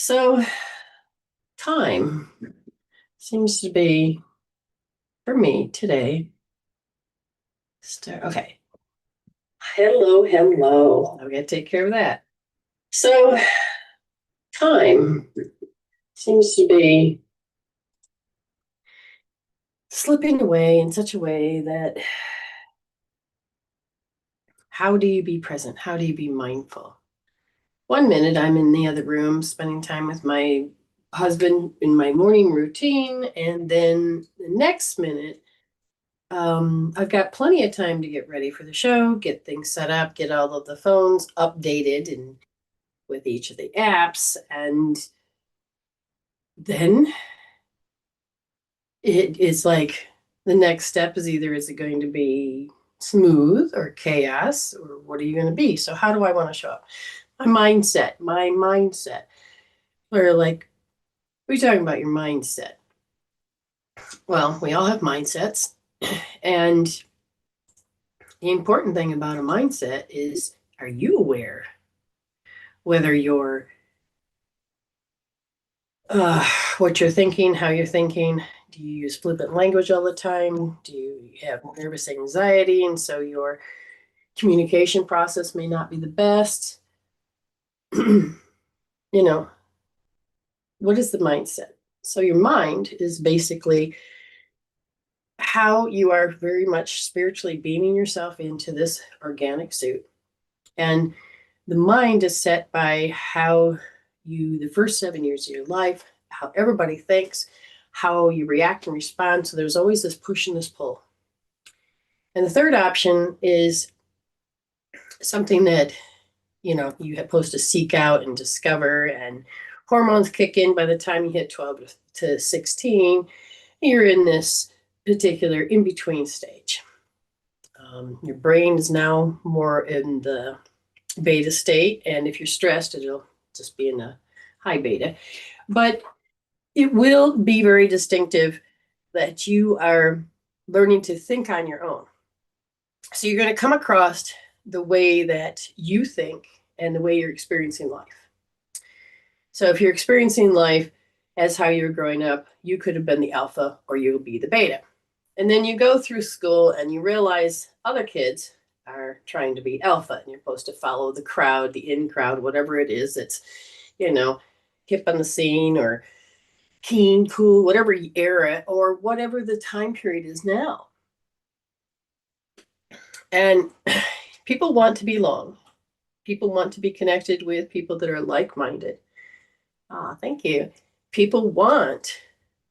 So time seems to be, for me today, okay. Hello. I'm going to take care of that. So time seems to be slipping away in such a way that how do you be present? How do you be mindful? 1 minute I'm in the other room spending time with my husband in my morning routine, and then the next minute I've got plenty of time to get ready for the show, get things set up, get all of the phones updated and with each of the apps. And then it is like the next step is either is it going to be smooth or chaos, or what are you going to be? So how do I want to show up? My mindset. Or like, what are you talking about, your mindset? Well, we all have mindsets. And the important thing about a mindset is, are you aware whether you're what you're thinking, how you're thinking? Do you use flippant language all the time? Do you have nervous anxiety, and so your communication process may not be the best? You know, what is the mindset? So your mind is basically how you are very much spiritually beaming yourself into this organic suit. And the mind is set by how you, the first 7 years of your life, how everybody thinks, how you react and respond. So there's always this push and this pull. And the third option is something that, you have supposed to seek out and discover, and hormones kick in by the time you hit 12 to 16. You're in this particular in-between stage. Your brain is now more in the beta state, and if you're stressed, it'll just be in a high beta. But it will be very distinctive that you are learning to think on your own. So you're going to come across the way that you think and the way you're experiencing life. So if you're experiencing life as how you're growing up, you could have been the alpha or you'll be the beta. And then you go through school and you realize other kids are trying to be alpha, and you're supposed to follow the crowd, the in crowd, whatever it is that's, hip on the scene or keen, cool, whatever era or whatever the time period is now. And people want to belong. People want to be connected with people that are like-minded. Thank you. People want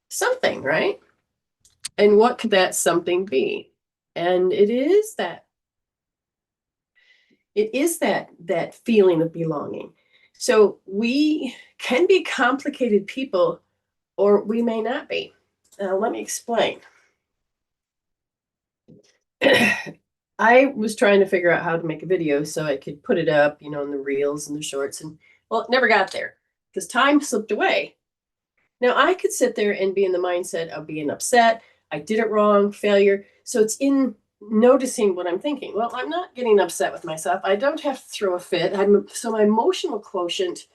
something, right? And what could that something be? And it is that feeling of belonging. So we can be complicated people, or we may not be. Let me explain. I was trying to figure out how to make a video so I could put it up, in the reels and the shorts, and well, it never got there because time slipped away. Now I could sit there and be in the mindset of being upset. I did it wrong, failure. So it's in noticing what I'm thinking. Well, I'm not getting upset with myself. I don't have to throw a fit. So my emotional quotient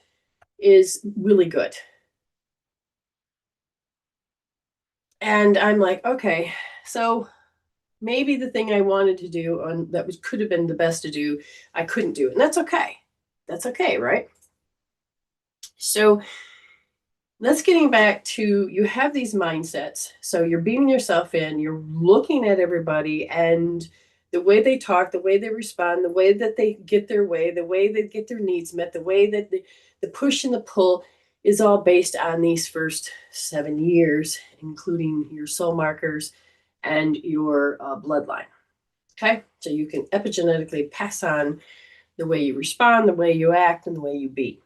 is really good. And I'm like, okay, so maybe the thing I wanted to do could have been the best to do, I couldn't do. And that's okay. That's okay, right? So let's getting back to, you have these mindsets. So you're beaming yourself in, you're looking at everybody and the way they talk, the way they respond, the way that they get their way, the way they get their needs met, the way that the push and the pull is all based on these first 7 years, including your soul markers and your bloodline. Okay, so you can epigenetically pass on the way you respond, the way you act, and the way you be.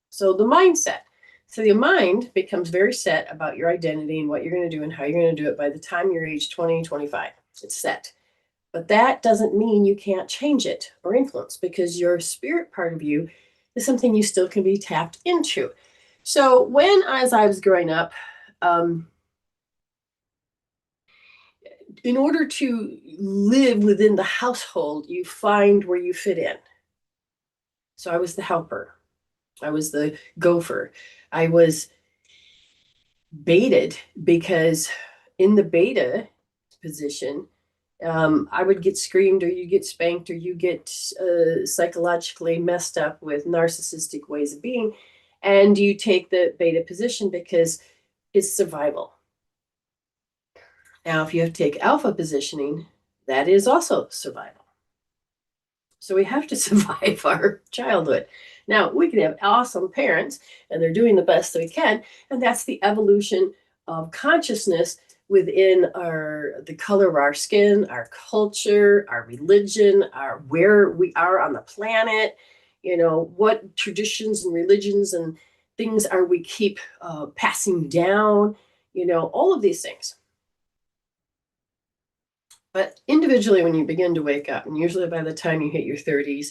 So the mindset. So your mind becomes very set about your identity and what you're going to do and how you're going to do it by the time you're age 20, 25. It's set. But that doesn't mean you can't change it or influence, because your spirit part of you is something you still can be tapped into. So as I was growing up, in order to live within the household, you find where you fit in. So I was the helper. I was the gopher. I was baited because in the beta position, I would get screamed, or you get spanked, or you get psychologically messed up with narcissistic ways of being. And you take the beta position because it's survival. Now, if you have to take alpha positioning, that is also survival. So we have to survive our childhood. Now, we can have awesome parents, and they're doing the best they can, and that's the evolution of consciousness within the color of our skin, our culture, our religion, our where we are on the planet. What traditions and religions and things are we keep passing down. All of these things. But individually, when you begin to wake up, and usually by the time you hit your 30s,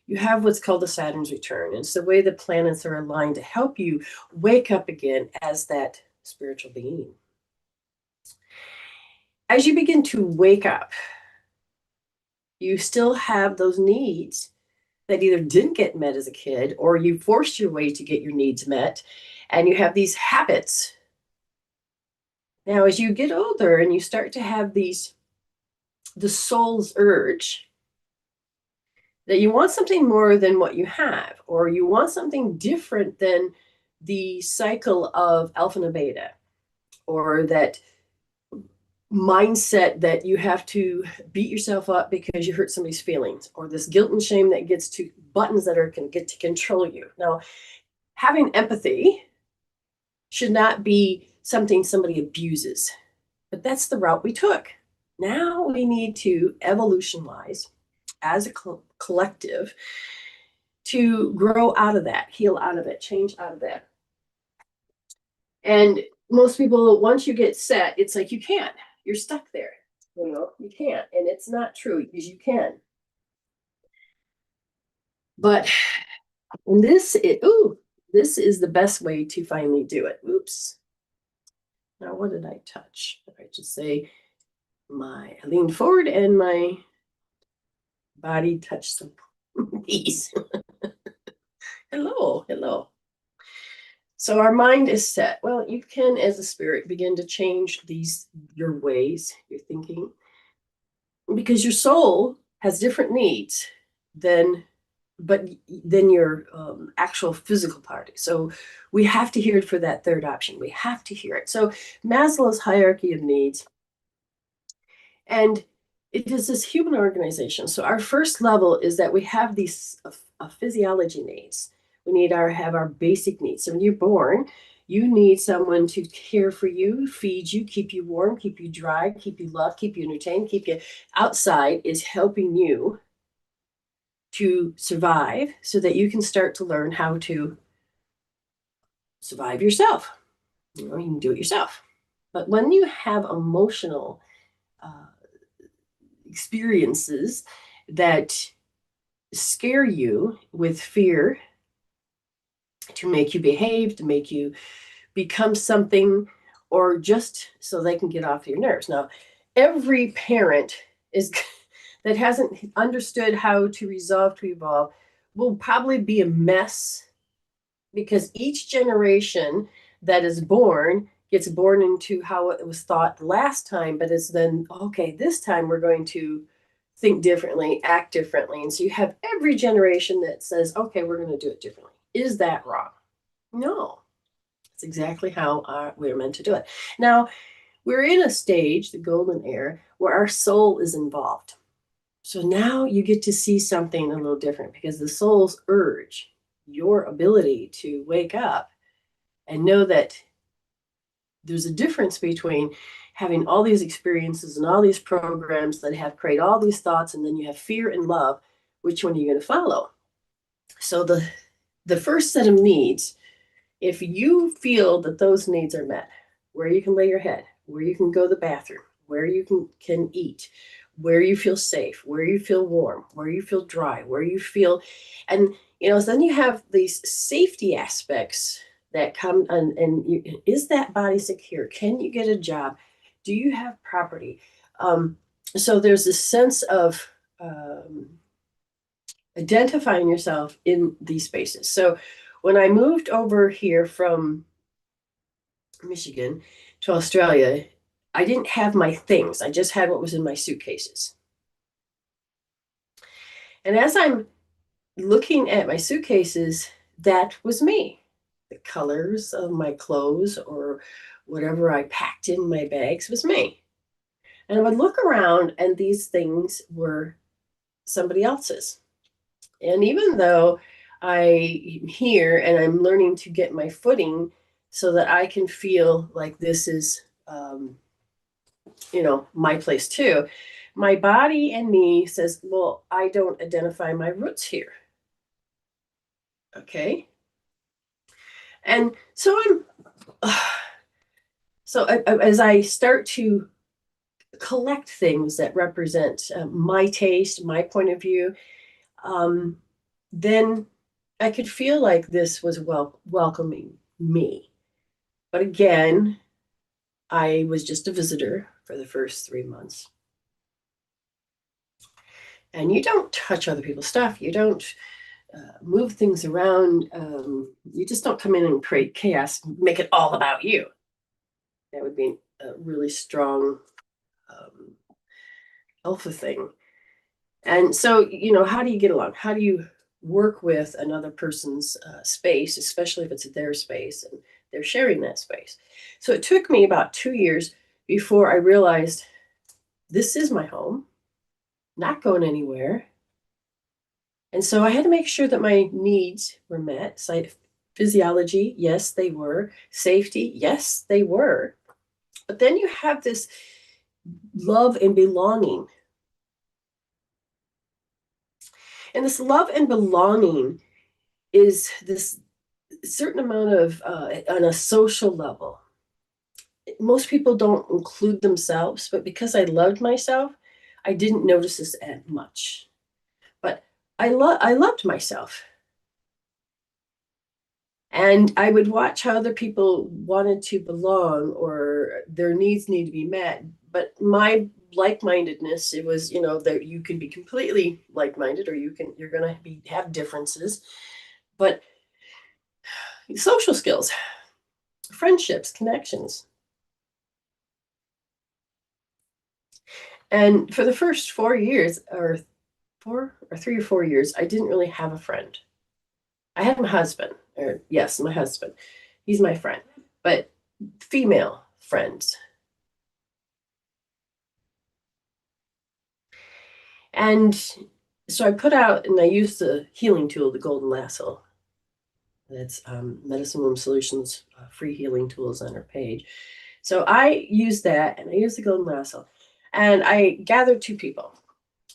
you have what's called a Saturn's return. It's the way the planets are aligned to help you wake up again as that spiritual being. As you begin to wake up, you still have those needs that either didn't get met as a kid, or you forced your way to get your needs met, and you have these habits. Now, as you get older and you start to have the soul's urge that you want something more than what you have, or you want something different than the cycle of alpha and beta, or that mindset that you have to beat yourself up because you hurt somebody's feelings, or this guilt and shame that gets to buttons that can get to control you. Now, having empathy should not be something somebody abuses, but that's the route we took. Now we need to evolution-wise, as a collective, to grow out of that, heal out of it, change out of that. And most people, once you get set, it's like you can't. You're stuck there. You can't. And it's not true, because you can. But this is the best way to finally do it. Oops. Now, what did I touch? I just say I leaned forward and my body touched some knees. Hello. So our mind is set. Well, you can, as a spirit, begin to change your ways, your thinking, because your soul has different needs than your actual physical party. So we have to hear it for that third option. We have to hear it. So Maslow's hierarchy of needs, and it is this human organization. So our first level is that we have these physiology needs. We need have our basic needs. So when you're born, you need someone to care for you, feed you, keep you warm, keep you dry, keep you loved, keep you entertained, keep you outside, is helping you to survive so that you can start to learn how to survive yourself. You can do it yourself. But when you have emotional experiences that scare you with fear, to make you behave, to make you become something, or just so they can get off your nerves. Now, every parent that hasn't understood how to resolve, to evolve, will probably be a mess, because each generation that is born gets born into how it was thought last time, but it's then, okay, this time we're going to think differently, act differently. And so you have every generation that says, okay, we're going to do it differently. Is that wrong? No. It's exactly how we're meant to do it. Now, we're in a stage, the golden era, where our soul is involved. So now you get to see something a little different, because the soul's urge, your ability to wake up and know that there's a difference between having all these experiences and all these programs that have created all these thoughts, and then you have fear and love. Which one are you going to follow? So the first set of needs, if you feel that those needs are met, where you can lay your head, where you can go to the bathroom, where you can eat, where you feel safe, where you feel warm, where you feel dry, where you feel, and so then you have these safety aspects that come, is that body secure? Can you get a job? Do you have property? So there's this sense of identifying yourself in these spaces. So when I moved over here from Michigan to Australia, I didn't have my things. I just had what was in my suitcases. And as I'm looking at my suitcases, that was me. The colors of my clothes or whatever I packed in my bags was me. And I would look around, and these things were somebody else's. And even though I'm here and I'm learning to get my footing so that I can feel like this is, my place too, my body and me says, well, I don't identify my roots here. Okay. And so as I start to collect things that represent my taste, my point of view, then I could feel like this was welcoming me. But again, I was just a visitor for the first 3 months. And you don't touch other people's stuff. You don't move things around. You just don't come in and create chaos, make it all about you. That would be a really strong alpha thing. And so, how do you get along? How do you work with another person's space, especially if it's their space and they're sharing that space? So it took me about 2 years before I realized this is my home, not going anywhere. And so I had to make sure that my needs were met. So physiology, yes, they were. Safety, yes, they were. But then you have this love and belonging. And this love and belonging is this certain amount of, on a social level. Most people don't include themselves, but because I loved myself, I didn't notice this as much. But I loved myself. And I would watch how other people wanted to belong or their needs need to be met. But my like-mindedness, it was, that you can be completely like-minded or you're going to have differences. But social skills, friendships, connections. And for the first 4 years, or 3 or 4 years, I didn't really have a friend. I had my husband, or yes, my husband. He's my friend, but female friends. And so I put out and I used the healing tool, the Golden Lasso. That's Medicine Womb Solutions free healing tools on our page. So I used that and I used the Golden Lasso. And I gathered 2 people,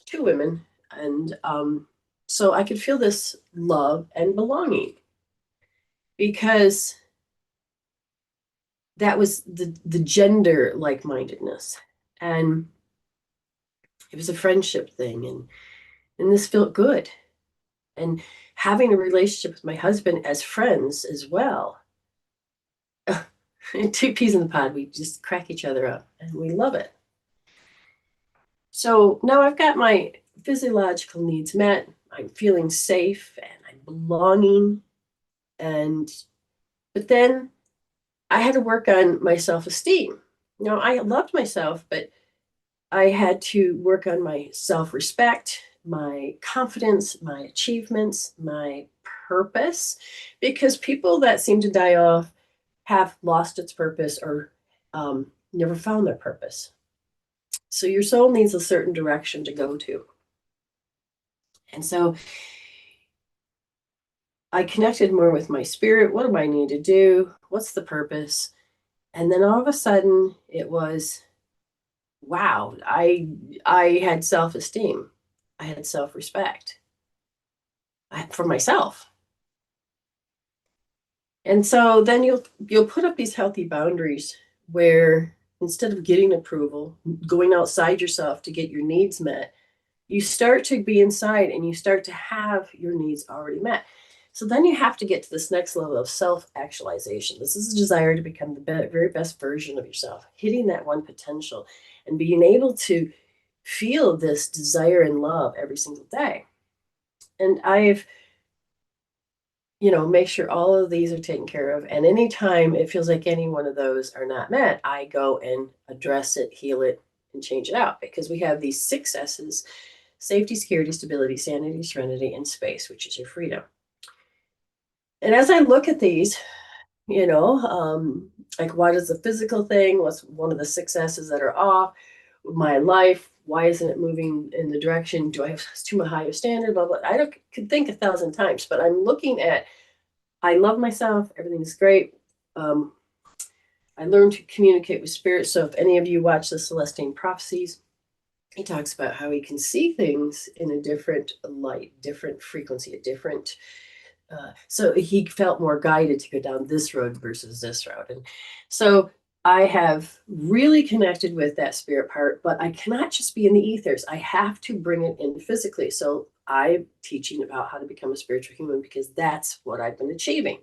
2 women. And so I could feel this love and belonging because that was the gender like-mindedness. And it was a friendship thing. And this felt good. And having a relationship with my husband as friends as well. 2 peas in the pod, we just crack each other up and we love it. So now I've got my physiological needs met. I'm feeling safe and I'm belonging. But then I had to work on my self-esteem. I loved myself, but I had to work on my self-respect, my confidence, my achievements, my purpose, because people that seem to die off have lost its purpose or never found their purpose. So your soul needs a certain direction to go to. And so I connected more with my spirit. What do I need to do? What's the purpose? And then all of a sudden it was, wow, I had self-esteem. I had self-respect for myself. And so then you'll put up these healthy boundaries where instead of getting approval, going outside yourself to get your needs met, you start to be inside and you start to have your needs already met. So then you have to get to this next level of self-actualization. This is a desire to become the very best version of yourself, hitting that one potential and being able to feel this desire and love every single day. And I've make sure all of these are taken care of. And anytime it feels like any one of those are not met, I go and address it, heal it, and change it out, because we have these 6 S's: safety, security, stability, sanity, serenity, and space, which is your freedom. And as I look at these, like, what is the physical thing? What's one of the 6 S's that are off? My life, why isn't it moving in the direction? Do I have too high a standard? Blah, blah. Could think 1,000 times, but I'm looking at, I love myself. Everything is great. I learned to communicate with spirit. So if any of you watch the Celestine Prophecies, he talks about how he can see things in a different light, different frequency, a different. So he felt more guided to go down this road versus this road. And so I have really connected with that spirit part, but I cannot just be in the ethers. I have to bring it in physically. So I'm teaching about how to become a spiritual human, because that's what I've been achieving.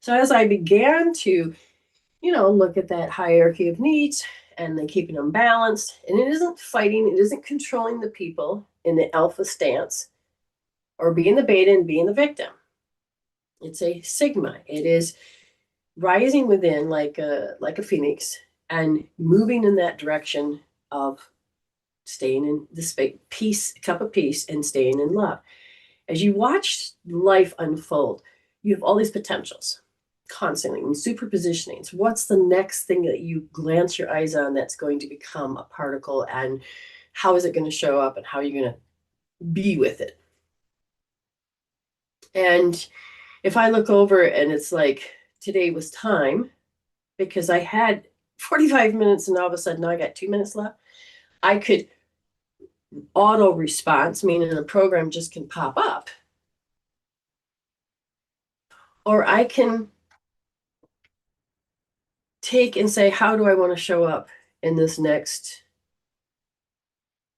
So as I began to, look at that hierarchy of needs and then keeping them balanced, and it isn't fighting, it isn't controlling the people in the alpha stance or being the beta and being the victim. It's a sigma. It is rising within like a phoenix and moving in that direction of staying in the space, peace, cup of peace, and staying in love. As you watch life unfold, you have all these potentials constantly and superpositionings. What's the next thing that you glance your eyes on that's going to become a particle, and how is it going to show up, and how are you going to be with it? And if I look over and it's like today was time, because I had 45 minutes and all of a sudden now I got 2 minutes left, I could auto response, meaning a program just can pop up, or I can take and say, how do I want to show up in this next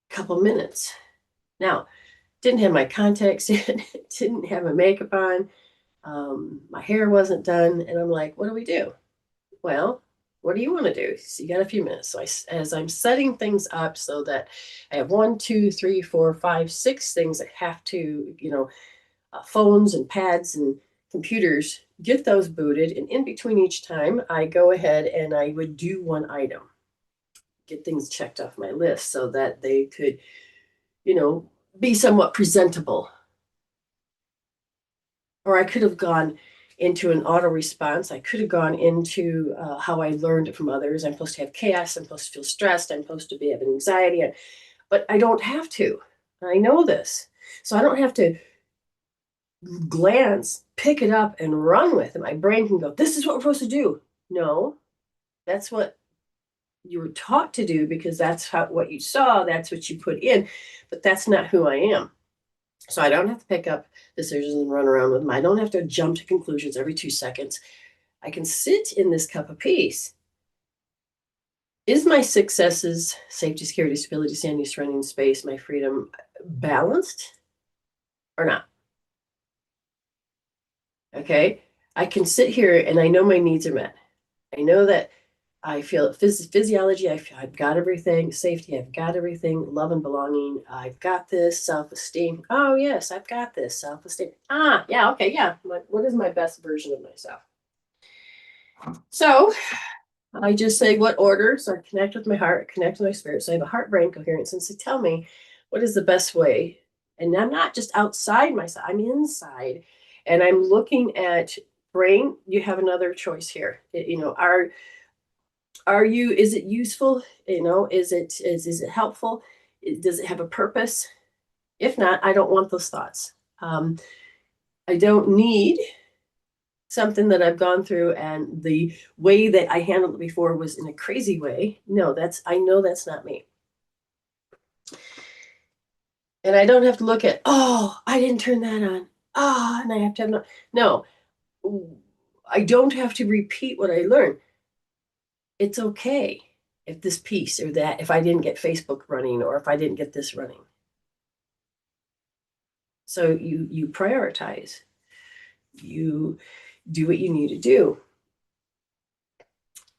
couple minutes? Now, didn't have my contacts in, didn't have my makeup on, my hair wasn't done, and I'm like, what do we do? Well, what do you want to do? So you got a few minutes. So as I'm setting things up so that I have 1, 2, 3, 4, 5, 6 things that have to, phones and pads and computers, get those booted. And in between each time, I go ahead and I would do one item, get things checked off my list so that they could, be somewhat presentable. Or I could have gone into an auto response. I could have gone into how I learned it from others. I'm supposed to have chaos. I'm supposed to feel stressed. I'm supposed to be having anxiety. But I don't have to. I know this. So I don't have to glance, pick it up, and run with it. My brain can go, this is what we're supposed to do. No, that's what you were taught to do, because that's what you saw, that's what you put in. But that's not who I am. So I don't have to pick up decisions and run around with them. I don't have to jump to conclusions every 2 seconds. I can sit in this cup of peace. Is my successes, safety, security, stability, sanity, surrounding space, my freedom, balanced or not? Okay. I can sit here and I know my needs are met. I know that I feel physiology, I feel I've got everything. Safety, I've got everything. Love and belonging, I've got this. Self-esteem, oh yes, I've got this. Self-esteem, yeah, okay, yeah. What is my best version of myself? So I just say what order. So I connect with my heart, connect with my spirit. So I have a heart-brain coherence, and so tell me what is the best way. And I'm not just outside myself, I'm inside, and I'm looking at brain. You have another choice here. Are you, is it useful? Is it helpful? Does it have a purpose? If not, I don't want those thoughts. I don't need something that I've gone through and the way that I handled it before was in a crazy way. No, I know that's not me. And I don't have to look at, oh, I didn't turn that on. And I have to have no, I don't have to repeat what I learned. It's okay if this piece or that, if I didn't get Facebook running, or if I didn't get this running. So you prioritize, you do what you need to do.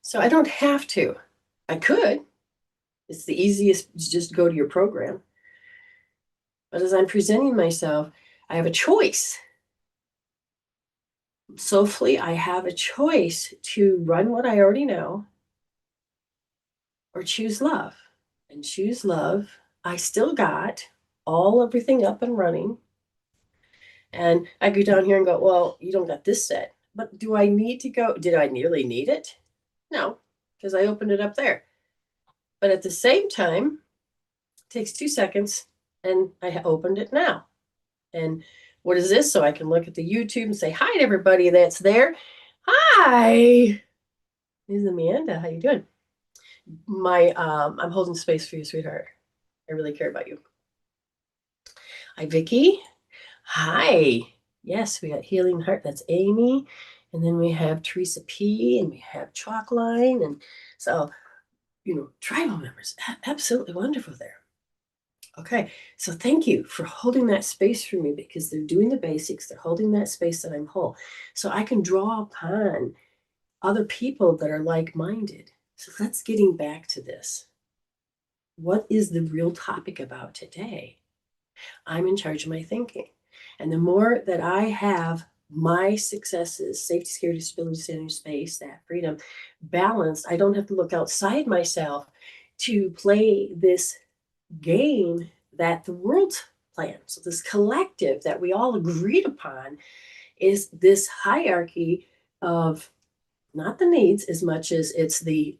So I don't have to. I could. It's the easiest, just go to your program. But as I'm presenting myself, I have a choice. Soulfully, I have a choice to run what I already know or choose love. And choose love, I still got everything up and running. And I go down here and go, well, you don't got this set. But do I need to go? Did I nearly need it? No, because I opened it up there. But at the same time, it takes 2 seconds and I opened it now. And what is this? So I can look at the YouTube and say hi to everybody that's there. Hi, this is Amanda. How you doing? I'm holding space for you, sweetheart. I really care about you. Hi, Vicky. Hi. Yes, we got Healing Heart. That's Amy. And then we have Teresa P. And we have Chalkline. And so, tribal members. Absolutely wonderful there. Okay, so thank you for holding that space for me because they're doing the basics. They're holding that space that I'm whole. So I can draw upon other people that are like-minded. So let's getting back to this. What is the real topic about today? I'm in charge of my thinking. And the more that I have my successes, safety, security, stability, standing space, that freedom balanced, I don't have to look outside myself to play this game that the world's plan. So this collective that we all agreed upon is this hierarchy of not the needs as much as it's the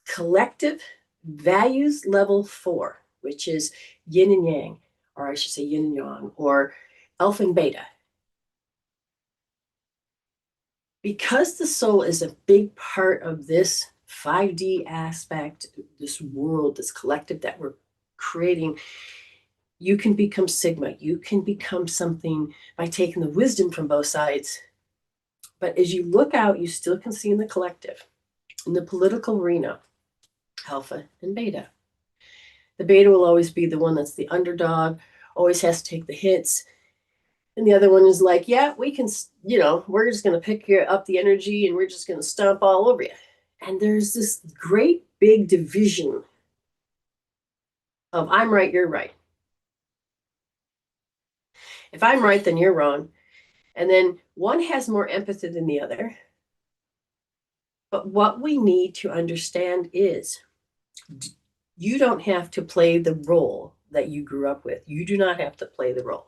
collective values level 4, which is yin and yang, or I should say yin and yang, or alpha and beta. Because the soul is a big part of this 5D aspect, this world, this collective that we're creating, you can become Sigma. You can become something by taking the wisdom from both sides. But as you look out, you still can see in the collective, in the political arena, alpha and beta. The beta will always be the one that's the underdog, always has to take the hits. And the other one is like, yeah, we can, we're just going to pick up the energy and we're just going to stomp all over you. And there's this great big division of I'm right, you're right. If I'm right, then you're wrong. And then one has more empathy than the other. But what we need to understand is you don't have to play the role that you grew up with. You do not have to play the role.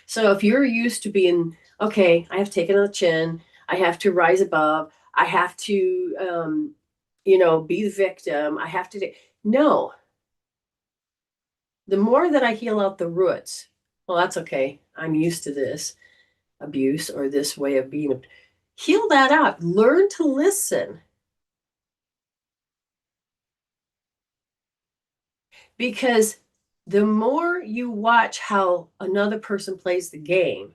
So if you're used to being, okay, I have to take it on the chin, I have to rise above, I have to, be the victim, I have to, no. The more that I heal out the roots, well, that's okay. I'm used to this abuse or this way of being. Heal that out. Learn to listen. Because the more you watch how another person plays the game,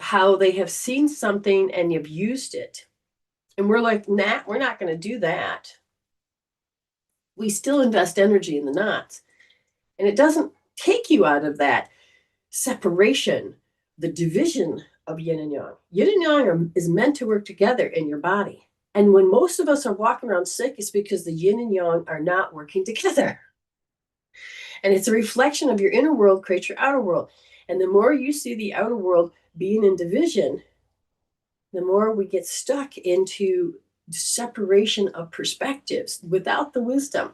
how they have seen something and you've used it, and we're like, nah, we're not going to do that. We still invest energy in the knots. And it doesn't take you out of that separation, the division of yin and yang. Yin and yang is meant to work together in your body. And when most of us are walking around sick, it's because the yin and yang are not working together. And it's a reflection of your inner world creates your outer world. And the more you see the outer world being in division, the more we get stuck into separation of perspectives without the wisdom.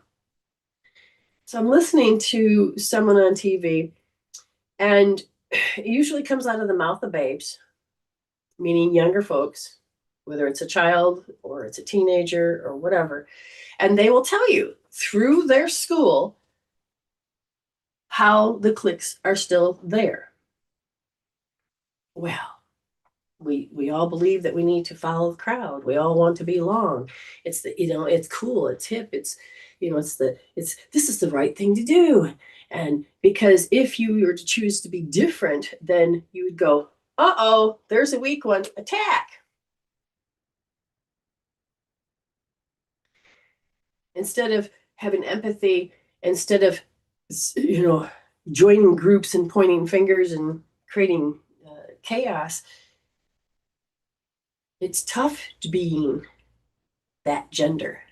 So I'm listening to someone on TV, and it usually comes out of the mouth of babes, meaning younger folks, whether it's a child or it's a teenager or whatever. And they will tell you through their school how the cliques are still there. Well, we all believe that we need to follow the crowd. We all want to belong. It's it's cool, it's hip, it's this is the right thing to do. And because if you were to choose to be different, then you would go, uh-oh, there's a weak one, attack. Instead of having empathy, instead of joining groups and pointing fingers and creating chaos, it's tough to being that gender.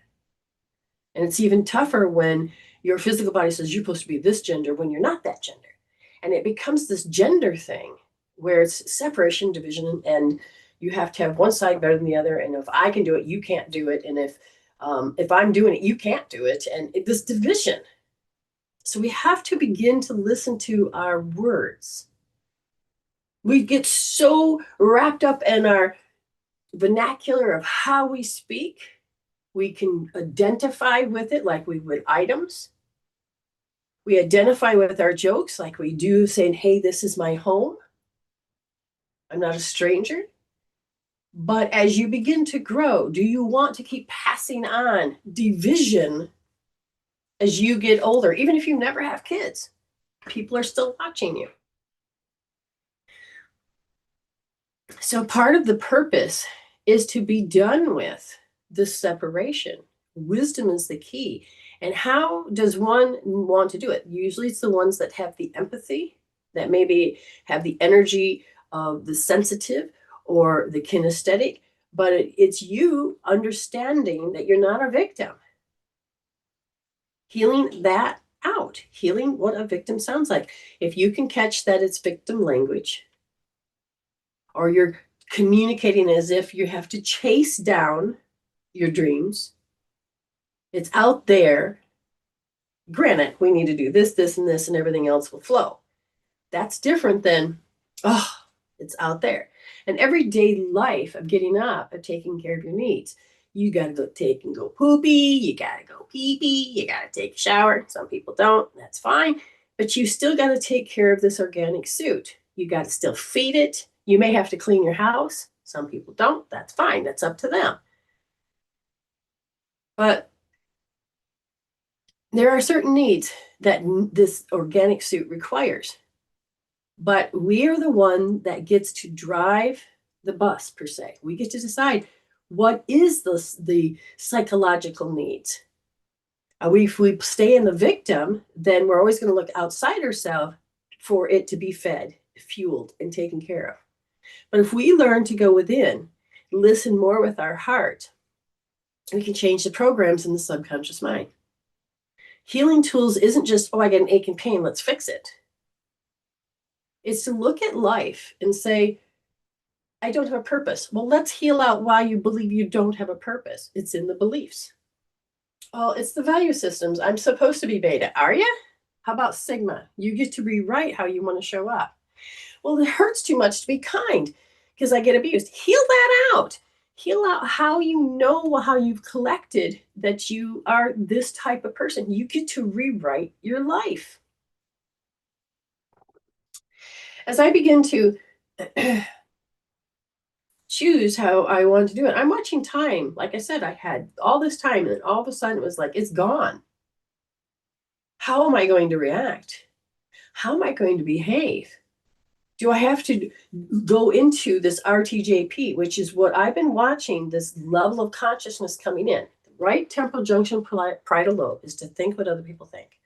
And it's even tougher when your physical body says you're supposed to be this gender when you're not that gender. And it becomes this gender thing where it's separation, division, and you have to have one side better than the other. And if I can do it, you can't do it. And if I'm doing it, you can't do it. And this division. So we have to begin to listen to our words. We get so wrapped up in our vernacular of how we speak. We can identify with it like we would items. We identify with our jokes like we do saying, hey, this is my home. I'm not a stranger. But as you begin to grow, do you want to keep passing on division as you get older? Even if you never have kids, people are still watching you. So part of the purpose is to be done with this separation. Wisdom is the key. And how does one want to do it? Usually it's the ones that have the empathy, that maybe have the energy of the sensitive or the kinesthetic, but it's you understanding that you're not a victim. Healing that out, healing what a victim sounds like. If you can catch that it's victim language, or you're communicating as if you have to chase down your dreams, it's out there. Granted, we need to do this, this, and this, and everything else will flow. That's different than, oh, it's out there. And everyday life of getting up, of taking care of your needs. You got to go take and go poopy. You got to go pee-pee. You got to take a shower. Some people don't. That's fine. But you still got to take care of this organic suit. You got to still feed it. You may have to clean your house. Some people don't. That's fine. That's up to them. But there are certain needs that this organic suit requires. But we are the one that gets to drive the bus, per se. We get to decide what is the psychological needs. If we stay in the victim, then we're always going to look outside ourselves for it to be fed, fueled, and taken care of. But if we learn to go within, listen more with our heart, we can change the programs in the subconscious mind. Healing tools isn't just, oh, I get an ache and pain, let's fix it. It's to look at life and say, I don't have a purpose. Well, let's heal out why you believe you don't have a purpose. It's in the beliefs. Oh, it's the value systems. I'm supposed to be beta. Are you? How about sigma? You get to rewrite how you want to show up. Well, it hurts too much to be kind because I get abused. Heal that out. Heal out how you know how you've collected that you are this type of person. You get to rewrite your life. As I begin to choose how I want to do it, I'm watching time. Like I said, I had all this time, and then all of a sudden it was like, it's gone. How am I going to react? How am I going to behave? Do I have to go into this RTJP, which is what I've been watching, this level of consciousness coming in? Right temporal junction, parietal lobe is to think what other people think.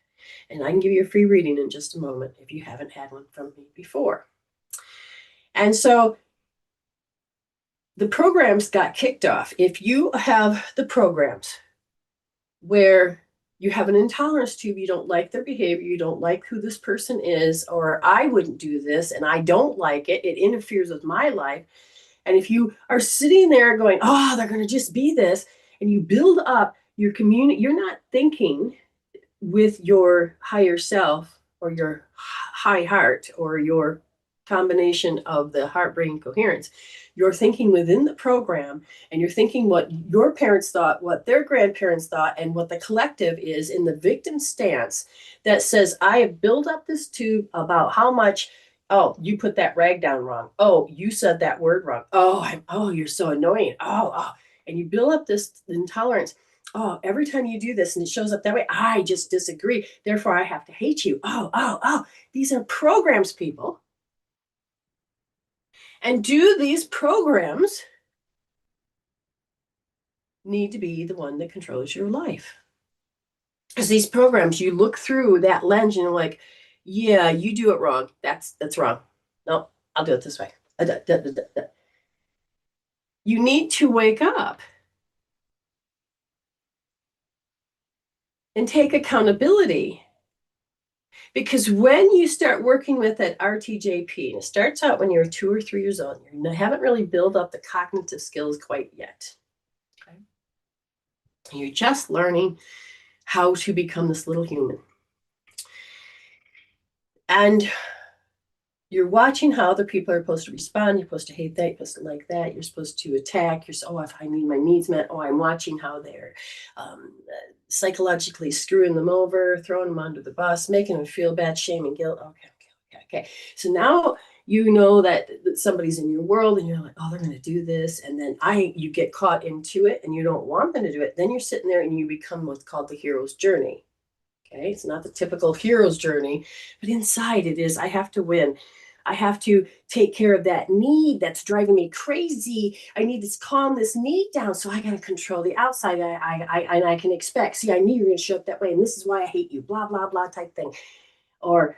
And I can give you a free reading in just a moment if you haven't had one from me before. And so the programs got kicked off. If you have the programs where you have an intolerance to, you don't like their behavior, you don't like who this person is, or I wouldn't do this and I don't like it, it interferes with my life. And if you are sitting there going, oh, they're going to just be this, and you build up your community, you're not thinking with your higher self or your high heart or your combination of the heart-brain coherence. You're thinking within the program, and you're thinking what your parents thought, what their grandparents thought, and what the collective is in the victim stance that says, I have built up this tube about how much, oh, you put that rag down wrong. Oh, you said that word wrong. Oh, you're so annoying. Oh. And you build up this intolerance. Oh, every time you do this and it shows up that way, I just disagree. Therefore, I have to hate you. Oh. These are programs, people. And do these programs need to be the one that controls your life? Because these programs, you look through that lens and you're like, yeah, you do it wrong. That's wrong. No, I'll do it this way. You need to wake up and take accountability. Because when you start working with that RTJP, and it starts out when you're 2 or 3 years old, you haven't really built up the cognitive skills quite yet. Okay? You're just learning how to become this little human. And you're watching how other people are supposed to respond. You're supposed to hate that. You're supposed to like that. You're supposed to attack. If I need my needs met, I'm watching how they're psychologically screwing them over, throwing them under the bus, making them feel bad, shame and guilt. Okay. So now you know that somebody's in your world and you're like, oh, they're going to do this. And then you get caught into it and you don't want them to do it. Then you're sitting there and you become what's called the hero's journey. Okay. It's not the typical hero's journey, but inside it is, I have to win. I have to take care of that need that's driving me crazy. I need to calm this need down. So I got to control the outside. I can expect, see, I knew you were going to show up that way. And this is why I hate you, blah, blah, blah type thing. Or,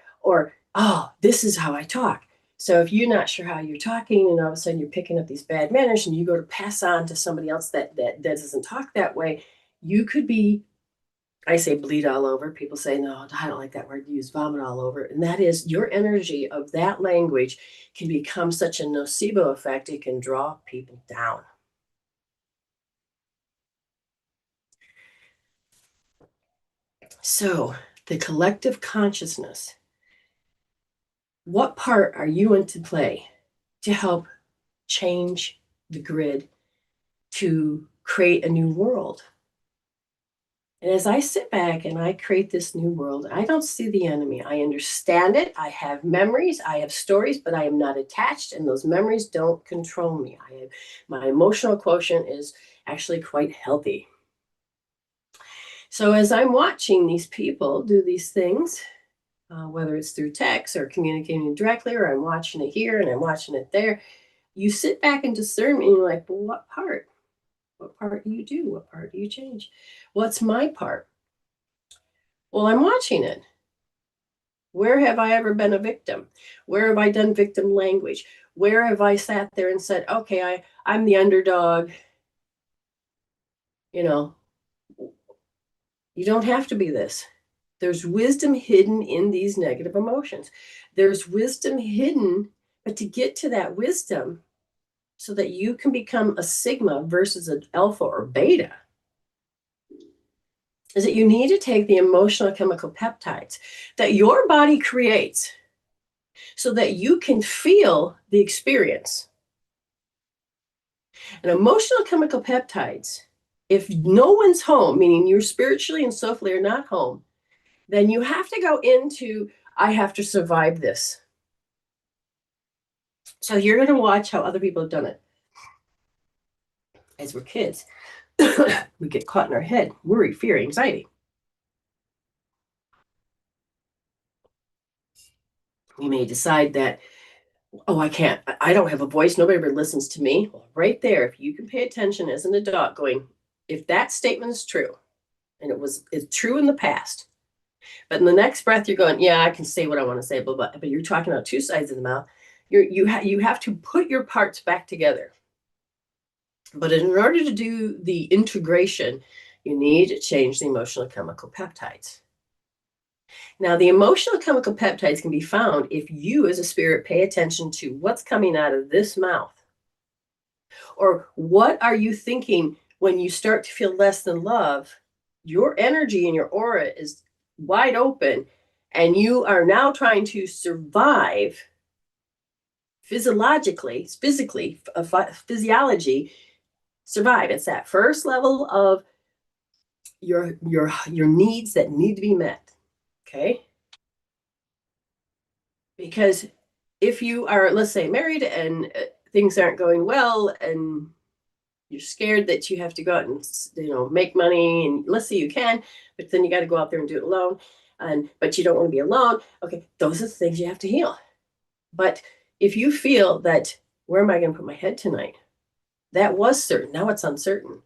oh, this is how I talk. So if you're not sure how you're talking and all of a sudden you're picking up these bad manners and you go to pass on to somebody else that doesn't talk that way, you could be, I say bleed all over. People say, no, I don't like that word. Use vomit all over. And that is your energy of that language can become such a nocebo effect. It can draw people down. So the collective consciousness, what part are you in to play to help change the grid to create a new world? And as I sit back and I create this new world, I don't see the enemy. I understand it. I have memories. I have stories, but I am not attached. And those memories don't control me. My emotional quotient is actually quite healthy. So as I'm watching these people do these things, whether it's through text or communicating directly, or I'm watching it here and I'm watching it there, you sit back and discern and you're like, well, what part? What part do you do? What part do you change? What's my part? Well, I'm watching it. Where have I ever been a victim? Where have I done victim language? Where have I sat there and said, okay, I'm the underdog? You don't have to be this. There's wisdom hidden in these negative emotions. There's wisdom hidden, but to get to that wisdom so that you can become a sigma versus an alpha or beta, is that you need to take the emotional chemical peptides that your body creates so that you can feel the experience. And emotional chemical peptides, if no one's home, meaning you're spiritually and soulfully are not home, then you have to go into, I have to survive this. So you're going to watch how other people have done it. As we're kids, we get caught in our head, worry, fear, anxiety. We may decide that, oh, I don't have a voice. Nobody ever listens to me. Well, right there, if you can pay attention as an adult going, if that statement is true, and it's true in the past, but in the next breath, you're going, yeah, I can say what I want to say, blah, blah, but you're talking about two sides of the mouth. You have to put your parts back together. But in order to do the integration, you need to change the emotional chemical peptides. Now, the emotional chemical peptides can be found if you as a spirit pay attention to what's coming out of this mouth. Or what are you thinking when you start to feel less than love? Your energy and your aura is wide open, and you are now trying to survive physiology, survive. It's that first level of your needs that need to be met. Okay. Because if you are, let's say, married and things aren't going well and you're scared that you have to go out and make money, and let's say you can, but then you got to go out there and do it alone, but you don't want to be alone. Okay, those are the things you have to heal. But if you feel that, where am I going to put my head tonight? That was certain. Now it's uncertain.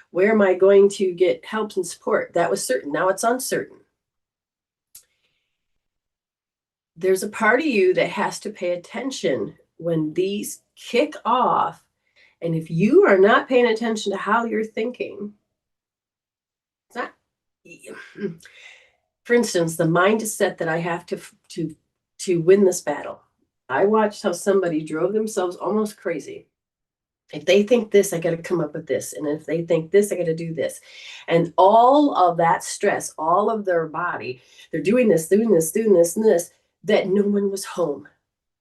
Where am I going to get help and support? That was certain. Now it's uncertain. There's a part of you that has to pay attention when these kick off. And if you are not paying attention to how you're thinking, it's not, For instance, the mindset that I have to win this battle. I watched how somebody drove themselves almost crazy. If they think this, I got to come up with this. And if they think this, I got to do this. And all of that stress, all of their body, they're doing this, doing this, doing this, and this, that no one was home.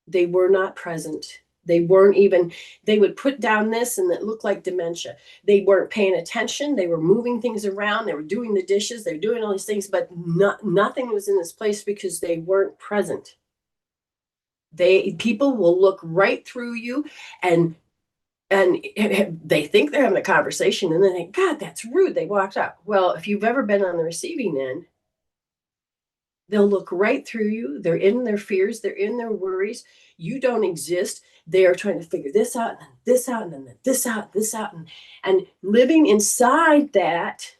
They were not present. They weren't even, they would put down this and it looked like dementia. They weren't paying attention. They were moving things around. They were doing the dishes. They were doing all these things, but nothing was in this place because they weren't present. People will look right through you and they think they're having a conversation and then they think, God, that's rude. They walked out. Well, if you've ever been on the receiving end, they'll look right through you. They're in their fears. They're in their worries. You don't exist. They are trying to figure this out and then this out and then this out, this out. And living inside that.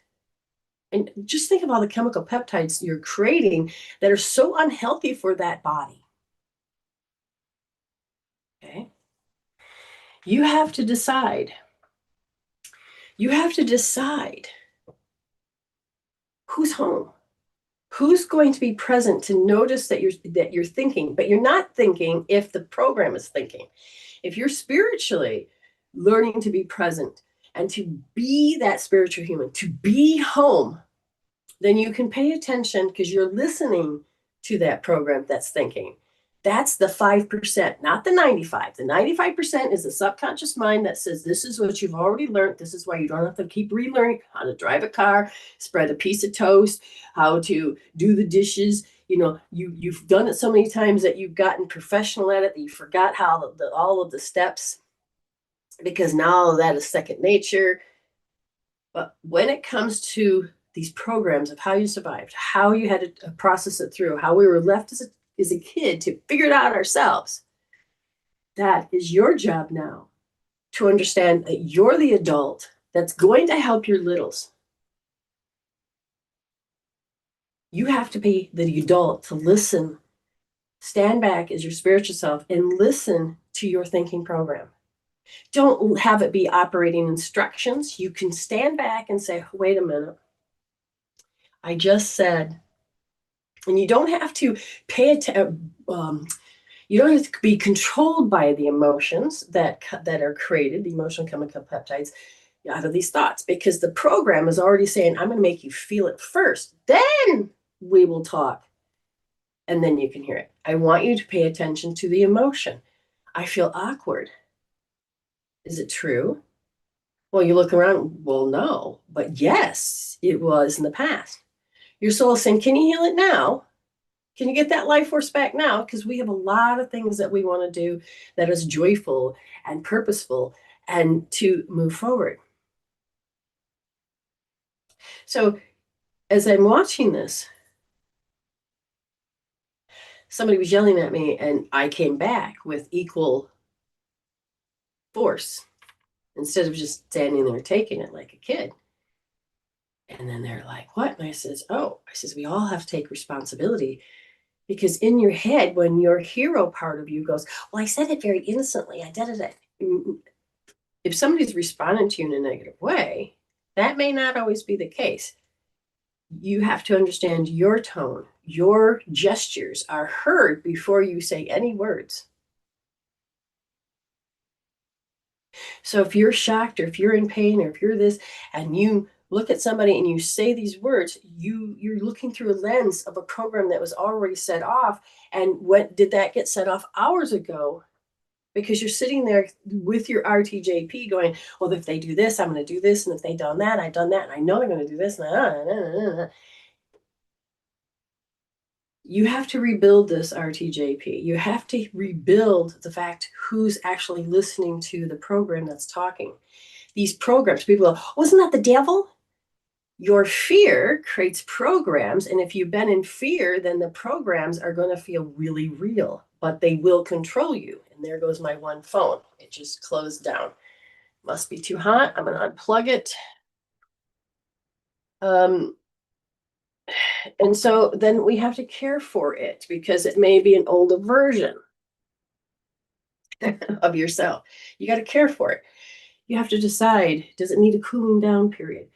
And just think of all the chemical peptides you're creating that are so unhealthy for that body. Okay. You have to decide. You have to decide who's home. Who's going to be present to notice that you're thinking, but you're not thinking if the program is thinking. If you're spiritually learning to be present and to be that spiritual human, to be home, then you can pay attention because you're listening to that program that's thinking. That's the 5%, not the 95. The 95% is the subconscious mind that says, this is what you've already learned. This is why you don't have to keep relearning how to drive a car, spread a piece of toast, how to do the dishes. You know, you've done it so many times that you've gotten professional at it that you forgot how all of the steps, because now that is second nature. But when it comes to these programs of how you survived, how you had to process it through, how we were left as a kid to figure it out ourselves, that is your job now to understand that you're the adult that's going to help your littles. You have to be the adult to listen, stand back as your spiritual self and listen to your thinking program. Don't have it be operating instructions. You can stand back and say, wait a minute. I just said, and you don't have to pay attention. You don't have to be controlled by the emotions that are created, the emotional chemical peptides, out of these thoughts, because the program is already saying, I'm going to make you feel it first. Then we will talk. And then you can hear it. I want you to pay attention to the emotion. I feel awkward. Is it true? Well, you look around, well, no, but yes, it was in the past. Your soul is saying, can you heal it now? Can you get that life force back now? Because we have a lot of things that we want to do that is joyful and purposeful and to move forward. So as I'm watching this, somebody was yelling at me and I came back with equal force instead of just standing there taking it like a kid. And then they're like, what? And I says, we all have to take responsibility. Because in your head, when your hero part of you goes, well, I said it very innocently. I did it. If somebody's responding to you in a negative way, that may not always be the case. You have to understand your tone. Your gestures are heard before you say any words. So if you're shocked or if you're in pain or if you're this and you look at somebody and you say these words, you're looking through a lens of a program that was already set off. And when did that get set off? Hours ago. Because you're sitting there with your RTJP going, well, if they do this, I'm going to do this. And if they done that, I've done that. And I know they're going to do this. You have to rebuild this RTJP. You have to rebuild the fact who's actually listening to the program that's talking. These programs, people go, wasn't that the devil? Your fear creates programs. And if you've been in fear, then the programs are going to feel really real, but they will control you. And there goes my one phone. It just closed down. Must be too hot. I'm going to unplug it. And so then we have to care for it because it may be an older version of yourself. You got to care for it. You have to decide, does it need a cooling down period?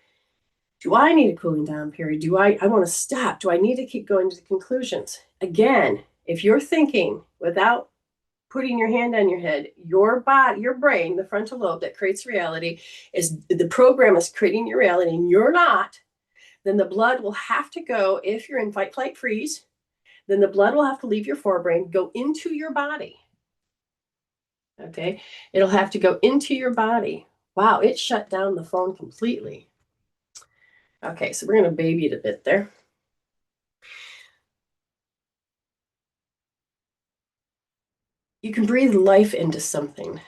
Do I need a cooling down period? Do I want to stop? Do I need to keep going to the conclusions? Again, if you're thinking without putting your hand on your head, your body, your brain, the frontal lobe that creates reality, is the program is creating your reality and you're not, then the blood will have to go, if you're in fight, flight, freeze, then the blood will have to leave your forebrain, go into your body. Okay, it'll have to go into your body. Wow, it shut down the phone completely. Okay, so we're going to baby it a bit there. You can breathe life into something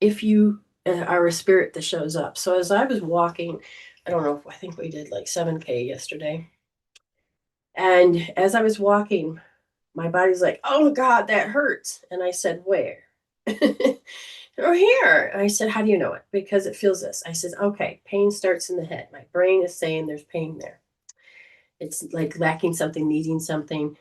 if you are a spirit that shows up. So as I was walking, I don't know, I think we did like 7K yesterday. And as I was walking, my body's like, oh God, that hurts. And I said, where? Oh, here. And I said, how do you know it? Because it feels this. I said, okay, pain starts in the head. My brain is saying there's pain there. It's like lacking something, needing something.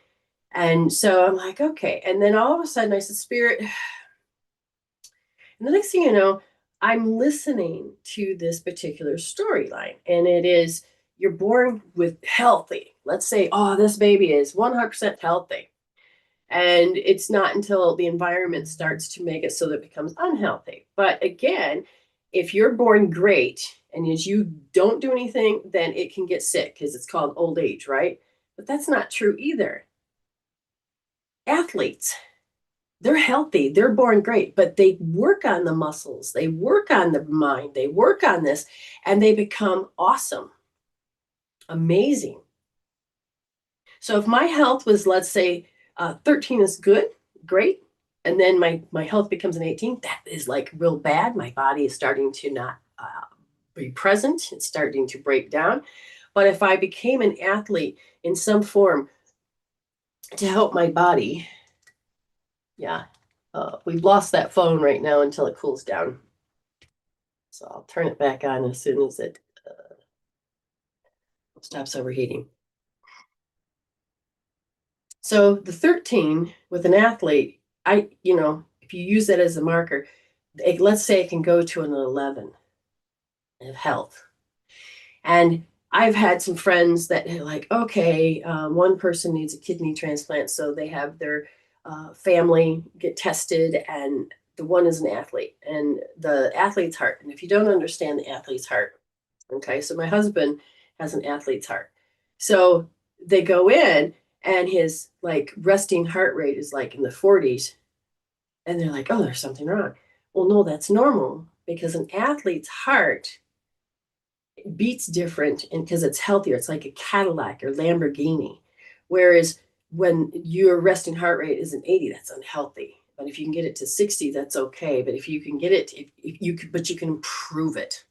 And so I'm like, okay. And then all of a sudden I said, Spirit. And the next thing you know, I'm listening to this particular storyline. And it is, you're born with healthy. Let's say, oh, this baby is 100% healthy. And it's not until the environment starts to make it so that it becomes unhealthy. But again, if you're born great and as you don't do anything, then it can get sick because it's called old age, right? But that's not true either. Athletes, they're healthy, they're born great, but they work on the muscles, they work on the mind, they work on this, and they become awesome, amazing. So if my health was, let's say, 13 is good, great, and then my health becomes an 18, that is like real bad. My body is starting to not be present, it's starting to break down. But if I became an athlete in some form to help my body, yeah, we've lost that phone right now until it cools down. So I'll turn it back on as soon as it stops overheating. So the 13 with an athlete, if you use that as a marker, let's say it can go to an 11 of health. And I've had some friends that are like, okay, one person needs a kidney transplant, so they have their family get tested, and the one is an athlete, and the athlete's heart. And if you don't understand the athlete's heart, okay, so my husband has an athlete's heart. So they go in, and his like resting heart rate is like in the 40s, and they're like, oh, there's something wrong. Well, no, that's normal because an athlete's heart beats different and because it's healthier. It's like a Cadillac or Lamborghini. Whereas when your resting heart rate is an 80, that's unhealthy. But if you can get it to 60, that's okay. But if you can get it, if you can, but you can improve it.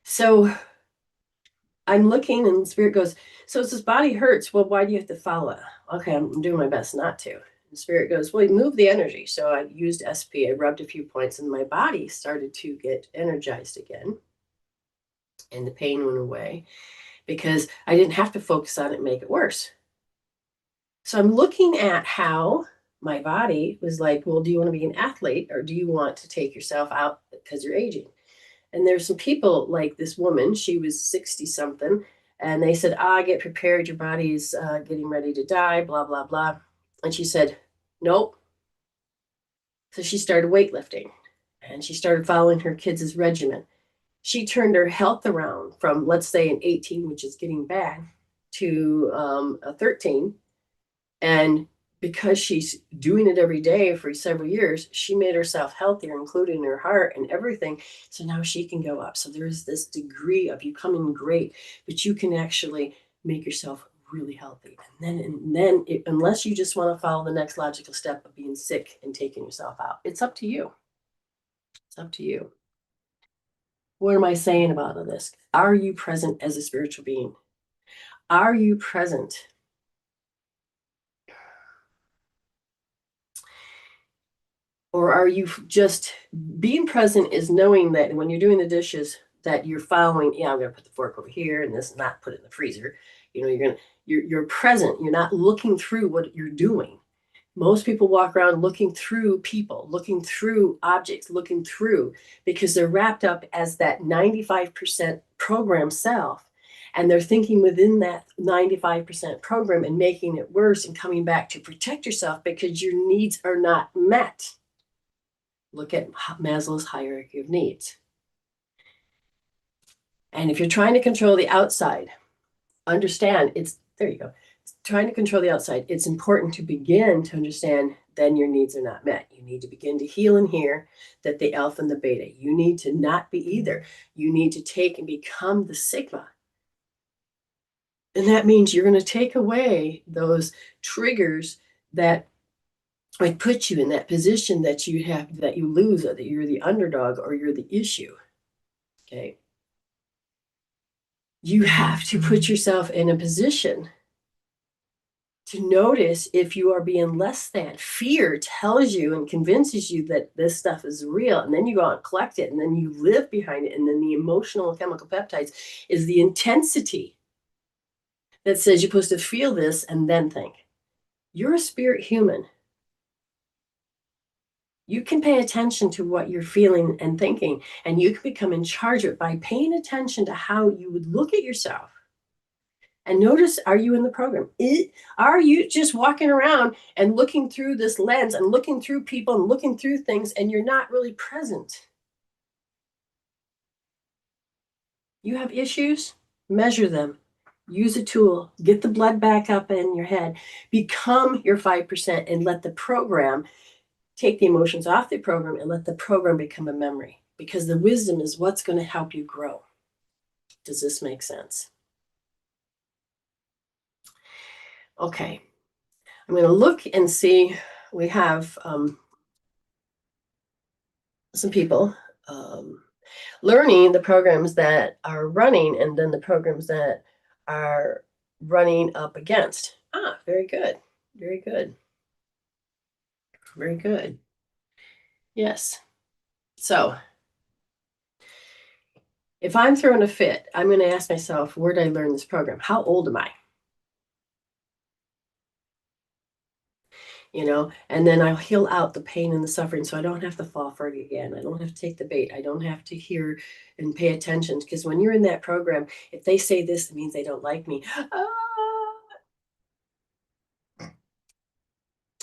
So I'm looking and Spirit goes, so it's this body hurts. Well, why do you have to follow it? Okay, I'm doing my best not to. And Spirit goes, well, you move the energy. So I used SP. I rubbed a few points and my body started to get energized again. And the pain went away because I didn't have to focus on it and make it worse. So I'm looking at how my body was like, well, do you want to be an athlete or do you want to take yourself out because you're aging? And there's some people like this woman, she was 60 something, and they said, get prepared, your body's getting ready to die, blah, blah, blah. And she said, nope. So she started weightlifting and she started following her kids' regimen. She turned her health around from, let's say, an 18, which is getting bad, to a 13. And because she's doing it every day for several years, she made herself healthier, including her heart and everything. So now she can go up. So there's this degree of you coming great, but you can actually make yourself really healthy. And then unless you just want to follow the next logical step of being sick and taking yourself out, it's up to you. It's up to you. What am I saying about all this? Are you present as a spiritual being? Are you present? Or are you just being present is knowing that when you're doing the dishes that you're following, I'm going to put the fork over here and this not put it in the freezer. You're present. You're not looking through what you're doing. Most people walk around looking through people, looking through objects, looking through, because they're wrapped up as that 95% program self. And they're thinking within that 95% program and making it worse and coming back to protect yourself because your needs are not met. Look at Maslow's hierarchy of needs. And if you're trying to control the outside, understand there you go. Trying to control the outside, it's important to begin to understand then your needs are not met. You need to begin to heal in here that the alpha and the beta. You need to not be either. You need to take and become the sigma. And that means you're going to take away those triggers that might put you in that position that you have, that you lose, or that you're the underdog or you're the issue. Okay. You have to put yourself in a position to notice if you are being less than. Fear tells you and convinces you that this stuff is real, and then you go out and collect it, and then you live behind it, and then the emotional and chemical peptides is the intensity that says you're supposed to feel this and then think. You're a spirit human. You can pay attention to what you're feeling and thinking, and you can become in charge of it by paying attention to how you would look at yourself. And notice, are you in the program? Are you just walking around and looking through this lens and looking through people and looking through things, and you're not really present? You have issues? Measure them. Use a tool. Get the blood back up in your head. Become your 5% and let the program take the emotions off the program and let the program become a memory, because the wisdom is what's going to help you grow. Does this make sense? Okay. I'm going to look and see. We have some people learning the programs that are running and then the programs that are running up against. Very good. Very good. Very good. Yes. So if I'm throwing a fit, I'm going to ask myself, where did I learn this program? How old am I? And then I'll heal out the pain and the suffering so I don't have to fall for it again. I don't have to take the bait. I don't have to hear and pay attention, because when you're in that program, if they say this, it means they don't like me.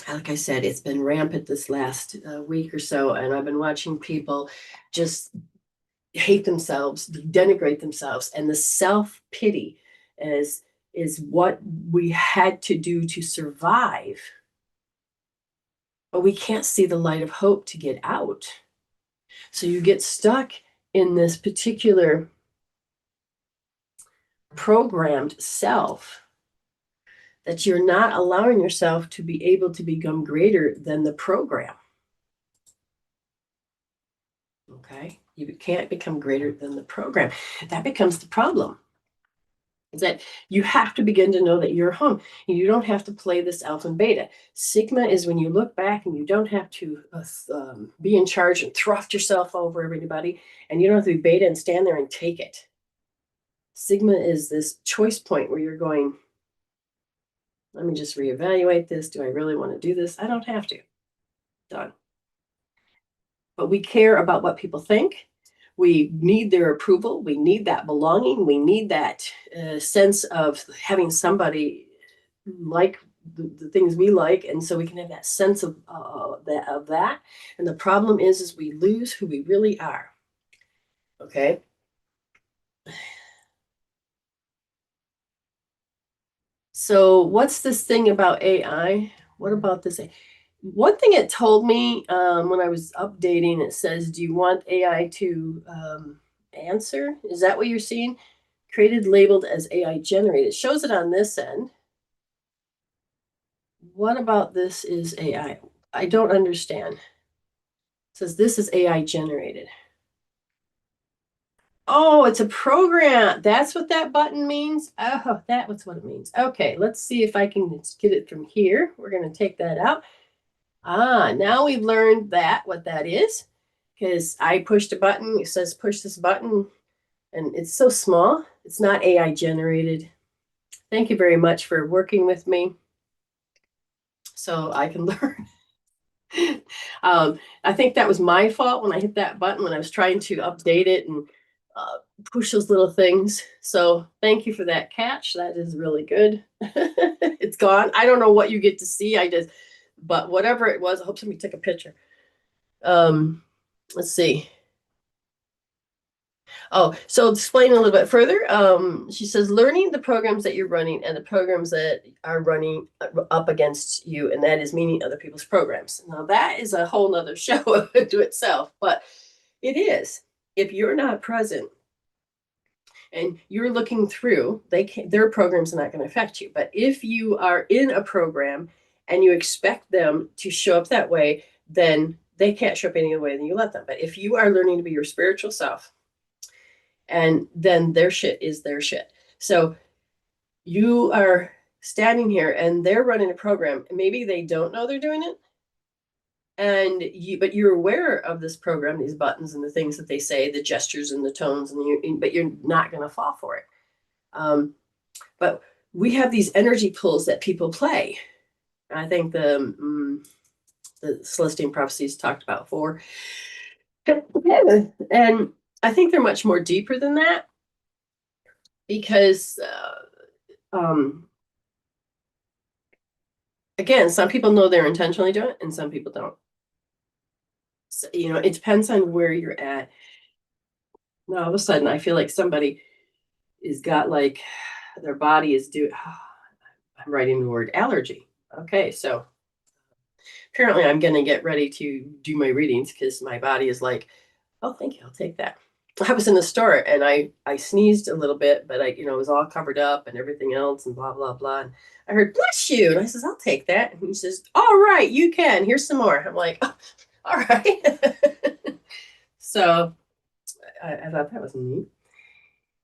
Like I said, it's been rampant this last week or so, and I've been watching people just hate themselves, denigrate themselves, and the self-pity is what we had to do to survive. But we can't see the light of hope to get out. So you get stuck in this particular programmed self that you're not allowing yourself to be able to become greater than the program. Okay? You can't become greater than the program. That becomes the problem. Is that you have to begin to know that you're home. You don't have to play this alpha and beta. Sigma is when you look back and you don't have to be in charge and thrust yourself over everybody, and you don't have to be beta and stand there and take it. Sigma is this choice point where you're going, let me just reevaluate this. Do I really want to do this? I don't have to. Done. But we care about what people think. We need their approval. We need that belonging. We need that sense of having somebody like the things we like, and so we can have that sense of that. And the problem is we lose who we really are. Okay. So what's this thing about AI? What about this? One thing it told me when I was updating, it says, do you want AI to answer? Is that what you're seeing? Created, labeled as AI generated. It shows it on this end. What about this is AI? I don't understand. It says this is AI generated. Oh, it's a program. That's what that button means. Oh, that's what it means. Okay, let's see if I can get it from here. We're going to take that out. Now we've learned what that is, because I pushed a button. It says push this button, and it's so small. It's not AI generated. Thank you very much for working with me. so I can learn. I think that was my fault when I hit that button when I was trying to update it and push those little things. So thank you for that catch. That is really good. It's gone. I don't know what you get to see. But whatever it was, I hope somebody took a picture. Let's see. Oh, so explain a little bit further. She says, learning the programs that you're running and the programs that are running up against you, and that is meaning other people's programs. Now, that is a whole nother show to itself, but it is. If you're not present and you're looking through, their programs are not going to affect you. But if you are in a program and you expect them to show up that way, then they can't show up any other way than you let them. But if you are learning to be your spiritual self, and then their shit is their shit. So you are standing here and they're running a program. Maybe they don't know they're doing it. But you're aware of this program, these buttons and the things that they say, the gestures and the tones, but you're not going to fall for it. But we have these energy pulls that people play. I think the Celestine prophecies talked about 4. And I think they're much more deeper than that because again, some people know they're intentionally doing it and some people don't. So, it depends on where you're at. Now, all of a sudden, I feel like somebody has got like their body is doing, I'm writing the word allergy. Okay, so apparently I'm going to get ready to do my readings because my body is like, oh, thank you, I'll take that. I was in the store and I sneezed a little bit, but I was all covered up and everything else and blah, blah, blah. And I heard, bless you. And I says, I'll take that. And he says, all right, you can. Here's some more. I'm like, oh, all right. So I thought that was neat.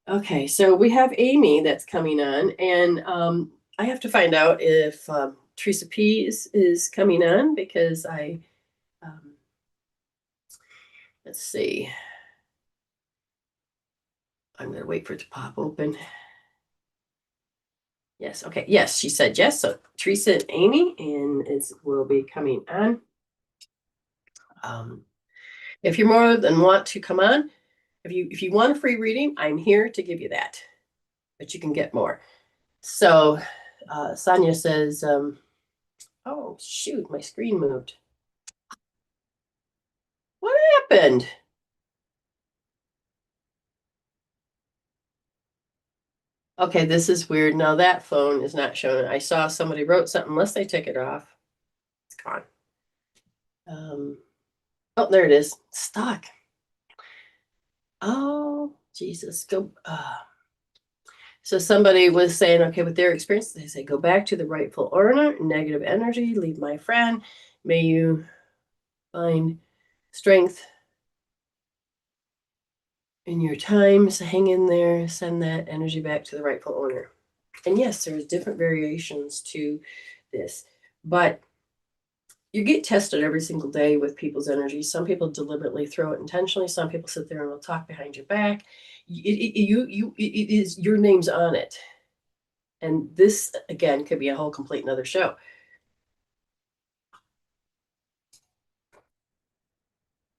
Okay, so we have Amy that's coming on. And I have to find out if Teresa P is coming on because let's see. I'm going to wait for it to pop open. Yes. Okay. Yes, she said yes. So Teresa and Amy will be coming on. If you're more than want to come on, if you want a free reading, I'm here to give you that, but you can get more. So Sonia says, oh shoot, my screen moved. What happened? Okay, this is weird. Now that phone is not showing it. I saw somebody wrote something unless they took it off. It's gone. Oh, there it is. Stuck. Oh, Jesus. Go. So somebody was saying, okay, with their experience, they say, go back to the rightful owner, negative energy, leave my friend. May you find strength in your time. So hang in there, send that energy back to the rightful owner. And yes, there's different variations to this, but you get tested every single day with people's energy. Some people deliberately throw it intentionally. Some people sit there and will talk behind your back. It is your name's on it. And this, again, could be a whole complete another show.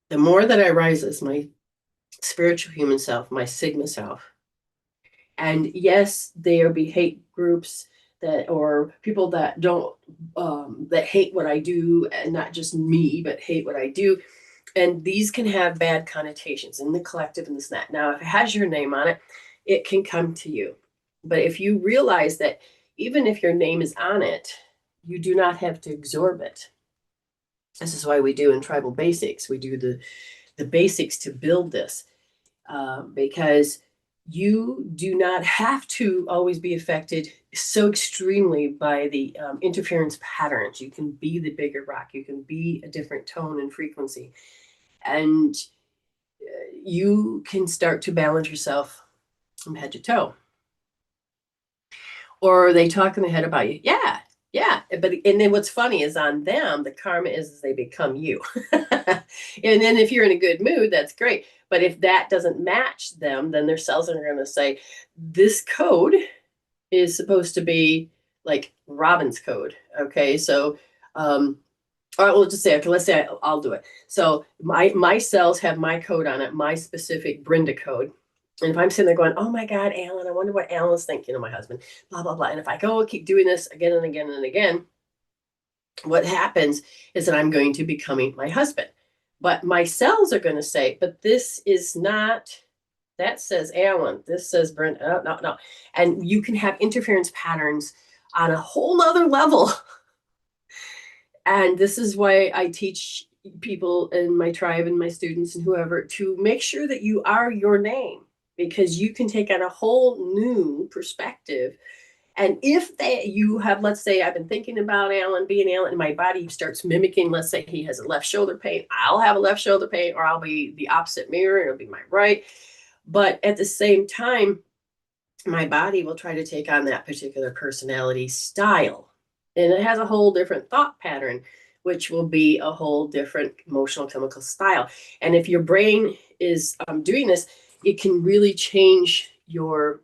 The more that I rise as my spiritual human self, my Sigma self, and yes, there'll be hate groups or people that don't, that hate what I do, and not just me, but hate what I do. And these can have bad connotations in the collective and this and that. Now, if it has your name on it, it can come to you. But if you realize that even if your name is on it, you do not have to absorb it. This is why we do in Tribal Basics. We do the basics to build this because you do not have to always be affected so extremely by the interference patterns. You can be the bigger rock. You can be a different tone and frequency. And you can start to balance yourself from head to toe. Or they talk in the head about you. Yeah. And then what's funny is on them, the karma is they become you. And then if you're in a good mood, that's great. But if that doesn't match them, then their cells are going to say, this code is supposed to be like Robin's code. Okay. So All right, we'll just say, okay, let's say I'll do it. So my cells have my code on it, my specific Brenda code. And if I'm sitting there going, oh my God, Alan, I wonder what Alan's thinking of my husband, blah, blah, blah. And if I go keep doing this again and again and again, what happens is that I'm going to becoming my husband. But my cells are going to say, but this is not, that says Alan, this says Brent, no. And you can have interference patterns on a whole nother level. And this is why I teach people in my tribe and my students and whoever to make sure that you are your name, because you can take on a whole new perspective. And if you have, let's say, I've been thinking about Alan, being Alan, and my body starts mimicking, let's say he has a left shoulder pain, I'll have a left shoulder pain, or I'll be the opposite mirror, it'll be my right. But at the same time, my body will try to take on that particular personality style. And it has a whole different thought pattern, which will be a whole different emotional chemical style. And if your brain is doing this, it can really change your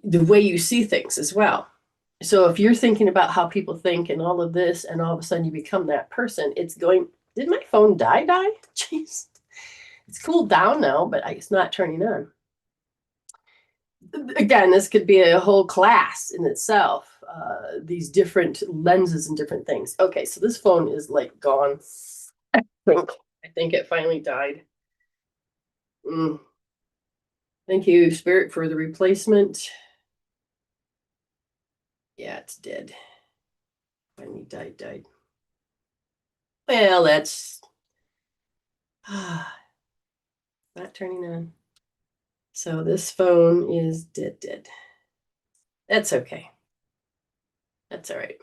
the way you see things as well. So if you're thinking about how people think and all of this, and all of a sudden you become that person, it's going, did my phone die? Jeez. It's cooled down now, but it's not turning on. Again, this could be a whole class in itself, these different lenses and different things. Okay, so this phone is like gone. I think it finally died. Thank you, Spirit, for the replacement. Yeah, it's dead. Finally died. Well, that's not turning on. So this phone is dead. That's okay. That's all right.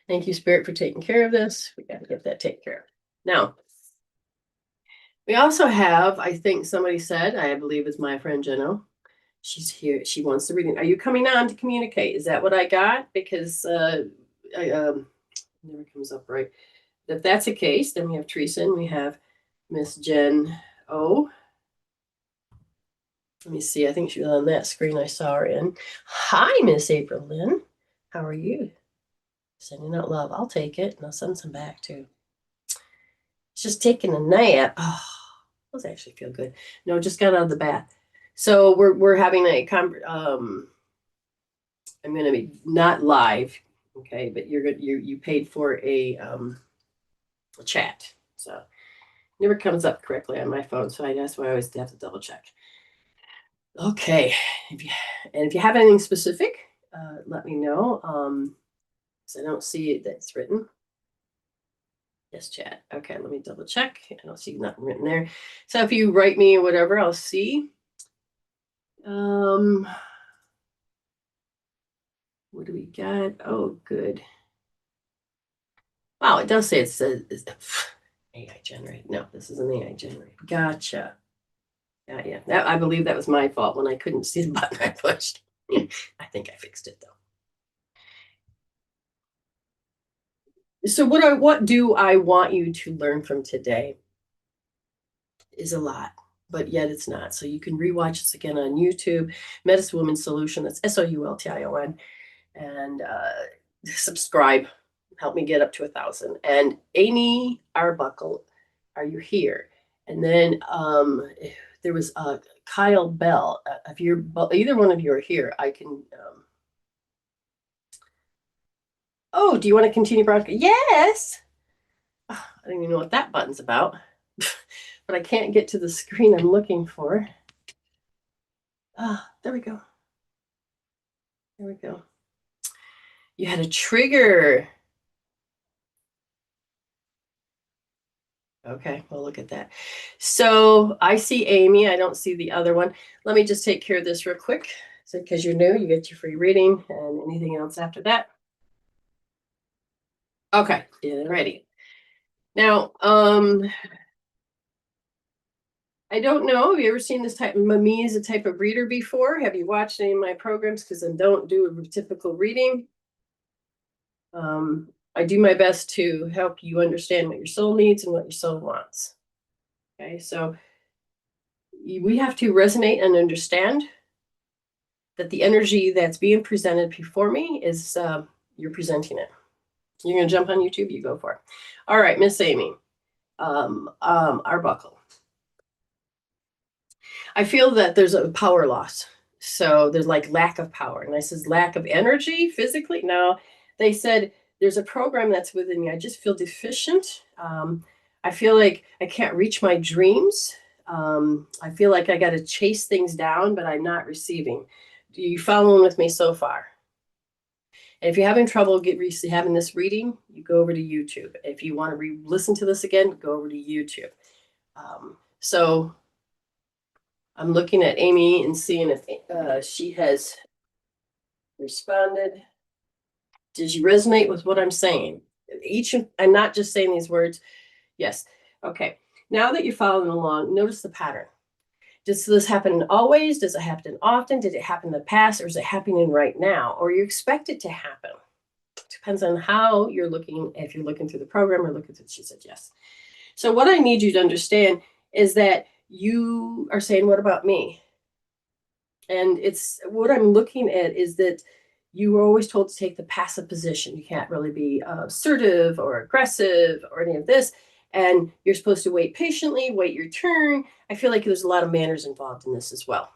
Thank you, Spirit, for taking care of this. We got to get that taken care of. Now, we also have, I think somebody said, I believe it's my friend Jenno. She's here. She wants the reading. Are you coming on to communicate? Is that what I got? Because never comes up right. If that's the case, then we have Teresa and we have Miss Jen O. Let me see. I think she was on that screen I saw her in. Hi, Miss April Lynn. How are you? Sending out love. I'll take it, and I'll send some back too. It's just taking a nap. Oh, those actually feel good. No, just got out of the bath. So we're having a I'm going to be not live, okay? But you paid for a chat, so it never comes up correctly on my phone. So that's why I always have to double check. Okay, if you have anything specific, let me know. So I don't see it that's written. Yes, chat. Okay, let me double check. I don't see nothing written there. So if you write me or whatever, I'll see. What do we got? Oh, good. Wow, it does say it's AI generated. No, this is an AI generated. Gotcha. Yeah. I believe that was my fault when I couldn't see the button I pushed. I think I fixed it though. So what do I want you to learn from today is a lot, but yet it's not. So you can rewatch this again on YouTube. Medicine Woman Soultion. That's Soultion, and subscribe. Help me get up to 1,000. And Amy Arbuckle, are you here? And then there was Kyle Bell. If you're either one of you are here, I can. Oh, do you want to continue broadcast? Yes. Oh, I don't even know what that button's about, but I can't get to the screen I'm looking for. There we go. There we go. You had a trigger. Okay, well, look at that. So I see Amy. I don't see the other one. Let me just take care of this real quick. So because you're new, you get your free reading, and anything else after that. Okay, yeah, ready. Now, I don't know. Have you ever seen this type? Me as a type of reader before? Have you watched any of my programs? Because I don't do a typical reading. I do my best to help you understand what your soul needs and what your soul wants. Okay, so we have to resonate and understand that the energy that's being presented before me is you're presenting it. You're going to jump on YouTube, you go for it. All right, Miss Amy, Arbuckle. I feel that there's a power loss. So there's like lack of power. And I says lack of energy physically. No, they said there's a program that's within me. I just feel deficient. I feel like I can't reach my dreams. I feel like I got to chase things down, but I'm not receiving. Do you following with me so far? And if you're having trouble having this reading, you go over to YouTube. If you want to listen to this again, go over to YouTube. So I'm looking at Amy and seeing if she has responded. Does you resonate with what I'm saying? I'm not just saying these words. Yes. Okay. Now that you're following along, notice the pattern. Does this happen always? Does it happen often? Did it happen in the past? Or is it happening right now? Or you expect it to happen? Depends on how you're looking, if you're looking through the program or looking through, she said yes. So what I need you to understand is that you are saying, what about me? And it's what I'm looking at is that you were always told to take the passive position. You can't really be assertive or aggressive or any of this. And you're supposed to wait patiently, wait your turn. I feel like there's a lot of manners involved in this as well.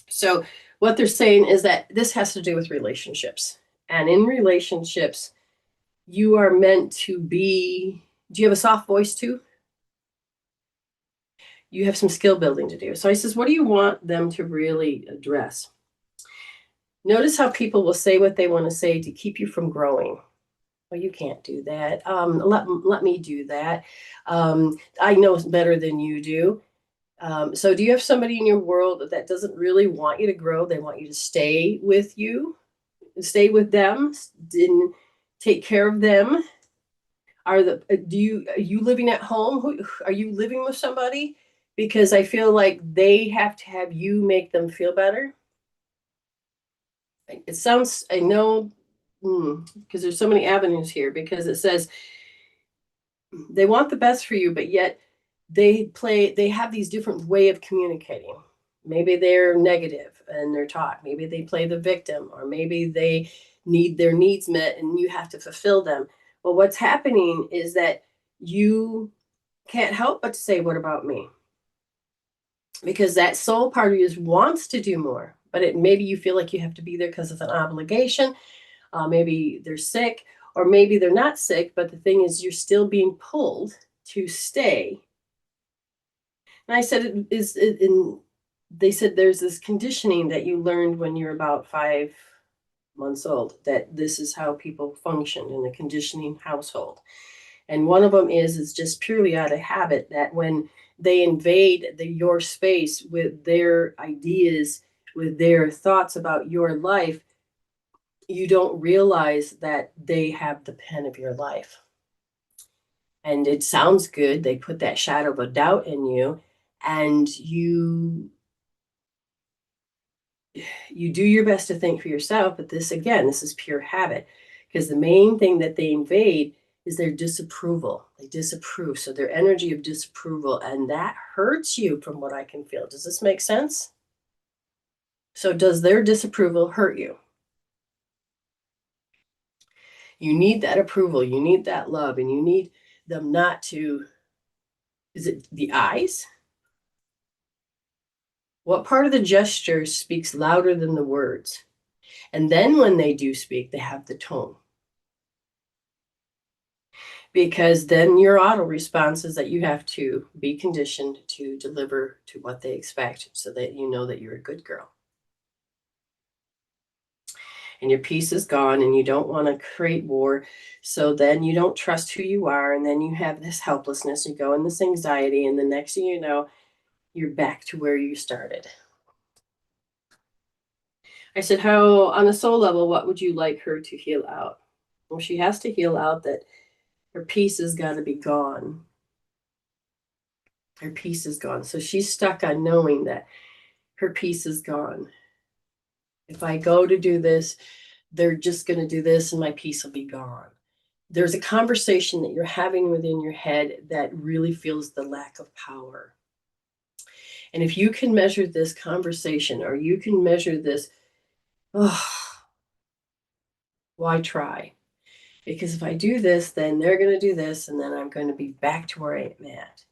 So what they're saying is that this has to do with relationships. And in relationships, you are meant to be, do you have a soft voice too? You have some skill building to do. So I says, what do you want them to really address? Notice how people will say what they want to say to keep you from growing. Well, you can't do that. Let me do that. I know better than you do. So do you have somebody in your world that doesn't really want you to grow? They want you to stay with you, stay with them, and take care of them. Are you living at home? Are you living with somebody? Because I feel like they have to have you make them feel better. It sounds, I know, because there's so many avenues here, because it says they want the best for you, but yet they have these different way of communicating. Maybe they're negative and they're taught. Maybe they play the victim, or maybe they need their needs met and you have to fulfill them. Well, what's happening is that you can't help but to say, what about me? Because that soul part of you wants to do more, but maybe you feel like you have to be there because of an obligation. Maybe they're sick, or maybe they're not sick, but the thing is you're still being pulled to stay. And I said, they said there's this conditioning that you learned when you're about 5 months old, that this is how people function in a conditioning household. And one of them is just purely out of habit, that when they invade your space with their ideas, with their thoughts about your life, you don't realize that they have the pen of your life. And it sounds good. They put that shadow of a doubt in you, and you do your best to think for yourself. But this is pure habit, because the main thing that they invade is their disapproval. They disapprove. So their energy of disapproval, and that hurts you from what I can feel. Does this make sense? So does their disapproval hurt you? You need that approval. You need that love, and you need them not to, is it the eyes? What part of the gesture speaks louder than the words? And then when they do speak, they have the tone. Because then your auto response is that you have to be conditioned to deliver to what they expect, so that you know that you're a good girl. And your peace is gone, and you don't want to create war. So then you don't trust who you are. And then you have this helplessness. You go in this anxiety. And the next thing you know, you're back to where you started. I said, how, on a soul level, what would you like her to heal out? Well, she has to heal out that her peace has got to be gone. Her peace is gone. So she's stuck on knowing that her peace is gone. If I go to do this, they're just going to do this and my peace will be gone. There's a conversation that you're having within your head that really feels the lack of power. And if you can measure this conversation, or you can measure this, oh, why try? Because if I do this, then they're going to do this, and then I'm going to be back to where I'm at.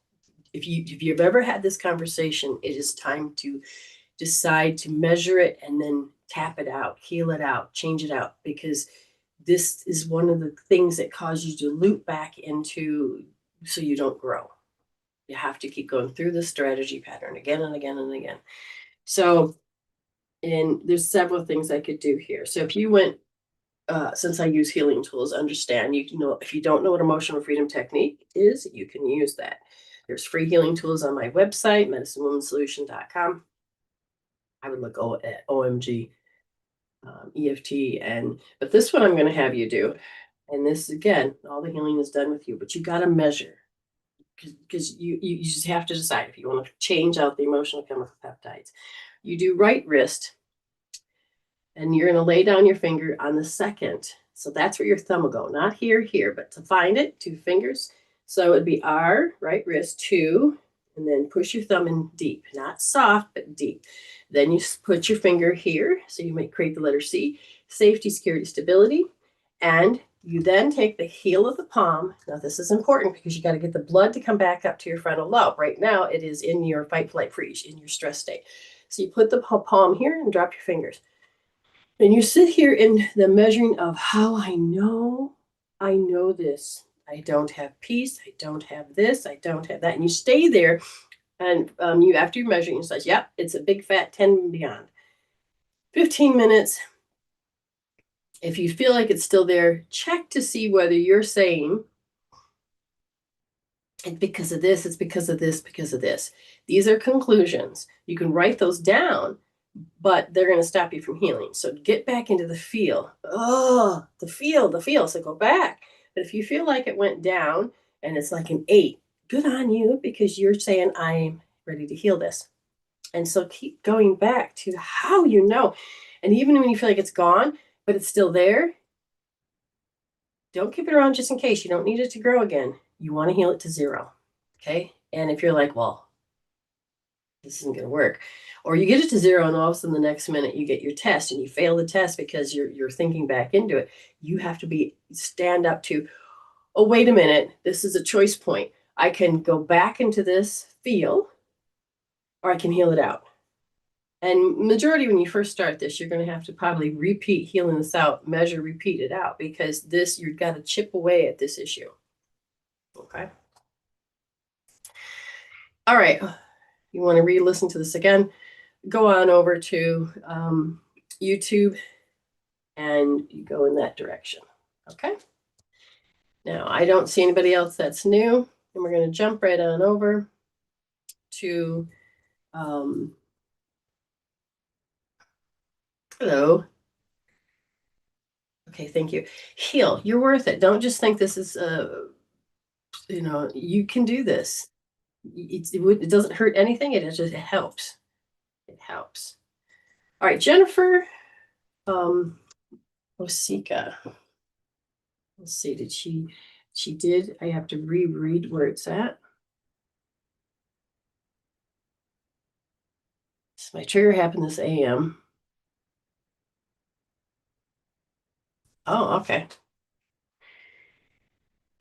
If you've ever had this conversation, it is time to decide to measure it and then tap it out, heal it out, change it out, because this is one of the things that cause you to loop back into, so you don't grow. You have to keep going through the strategy pattern again and again and again. So, and there's several things I could do here. So if you went, since I use healing tools, understand, you can know, if you don't know what emotional freedom technique is, you can use that. There's free healing tools on my website, medicinewomansolution.com. I would look at OMG, EFT, but this one I'm going to have you do. And this, again, all the healing is done with you, but you got to measure, because you just have to decide if you want to change out the emotional chemical peptides. You do right wrist, and you're going to lay down your finger on the second. So that's where your thumb will go, not here, but to find it, 2 fingers. So it'd be R, right wrist, 2, and then push your thumb in deep, not soft, but deep. Then you put your finger here, so you might create the letter C, safety, security, stability, and you then take the heel of the palm. Now this is important because you got to get the blood to come back up to your frontal lobe. Right now it is in your fight, flight, freeze, in your stress state. So you put the palm here and drop your fingers. And you sit here in the measuring of how I know this. I don't have peace. I don't have this. I don't have that. And you stay there. And you, after you measure, you say, yep, it's a big fat 10 and beyond. 15 minutes. If you feel like it's still there, check to see whether you're saying it's because of this, it's because of this, because of this. These are conclusions. You can write those down, but they're going to stop you from healing. So get back into the feel. Oh, the feel. So go back. But if you feel like it went down and it's like an 8, good on you, because you're saying, I'm ready to heal this. And so keep going back to how you know. And even when you feel like it's gone, but it's still there, don't keep it around just in case. You don't need it to grow again. You want to heal it to 0. Okay. And if you're like, well, this isn't going to work, or you get it to 0 and all of a sudden the next minute you get your test and you fail the test because you're thinking back into it, you have to stand up to, oh, wait a minute, this is a choice point. I can go back into this feel, or I can heal it out. And majority, when you first start this, you're going to have to probably repeat healing this out, measure, repeat it out, because this, you've got to chip away at this issue. Okay. All right. You want to re-listen to this again, go on over to YouTube and you go in that direction. Okay. Now, I don't see anybody else that's new, and we're going to jump right on over to hello. Okay, thank you. Heal. You're worth it. Don't just think this is you can do this. It doesn't hurt anything. It helps. It helps. All right, Jennifer Osika. Let's see, did she did. I have to reread where it's at. So my trigger happened this AM. Oh, okay.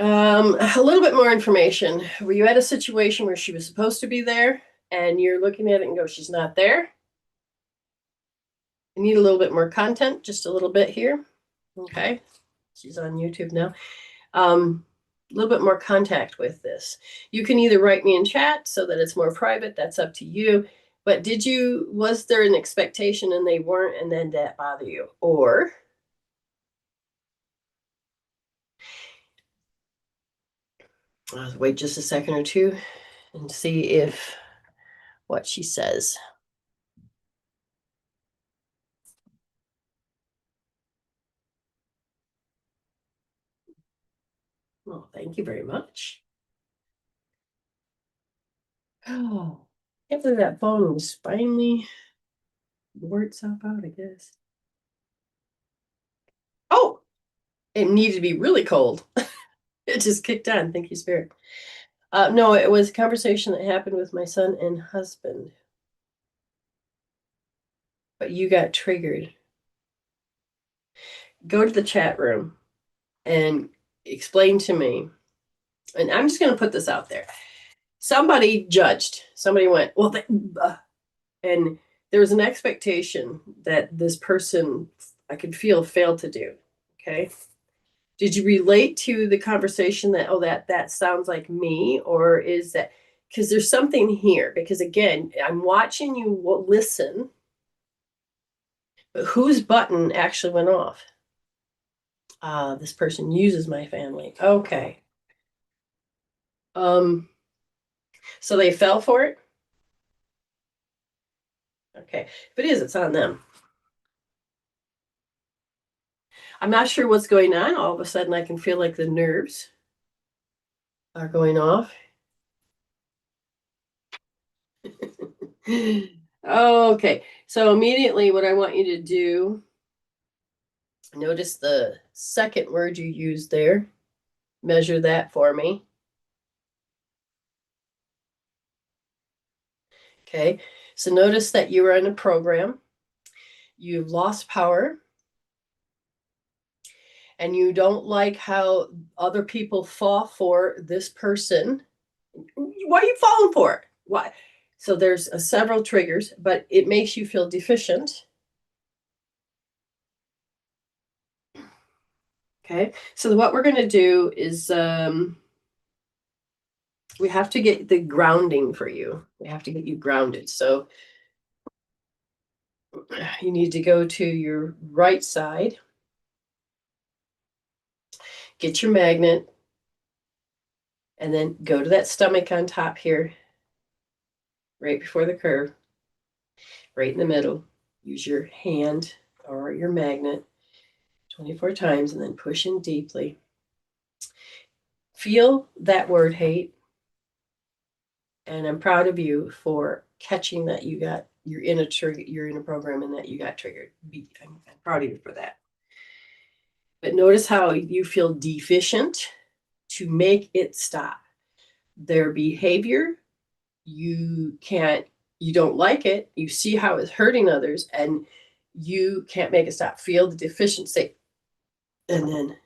A little bit more information. Were you at a situation where she was supposed to be there and you're looking at it and go, she's not there? I need a little bit more content, just a little bit here. Okay. She's on YouTube now. A little bit more contact with this. You can either write me in chat so that it's more private. That's up to you. But was there an expectation and they weren't, and then that bother you? Or I'll wait just a second or two and see what she says. Well, thank you very much. Oh, after that phone was finally wore itself out, I guess. Oh, it needed to be really cold. It just kicked on. Thank you, Spirit. No, it was a conversation that happened with my son and husband. but you got triggered. Go to the chat room and explain to me, and I'm just going to put this out there. Somebody judged, somebody went, well, and there was an expectation that this person, I could feel, failed to do. Okay. Did you relate to the conversation that, oh, that sounds like me? Or is that, because there's something here, because again, I'm watching you listen, but whose button actually went off? This person uses my family. Okay. So they fell for it? Okay. If it is, it's on them. I'm not sure what's going on. All of a sudden, I can feel like the nerves are going off. Okay. So immediately, what I want you to do, notice the second word you used there. Measure that for me. Okay. So notice that you are in a program. You've lost power. And you don't like how other people fall for this person. Why are you falling for it? Why? So there's several triggers, but it makes you feel deficient. Okay. So what we're going to do is we have to get the grounding for you. We have to get you grounded. So you need to go to your right side. Get your magnet. And then go to that stomach on top here, right before the curve, right in the middle. Use your hand or your magnet 24 times and then push in deeply. Feel that word hate. And I'm proud of you for catching that you're in a program and that you got triggered. I'm proud of you for that. But notice how you feel deficient to make it stop. Their behavior, you don't like it. You see how it's hurting others and you can't make it stop. Feel the deficiency and then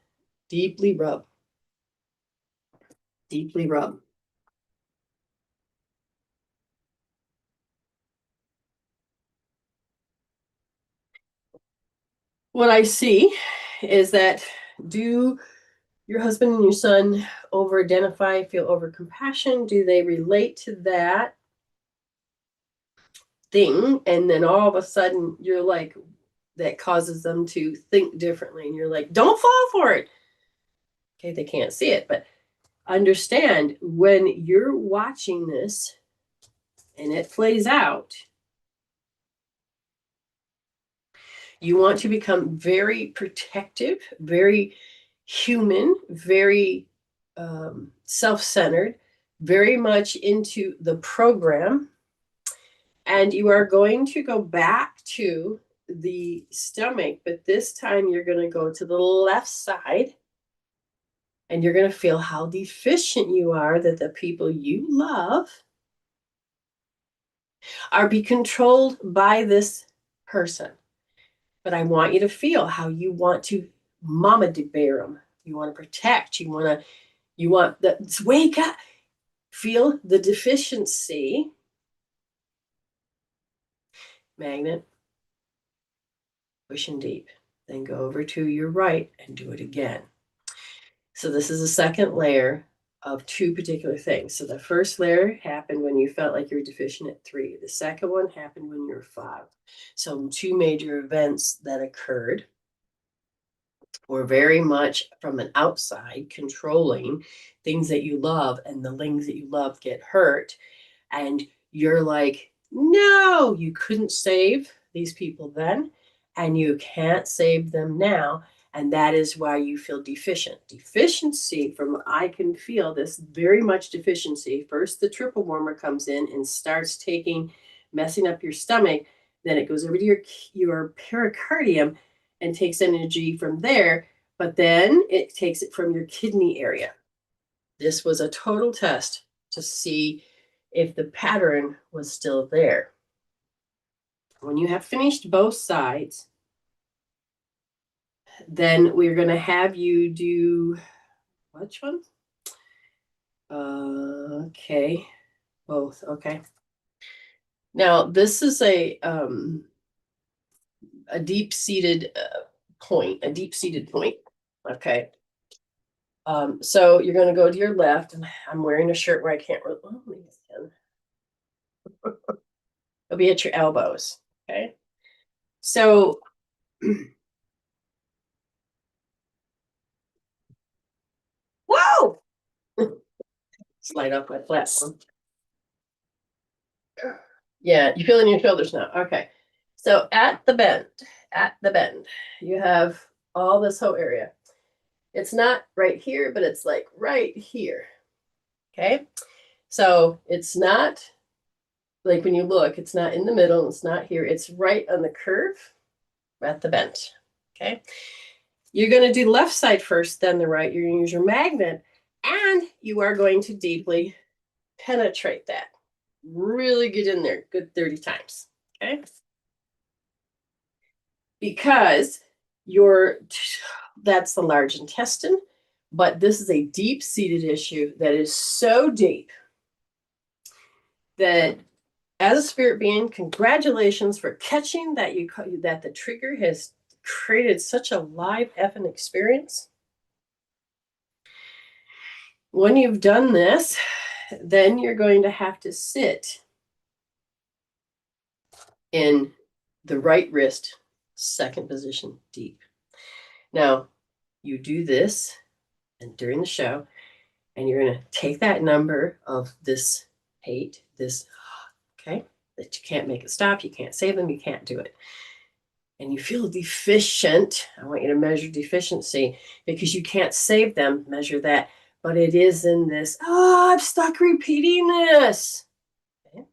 deeply rub. Deeply rub. What I see is that do your husband and your son over identify, feel over compassion? Do they relate to that thing? And then all of a sudden you're like, that causes them to think differently. And you're like, don't fall for it. Okay, they can't see it, but understand when you're watching this and it plays out, you want to become very protective, very human, very self-centered, very much into the program. And you are going to go back to the stomach, but this time you're going to go to the left side. And you're going to feel how deficient you are that the people you love are be controlled by this person. But I want you to feel how you want to mama de bear them. You want to protect. You want the wake up. Feel the deficiency. Magnet. Push in deep. Then go over to your right and do it again. So this is a second layer of two particular things. So the first layer happened when you felt like you were deficient at 3. The second one happened when you were 5. So two major events that occurred were very much from an outside controlling things that you love, and the things that you love get hurt. And you're like, no, you couldn't save these people then, and you can't save them now. And that is why you feel deficient. Deficiency, from I can feel this very much deficiency. First, the triple warmer comes in and starts messing up your stomach. Then it goes over to your pericardium and takes energy from there. But then it takes it from your kidney area. This was a total test to see if the pattern was still there. When you have finished both sides, then we're going to have you do which one? Okay, both. Okay. Now this is a deep-seated point, a deep-seated point. Okay. So you're going to go to your left, and I'm wearing a shirt where I can't really. Oh, maybe I can. It'll be at your elbows. Okay. So whoa! Slide off my platform. Yeah, you feel in your shoulders now. Okay. So at the bend, you have all this whole area. It's not right here, but it's like right here. Okay. So it's not like when you look, it's not in the middle, it's not here, it's right on the curve at the bend. Okay. You're going to do left side first, then the right. You're going to use your magnet, and you are going to deeply penetrate that. Really get in there, good 30 times. Okay. Because that's the large intestine, but this is a deep-seated issue that is so deep that as a spirit being, congratulations for catching that that the trigger has created such a live effing experience. When you've done this, then you're going to have to sit in the right wrist, second position, deep. Now, you do this, and during the show, and you're going to take that number of this 8, this, okay, that you can't make it stop, you can't save them, you can't do it. And you feel deficient. I want you to measure deficiency because you can't save them, measure that. But it is in this, I'm stuck repeating this. Okay.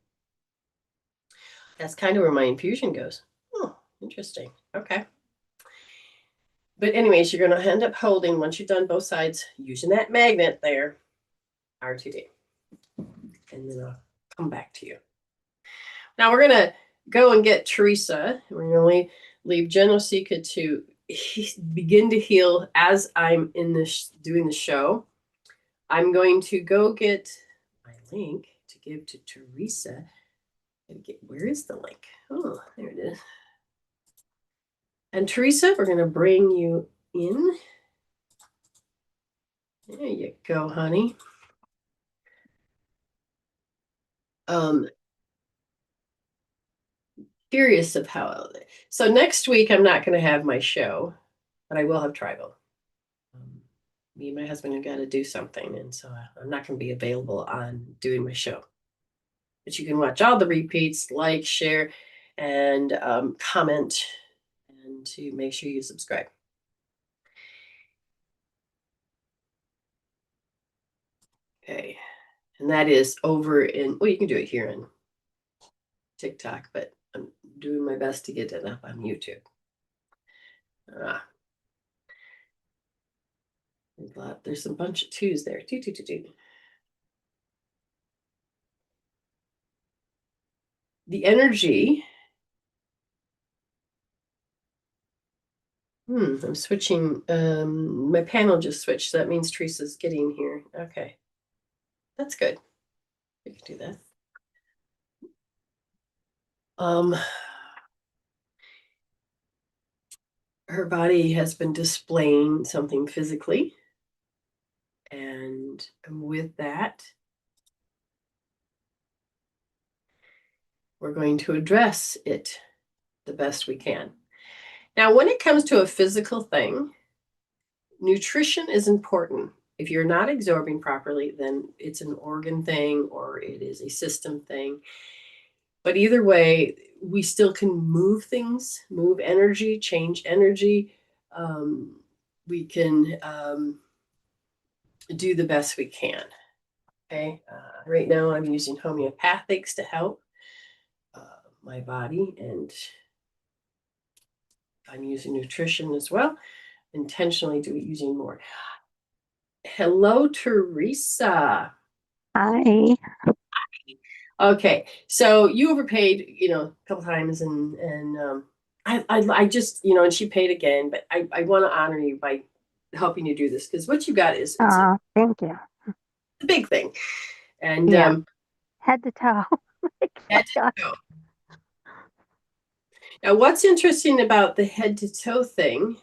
That's kind of where my infusion goes. Oh, interesting. Okay. But anyways, you're going to end up holding, once you've done both sides, using that magnet there, R2D. And then I'll come back to you. Now we're going to go and get Teresa. We're going to leave Genosika to begin to heal as I'm in this doing the show. I'm going to go get my link to give to Teresa. Where is the link? Oh, there it is. And Teresa, we're going to bring you in. There you go, honey. Curious of how. So next week I'm not going to have my show, but I will have tribal. Me and my husband have got to do something, and so I'm not going to be available on doing my show. But you can watch all the repeats, like, share, and comment, and to make sure you subscribe. Okay, and that is over in, well, you can do it here in TikTok, but I'm doing my best to get it up on YouTube. There's a bunch of 2s there. 2, 2, 2, 2. The energy. I'm switching. My panel just switched, so that means Teresa's getting here. Okay. That's good. We can do that. Her body has been displaying something physically. And with that, we're going to address it the best we can. Now, when it comes to a physical thing, nutrition is important. If you're not absorbing properly, then it's an organ thing or it is a system thing. But either way, we still can move things, move energy, change energy. We can do the best we can. Okay. Right now, I'm using homeopathics to help my body, and I'm using nutrition as well. Intentionally using more. Hello, Teresa. Hi. Okay, so you overpaid, a couple times, and I just, and she paid again, but I want to honor you by helping you do this because what you got is it's a Thank you. big thing, and Yeah, head to toe. Like, my head God. to toe. Now, what's interesting about the head to toe thing?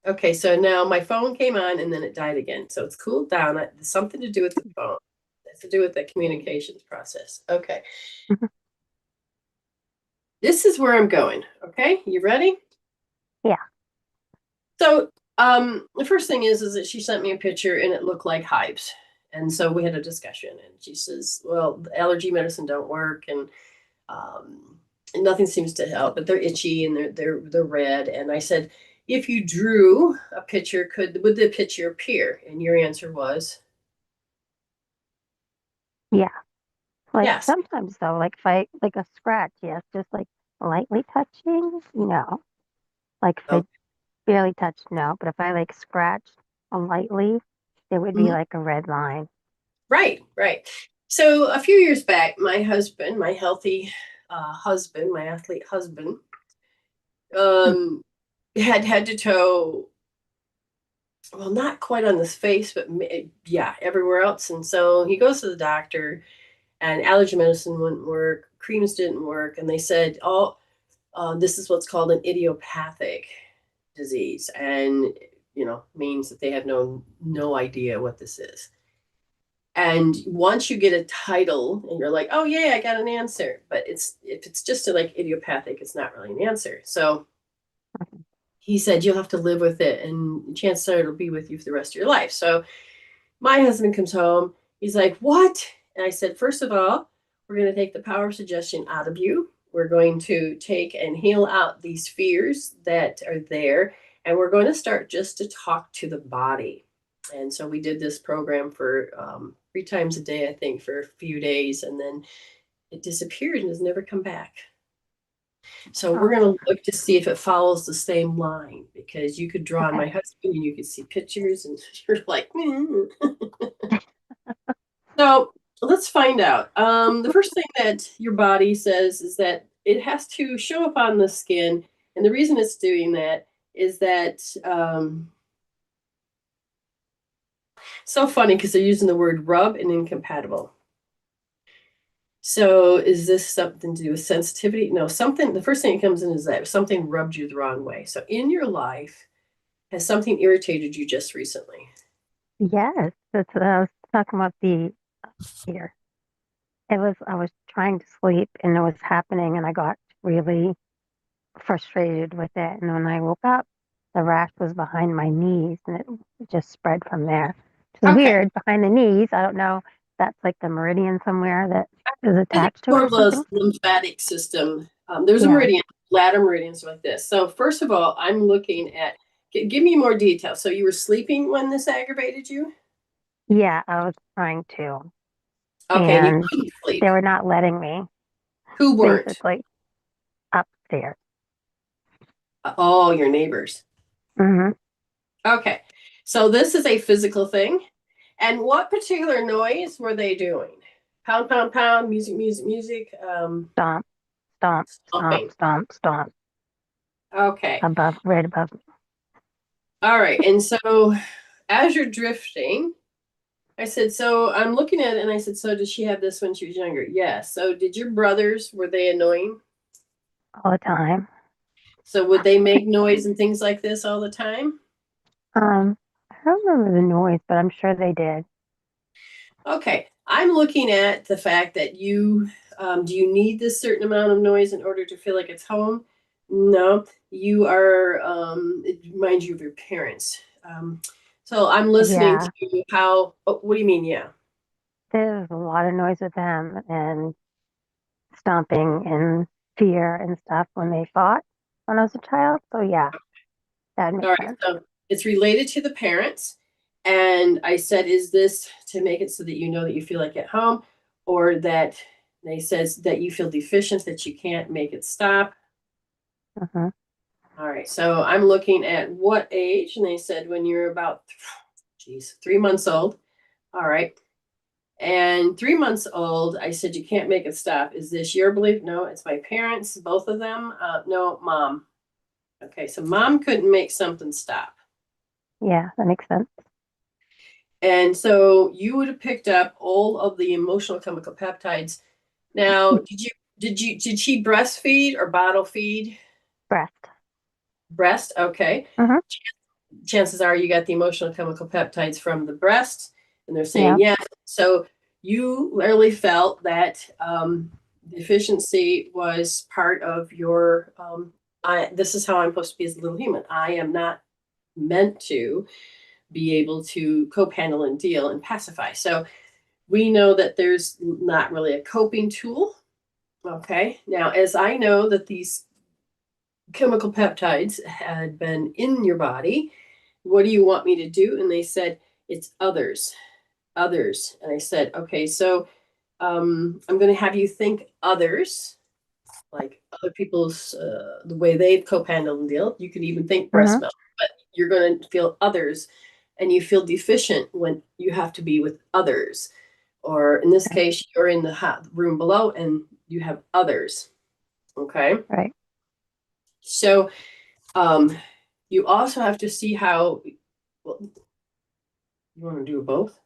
Okay, so now my phone came on and then it died again, so it's cooled down. It's something to do with the phone. It's to do with the communications process. Okay, this is where I'm going. Okay, you ready? Yeah, So the first thing is that she sent me a picture and it looked like hives. And so we had a discussion and she says, well, the allergy medicine don't work and nothing seems to help, but they're itchy and they're red. And I said, if you drew a picture, would the picture appear? And your answer was yeah. Like yes. sometimes though, like if I like a scratch, yes, just like lightly touching, like if I Oh, barely touched, no. But if I like scratched lightly, it would be mhm. like a red line. Right, right. So a few years back, my husband, my healthy husband, my athlete husband, Hmm. um, had head to toe, well, not quite on his face, but yeah, everywhere else. And so he goes to the doctor, and allergy medicine wouldn't work, creams didn't work, and they said, "Oh, this is what's called an idiopathic disease," and means that they have no idea what this is. And once you get a title, and you're like, "Oh, yeah, I got an answer," but if it's just like idiopathic, it's not really an answer. So he said, "You'll have to live with it, and chances are it'll be with you for the rest of your life." So my husband comes home. He's like, "What?" And I said, "First of all, we're going to take the power of suggestion out of you. We're going to take and heal out these fears that are there. And we're going to start just to talk to the body." And so we did this program for 3 times a day, I think, for a few days. And then it disappeared and has never come back. So we're Oh, going to look to see if it follows the same line because you could draw on okay. my husband and you could see pictures and you're like, So let's find out. The first thing that your body says is that it has to show up on the skin. And the reason it's doing that is that so funny because they're using the word rub and incompatible. So is this something to do with sensitivity? No, something, the first thing that comes in is that something rubbed you the wrong way. So in your life, has something irritated you just recently? Yes, that's what I was talking about the here. I was trying to sleep and it was happening and I got really frustrated with it. And when I woke up, the rash was behind my knees and it just spread from there. Which is Okay. weird. Behind the knees, I don't know if that's like the meridian somewhere that is I think attached it's to it more or of a something. lymphatic system. There's a Yeah. meridian, bladder meridians like this. So first of all, I'm looking at. Give me more detail. So you were sleeping when this aggravated you? Yeah, I was trying to. Okay, and you And couldn't sleep. they were not letting me Who weren't? basically upstairs. Oh, your neighbors. Hmm. Okay, so this is a physical thing. And what particular noise were they doing? Pound, pound, pound, music, music, music, Stomp, stomp, stomp, stomping. stomp, stomp. Okay, Above, right above me. all right. And so as you're drifting, I said, so I'm looking at it and I said, so did she have this when she was younger? Yes. So did your brothers, were they annoying? All the time. So would they make noise and things like this all the time? I don't remember the noise, but I'm sure they did. Okay. I'm looking at the fact that do you need this certain amount of noise in order to feel like it's home? No, you are, it reminds you of your parents. So I'm listening Yeah, to what do you mean? Yeah. there was a lot of noise with them and stomping and fear and stuff when they fought when I was a child. So yeah, that All makes right, sense. so it's related to the parents. And I said, is this to make it so that you know that you feel like at home, or that they says that you feel deficient, that you can't make it stop? Hmm. All right, so I'm looking at what age, and they said when you're about, geez, 3 months old. All right, And 3 months old, I said, you can't make it stop. Is this your belief? No, it's my parents, both of them. No, mom. Okay, so mom couldn't make something stop. Yeah, that makes sense. And so you would have picked up all of the emotional chemical peptides. Now, did she breastfeed or bottle feed? Breast. Breast, okay. Mm-hmm. Chances are you got the emotional chemical peptides from the breast, and they're saying Yeah. yes. So you literally felt that deficiency was part of your this is how I'm supposed to be as a little human. I am not meant to be able to cope, handle, and deal and pacify. So we know that there's not really a coping tool. Okay. Now, as I know that these chemical peptides had been in your body, what do you want me to do? And they said, it's others, others. And I said, okay, so I'm going to have you think others, like other people's, the way they've co-handled and deal. You can even think breast Mm-hmm. milk, but you're going to feel others, and you feel deficient when you have to be with others. Or in this case, you're in the hot room below and you have others. Okay. Right. So you also have to see how, well, you want to do both?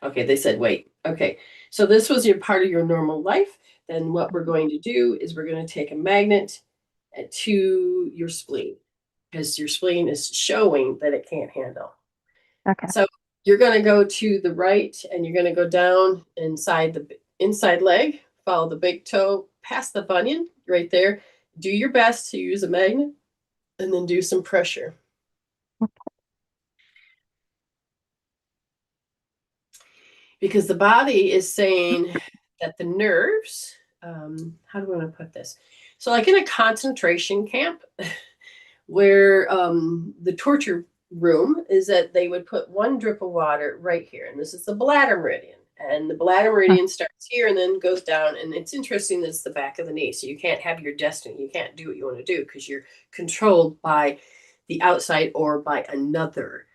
Okay, they said, wait. Okay, so this was your part of your normal life. Then what we're going to do is we're going to take a magnet to your spleen, because your spleen is showing that it can't handle. Okay. So you're going to go to the right, and you're going to go down inside the inside leg, follow the big toe, past the bunion right there. Do your best to use a magnet, and then do some pressure. Because the body is saying that the nerves, how do I want to put this? So, like in a concentration camp, where the torture room is, that they would put one drip of water right here, and this is the bladder meridian. And the bladder meridian starts here and then goes down. And it's interesting that it's the back of the knee. So you can't have your destiny. You can't do what you want to do because you're controlled by the outside or by another.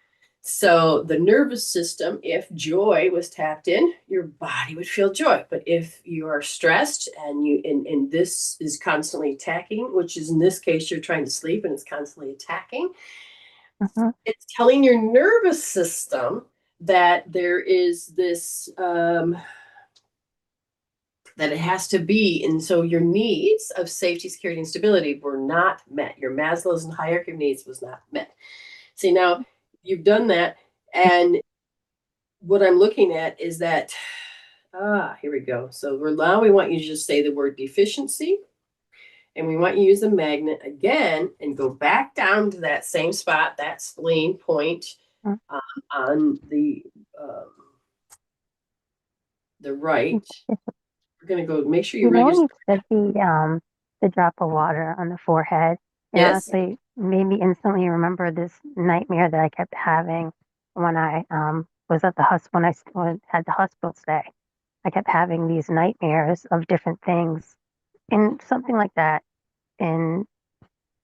So the nervous system, if joy was tapped in, your body would feel joy. But if you are stressed and and this is constantly attacking, which is in this case, you're trying to sleep and it's constantly attacking, Mm-hmm. it's telling your nervous system that there is this that it has to be. And so your needs of safety, security, and stability were not met. Your Maslow's and hierarchy of needs was not met. See, now you've done that. And what I'm looking at is that, here we go. So now we want you to just say the word deficiency. And we want you to use the magnet again and go back down to that same spot, that spleen point on um, the right. We're going to go make sure you You know read when your. you said the drop of water on the forehead, it Yes. honestly made me instantly remember this nightmare that I kept having when I was at the hospital, when I had the hospital stay. I kept having these nightmares of different things and something like that. And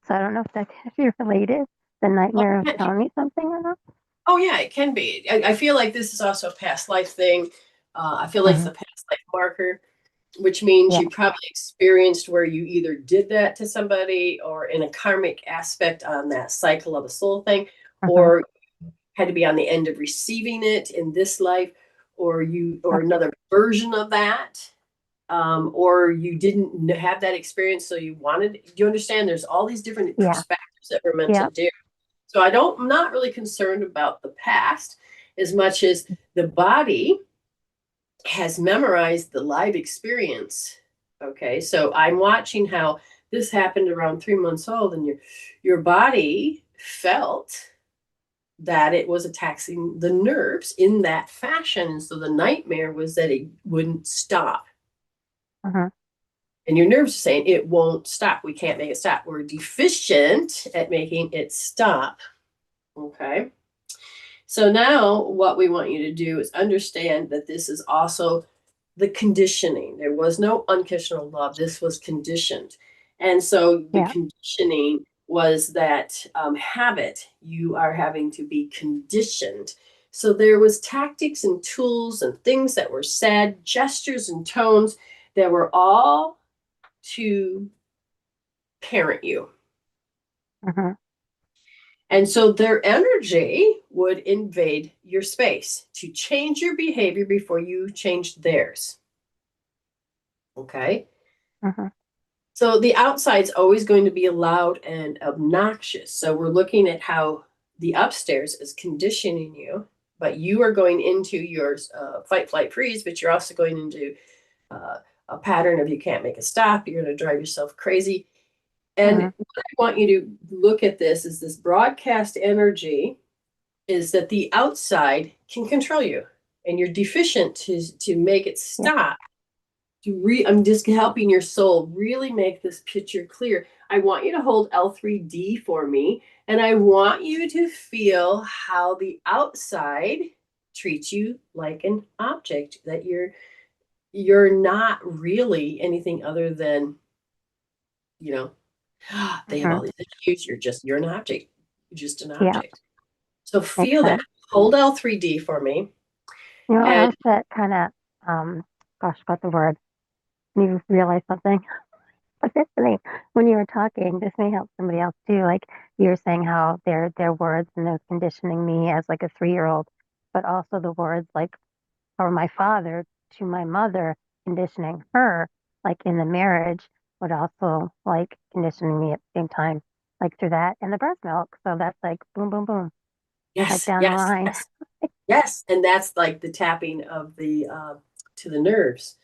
so I don't know if that could be related, the nightmare of telling me something or not. Oh, yeah, it can be. I feel like this is also a past life thing. I feel like it's Hmm. a past life marker, which means Yeah. you probably experienced where you either did that to somebody or in a karmic aspect on that cycle of a soul thing, Hmm. or had to be on the end of receiving it in this life, or Okay. another version of that, or you didn't have that experience, so you wanted. Do you understand? There's all these different Yeah. perspectives that we're meant to Yeah. do. So I'm not really concerned about the past as much as the body has memorized the live experience. Okay, so I'm watching how this happened around 3 months old, and your body felt that it was taxing the nerves in that fashion. And so the nightmare was that it wouldn't stop. Hmm. And your nerves are saying it won't stop. We can't make it stop. We're deficient at making it stop. Okay. So now what we want you to do is understand that this is also the conditioning. There was no unconditional love. This was conditioned. And so the Yeah. conditioning was that habit. You are having to be conditioned. So there was tactics and tools and things that were said, gestures and tones that were all to parent you. Mhm. And so their energy would invade your space to change your behavior before you changed theirs. Okay. Mhm. So the outside's always going to be loud and obnoxious. So we're looking at how the upstairs is conditioning you, but you are going into your fight, flight, freeze, but you're also going into a pattern of you can't make a stop. You're going to drive yourself crazy. And Mhm. what I want you to look at this is this broadcast energy is that the outside can control you and you're deficient to make it Yeah. stop. I'm just helping your soul really make this picture clear. I want you to hold L3D for me, and I want you to feel how the outside treats you like an object, that you're not really anything other than, you know, they have all Mhm. these issues. You're an object. You're just an Yeah. object. So Makes feel that. sense. Hold L3D for me. You know what And else that kind of, gosh, got the word. You realize something? Epiphany. When you were talking, this may help somebody else too. Like you were saying how their words and those conditioning me as like a 3-year-old, but also the words like or my father to my mother conditioning her like in the marriage would also like conditioning me at the same time, like through that and the breast milk. So that's like boom, boom, boom, like yes, down the yes, line. yes, yes. And that's like the tapping of the to the nerves.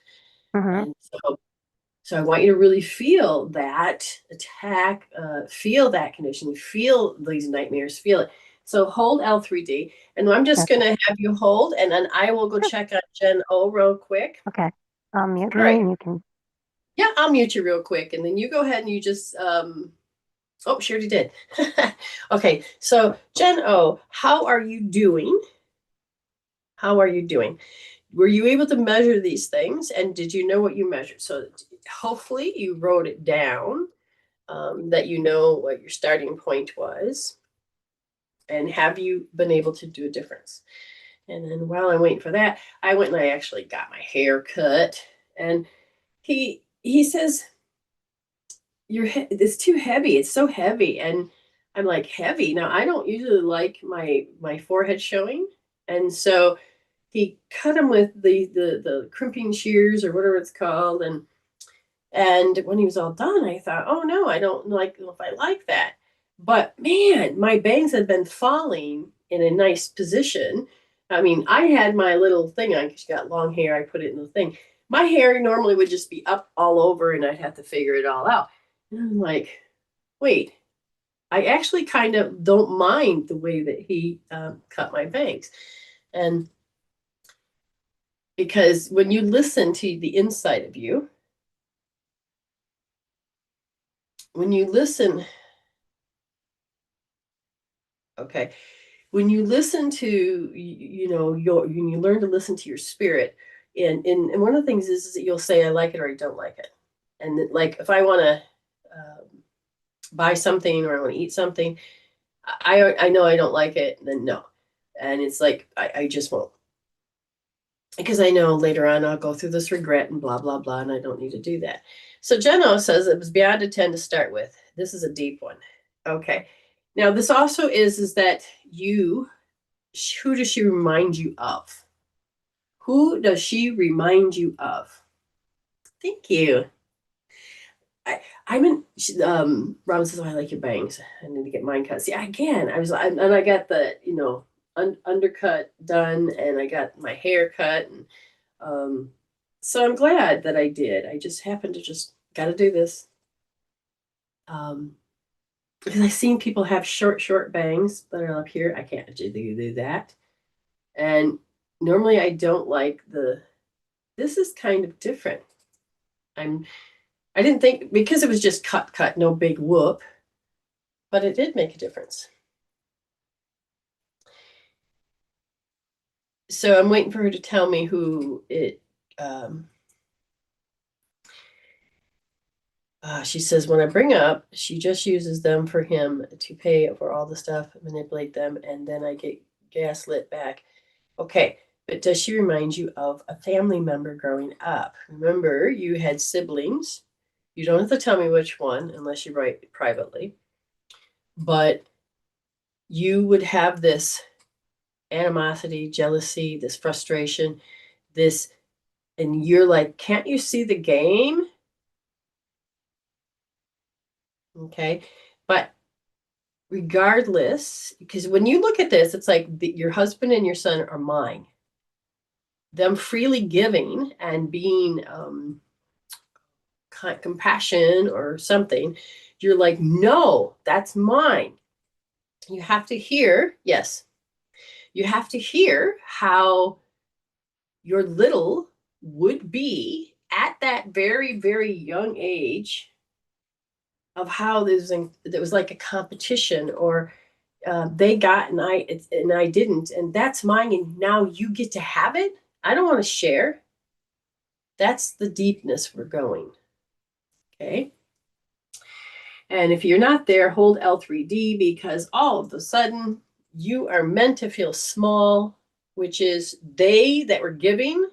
Hmm. And so I want you to really feel that attack, feel that condition, feel these nightmares, feel it. So hold L3D, and I'm just going Okay. to have you hold, and then I will go Sure. check on Jen O real quick. Okay. I'll mute All me right. and you can. Yeah, I'll mute you real quick, and then you go ahead and you just oh, she already did. Okay, so Jen O, how are you doing? How are you doing? Were you able to measure these things, and did you know what you measured? So hopefully you wrote it down, that you know what your starting point was, and have you been able to do a difference? And then while I'm waiting for that, I went and I actually got my hair cut, and he says it's too heavy. It's so heavy. And I'm like, heavy? Now, I don't usually like my forehead showing. And so he cut him with the crimping shears or whatever it's called. And when he was all done, I thought, oh no, I don't like if I like that. But man, my bangs had been falling in a nice position. I mean, I had my little thing on because you got long hair. I put it in the thing. My hair normally would just be up all over and I'd have to figure it all out. And I'm like, wait, I actually kind of don't mind the way that he cut my bangs. And because when you listen to the inside of you, when you listen, okay, when you listen to when you learn to listen to your spirit, and one of the things is that you'll say I like it or I don't like it. And like if I want to buy something or I want to eat something, I know I don't like it, then no. And it's like I just won't, because I know later on I'll go through this regret and blah blah blah, and I don't need to do that. So Jeno says it was beyond a 10 to start with. This is a deep one. Okay, now this also is that you, who does she remind you of? Who does she remind you of? Thank you. I'm in. Robin says, "Oh, I like your bangs. I need to get mine cut." See, again, and I got the undercut done, and I got my hair cut, and so I'm glad that I did. I just happened to just got to do this. Because I've seen people have short bangs that are up here. I can't do that, and normally I don't like the. This is kind of different. I didn't think, because it was just cut, no big whoop, but it did make a difference. So I'm waiting for her to tell me who it. She says when I bring up, she just uses them for him to pay for all the stuff, manipulate them, and then I get gaslit back. Okay, but does she remind you of a family member growing up? Remember, you had siblings. You don't have to tell me which one unless you write privately. But you would have this animosity, jealousy, this frustration, this, and you're like, can't you see the game? Okay. But regardless, because when you look at this, it's like your husband and your son are mine. Them freely giving and being compassion or something, you're like, no, that's mine. You have to hear, yes, you have to hear how your little would be at that very, very young age of how there was like a competition or they got and I didn't, and that's mine, and now you get to have it. I don't want to share. That's the deepness we're going. Okay. And if you're not there, hold L3D, because all of a sudden you are meant to feel small, which is they that were giving,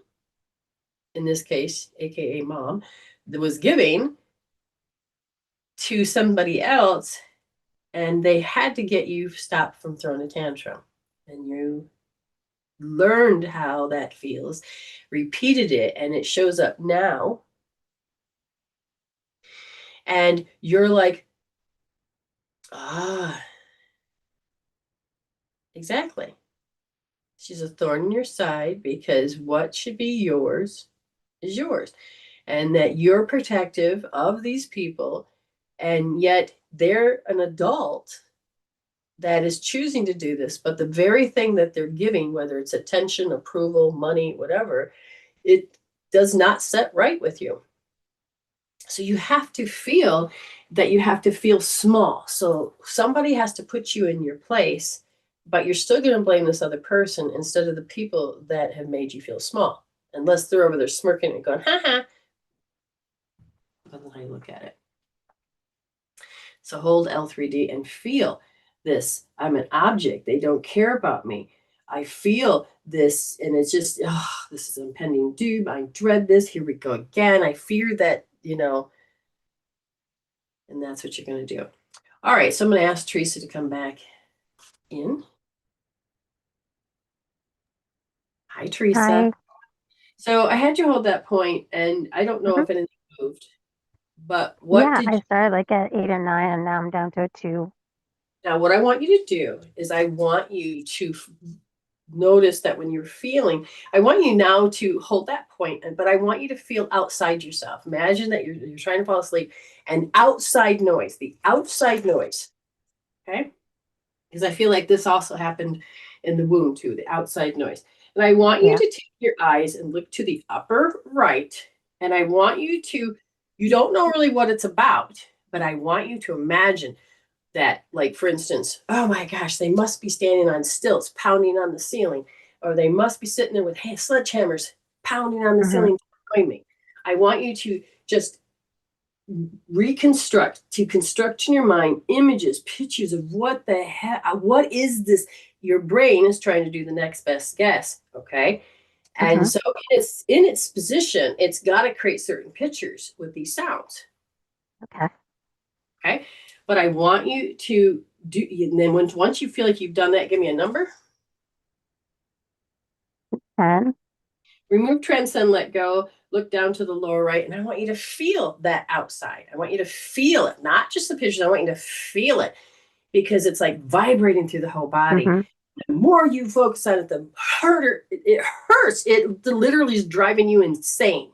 in this case, AKA mom, that was giving to somebody else, and they had to get you stopped from throwing a tantrum. And you learned how that feels, repeated it, and it shows up now. And you're like, ah, exactly. She's a thorn in your side because what should be yours is yours. And that you're protective of these people, and yet they're an adult that is choosing to do this. But the very thing that they're giving, whether it's attention, approval, money, whatever, it does not set right with you. So you have to feel that you have to feel small. So somebody has to put you in your place, but you're still going to blame this other person instead of the people that have made you feel small, unless they're over there smirking and going, ha ha. That's how you look at it. So hold L3D and feel this. I'm an object. They don't care about me. I feel this, and it's just, oh, this is impending doom. I dread this. Here we go again. I fear that, and that's what you're going to do. All right, so I'm going to ask Teresa to come back in. Hi, Teresa. Hi. So I had you hold that point, and I don't know Hmm. if anything moved, but what Yeah, did I you, started like at 8 or 9, and now I'm down to a 2. now what I want you to do is I want you to notice that when you're feeling, I want you now to hold that point, but I want you to feel outside yourself. Imagine that you're trying to fall asleep, and outside noise, the outside noise, okay? Because I feel like this also happened in the womb too, the outside noise. And I want you Yeah. to take your eyes and look to the upper right. And I want you to, you don't know really what it's about, but I want you to imagine that, like, for instance, oh my gosh, they must be standing on stilts, pounding on the ceiling, or they must be sitting there with sledgehammers pounding on the Hmm. ceiling behind me. I want you to just construct in your mind images, pictures of what the heck, what is this? Your brain is trying to do the next best guess, okay? And Hmm. so it's in its position, it's got to create certain pictures with these sounds, Okay. okay? But I want you to do, and then once you feel like you've done that, give me a number. 10. Remove, transcend, let go, look down to the lower right, and I want you to feel that outside. I want you to feel it, not just the pictures. I want you to feel it, because it's like vibrating through the whole body. Hmm. The more you focus on it, the harder it hurts. It literally is driving you insane.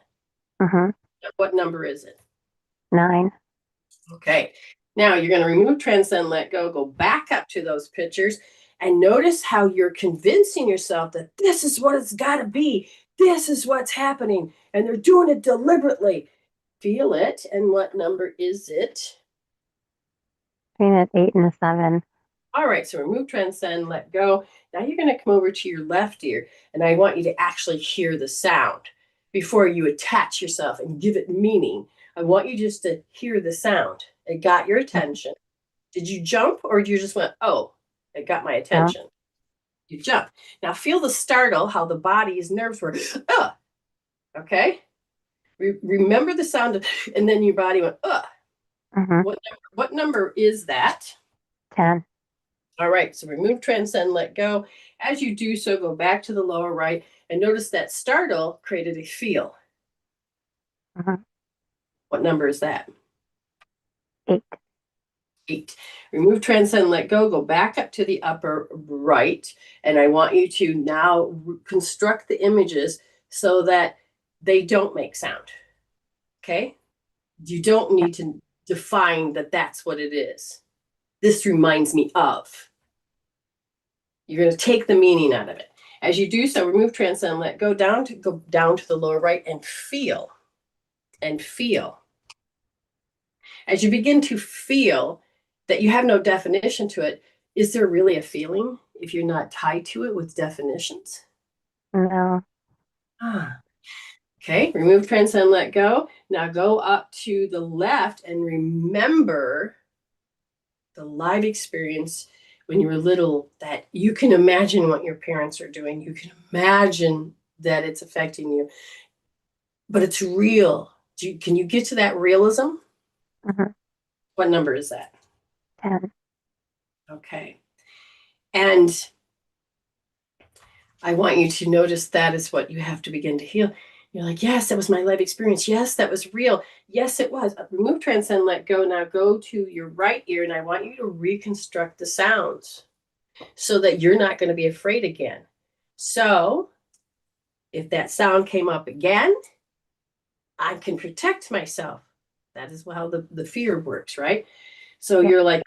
Hmm. What number is it? 9. Okay. Now you're going to remove, transcend, let go back up to those pictures, and notice how you're convincing yourself that this is what it's got to be. This is what's happening. And they're doing it deliberately. Feel it. And what number is it? Between an 8 and a 7. All right, so remove, transcend, let go. Now you're going to come over to your left ear, and I want you to actually hear the sound before you attach yourself and give it meaning. I want you just to hear the sound. It got your attention. Did you jump, or you just went, oh, it got my Jump. attention? You jump. Now feel the startle, how the body's nerves were, okay? Remember the sound of, and then your body went, What number is that? 10. All right, so remove, transcend, let go. As you do so, go back to the lower right and notice that startle created a feel. What number is that? 8. 8. Remove, transcend, let go back up to the upper right. And I want you to now construct the images so that they don't make sound. Okay? You don't need to define that that's what it is. This reminds me of. You're going to take the meaning out of it. As you do so, remove, transcend, let go down to the lower right and feel. And feel. As you begin to feel that you have no definition to it, is there really a feeling if you're not tied to it with definitions? No. Okay, remove, transcend, let go. Now go up to the left and remember the live experience when you were little, that you can imagine what your parents are doing. You can imagine that it's affecting you, but it's real. Can you get to that realism? What number is that? 10. Okay. And I want you to notice that is what you have to begin to heal. You're like, yes, that was my life experience. Yes, that was real. Yes, it was. Remove, transcend, let go. Now go to your right ear, and I want you to reconstruct the sounds so that you're not going to be afraid again. So if that sound came up again, I can protect myself. That is how the fear works, right? So you're like,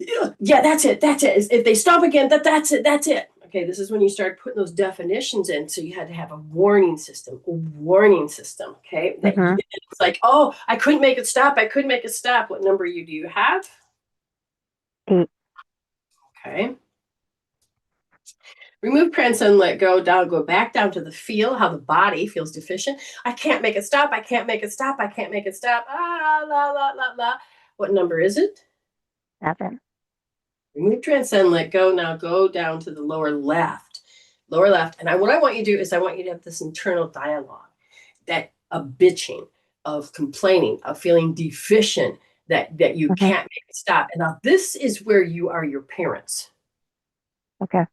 yeah, that's it. That's it. If they stop again, that's it. That's it. Okay, this is when you start putting those definitions in. So you had to have a warning system. Okay, it's like, oh, I couldn't make it stop. I couldn't make it stop. What number do you have? 8. Okay. Remove, transcend, let go down. Go back down to the feel, how the body feels deficient. I can't make it stop. I can't make it stop. I can't make it stop. Ah, la, la, la, la. What number is it? 7. Remove, transcend, let go. Now go down to the lower left. And what I want you to do is I want you to have this internal dialogue, that a bitching, of complaining, of feeling deficient, that you can't make it stop. And now this is where you are your parents. Okay.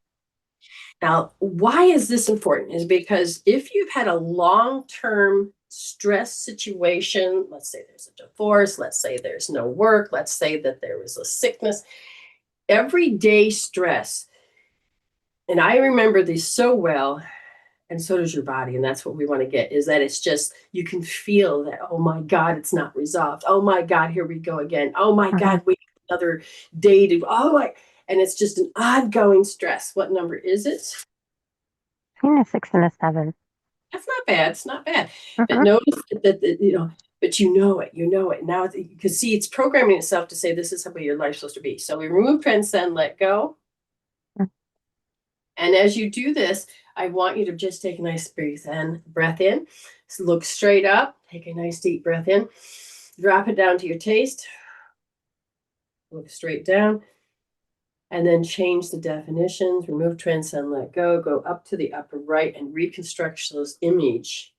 Now, why is this important? Is because if you've had a long-term stress situation, let's say there's a divorce, let's say there's no work, let's say that there was a sickness, everyday stress, and I remember these so well, and so does your body, and that's what we want to get, is that it's just, you can feel that, oh my God, it's not resolved. Oh my God, here we go again. Oh my God, wait another day to, and it's just an ongoing stress. What number is it? Between a 6 and a 7. That's not bad. It's not bad. But notice that, but you know it. Now you can see it's programming itself to say this is how your life's supposed to be. So we remove, transcend, let go. And as you do this, I want you to just take a nice breath in. So look straight up, take a nice deep breath in, drop it down to your taste, look straight down, and then change the definitions, remove, transcend, let go up to the upper right and reconstruct those image.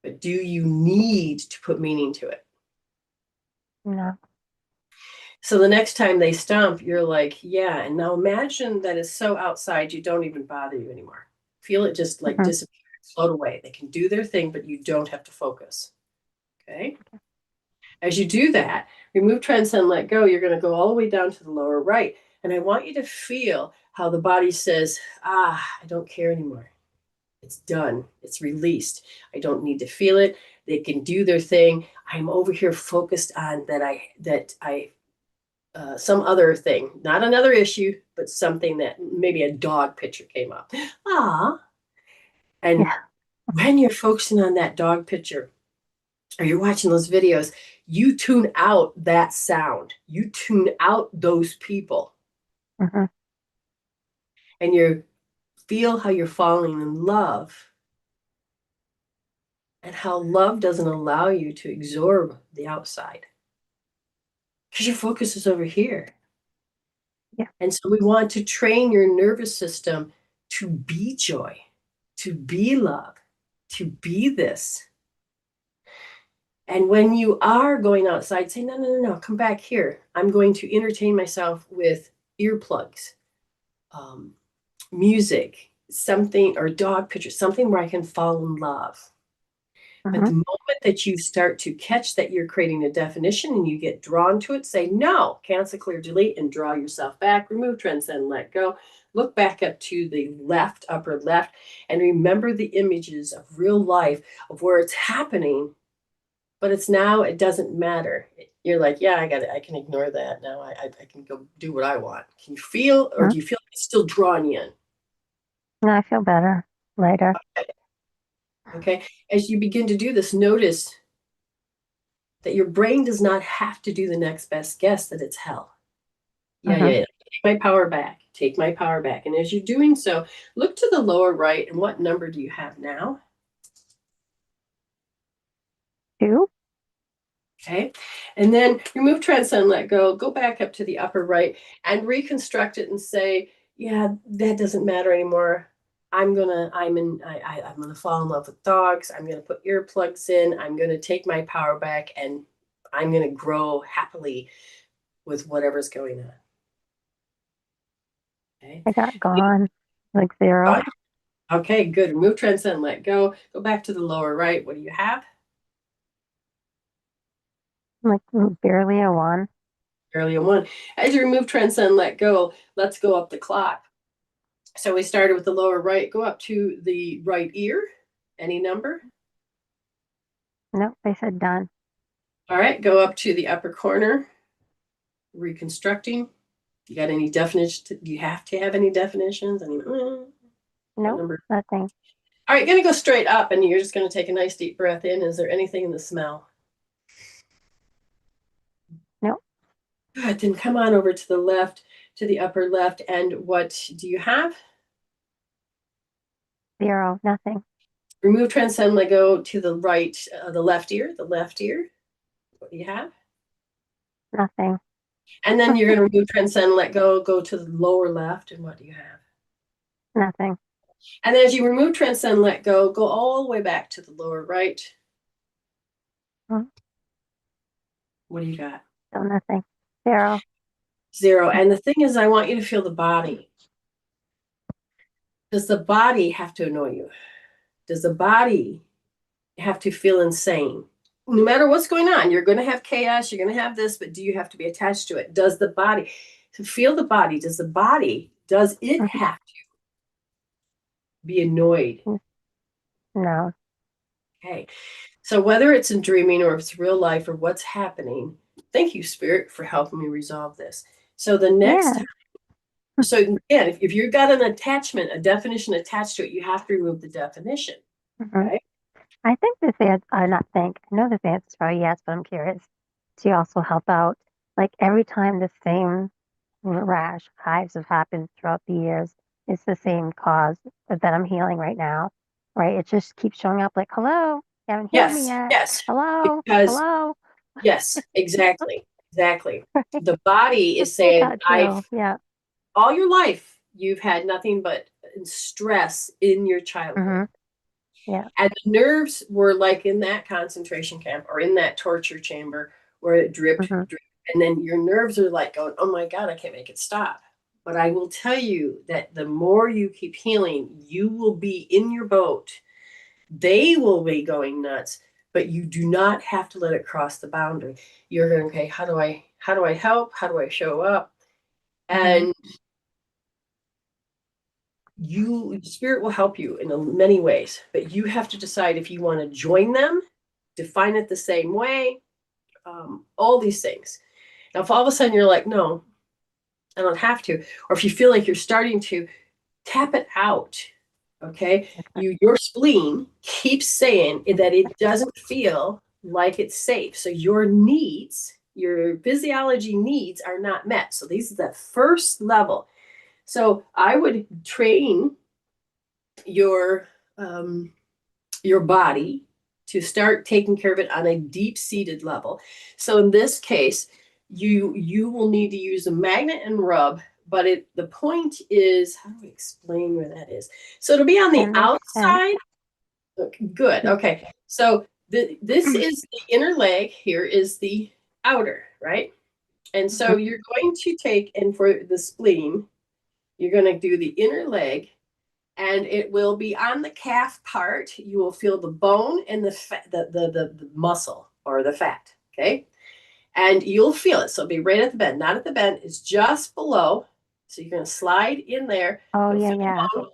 But do you need to put meaning to it? No. So the next time they stomp, you're like, yeah. And now imagine that it's so outside, you don't even bother you anymore. Feel it just like disappear, float away. They can do their thing, but you don't have to focus. Okay. As you do that, remove, transcend, let go, you're going to go all the way down to the lower right. And I want you to feel how the body says, I don't care anymore. It's done. It's released. I don't need to feel it. They can do their thing. I'm over here focused on some other thing, not another issue, but something that maybe a dog picture came up. And when you're focusing on that dog picture, or you're watching those videos, you tune out that sound. You tune out those people. And you feel how you're falling in love, and how love doesn't allow you to absorb the outside. Because your focus is over here. Yeah. And so we want to train your nervous system to be joy, to be love, to be this. And when you are going outside, say, no, no, no, no, come back here. I'm going to entertain myself with earplugs, music, something, or dog pictures, something where I can fall in love. But Mm-hmm. the moment that you start to catch that you're creating a definition and you get drawn to it, say no, cancel, clear, delete, and draw yourself back, remove, transcend, let go. Look back up to the left, upper left, and remember the images of real life of where it's happening, but it's now, it doesn't matter. You're like, yeah, I got it. I can ignore that now. I can go do what I want. Can you feel, or do you feel like it's still drawing you in? No, I feel better, lighter. Okay. As you begin to do this, notice that your brain does not have to do the next best guess that it's hell. Yeah, Mm-hmm. yeah, yeah. Take my power back. Take my power back. And as you're doing so, look to the lower right. And what number do you have now? 2. Okay. And then remove, transcend, let go. Go back up to the upper right and reconstruct it and say, yeah, that doesn't matter anymore. I'm gonna fall in love with dogs. I'm gonna put earplugs in. I'm gonna take my power back, and I'm gonna grow happily with whatever's going on. Okay. I got gone, like 0. Okay, good. Remove, transcend, let go. Go back to the lower right. What do you have? Like barely a 1. Barely a 1. As you remove, transcend, let go, let's go up the clock. So we started with the lower right. Go up to the right ear. Any number? Nope, they said done. All right, go up to the upper corner. Reconstructing. You got any definitions? Do you have to have any definitions? Any Nope, number? nothing. All right, going to go straight up, and you're just going to take a nice deep breath in. Is there anything in the smell? Nope, Good. Then come on over to the left, to the upper left, and what do you have? 0, nothing. Remove, transcend, let go to the right, the left ear, the left ear. What do you have? Nothing. And then you're going to remove, transcend, let go, go to the lower left, and what do you have? Nothing. And then as you remove, transcend, let go, go all the way back to the lower right. Mm, What do you got? Still nothing. 0. 0. And the thing is, I want you to feel the body. Does the body have to annoy you? Does the body have to feel insane? No matter what's going on, you're going to have chaos, you're going to have this, but do you have to be attached to it? Does the body, to feel the body, does it Mm-hmm. have to be annoyed? No. Okay. So whether it's in dreaming or if it's real life or what's happening, thank you, Spirit, for helping me resolve this. So the next Yeah. time, so again, if you've got an attachment, a definition attached to it, you have to remove the definition. Mm-hmm. Okay. I think this answer, I not think, I know this answer is probably yes, but I'm curious. Do you also help out? Like every time the same rash, hives have happened throughout the years, it's the same cause that I'm healing right now, right? It just keeps showing up like, hello, you haven't healed me Yes, yet. yes. Hello, Because hello. yes, exactly. Exactly. The body is That's what I saying, thought too. Yeah. all your life, you've had nothing but stress in your childhood. Mm-hmm. Yeah. And the nerves were like in that concentration camp or in that torture chamber where it dripped, Mm-hmm. dripped. And then your nerves are like going, oh my God, I can't make it stop. But I will tell you that the more you keep healing, you will be in your boat. They will be going nuts, but you do not have to let it cross the boundary. You're going, okay, how do I help? How do I show up? Mm-hmm. And spirit will help you in many ways, but you have to decide if you want to join them, define it the same way, all these things. Now, if all of a sudden you're like, no, I don't have to, or if you feel like you're starting to tap it out, okay, Okay. your spleen keeps saying that it doesn't feel like it's safe. So your needs, your physiology needs are not met. So these are the first level. So I would train your body to start taking care of it on a deep-seated level. So in this case, you will need to use a magnet and rub but the point is, how do we explain where that is? So it'll be on the outside. Okay, good. Okay. So this is the inner leg. Here is the outer, right? And so you're going to take, and for the spleen, you're going to do the inner leg, and it will be on the calf part. You will feel the bone and the fat, the muscle or the fat. Okay. And you'll feel it. So it'll be right at the bend, not at the bend. It's just below. So you're going to slide in there. Oh, You'll yeah, feel the yeah. bone.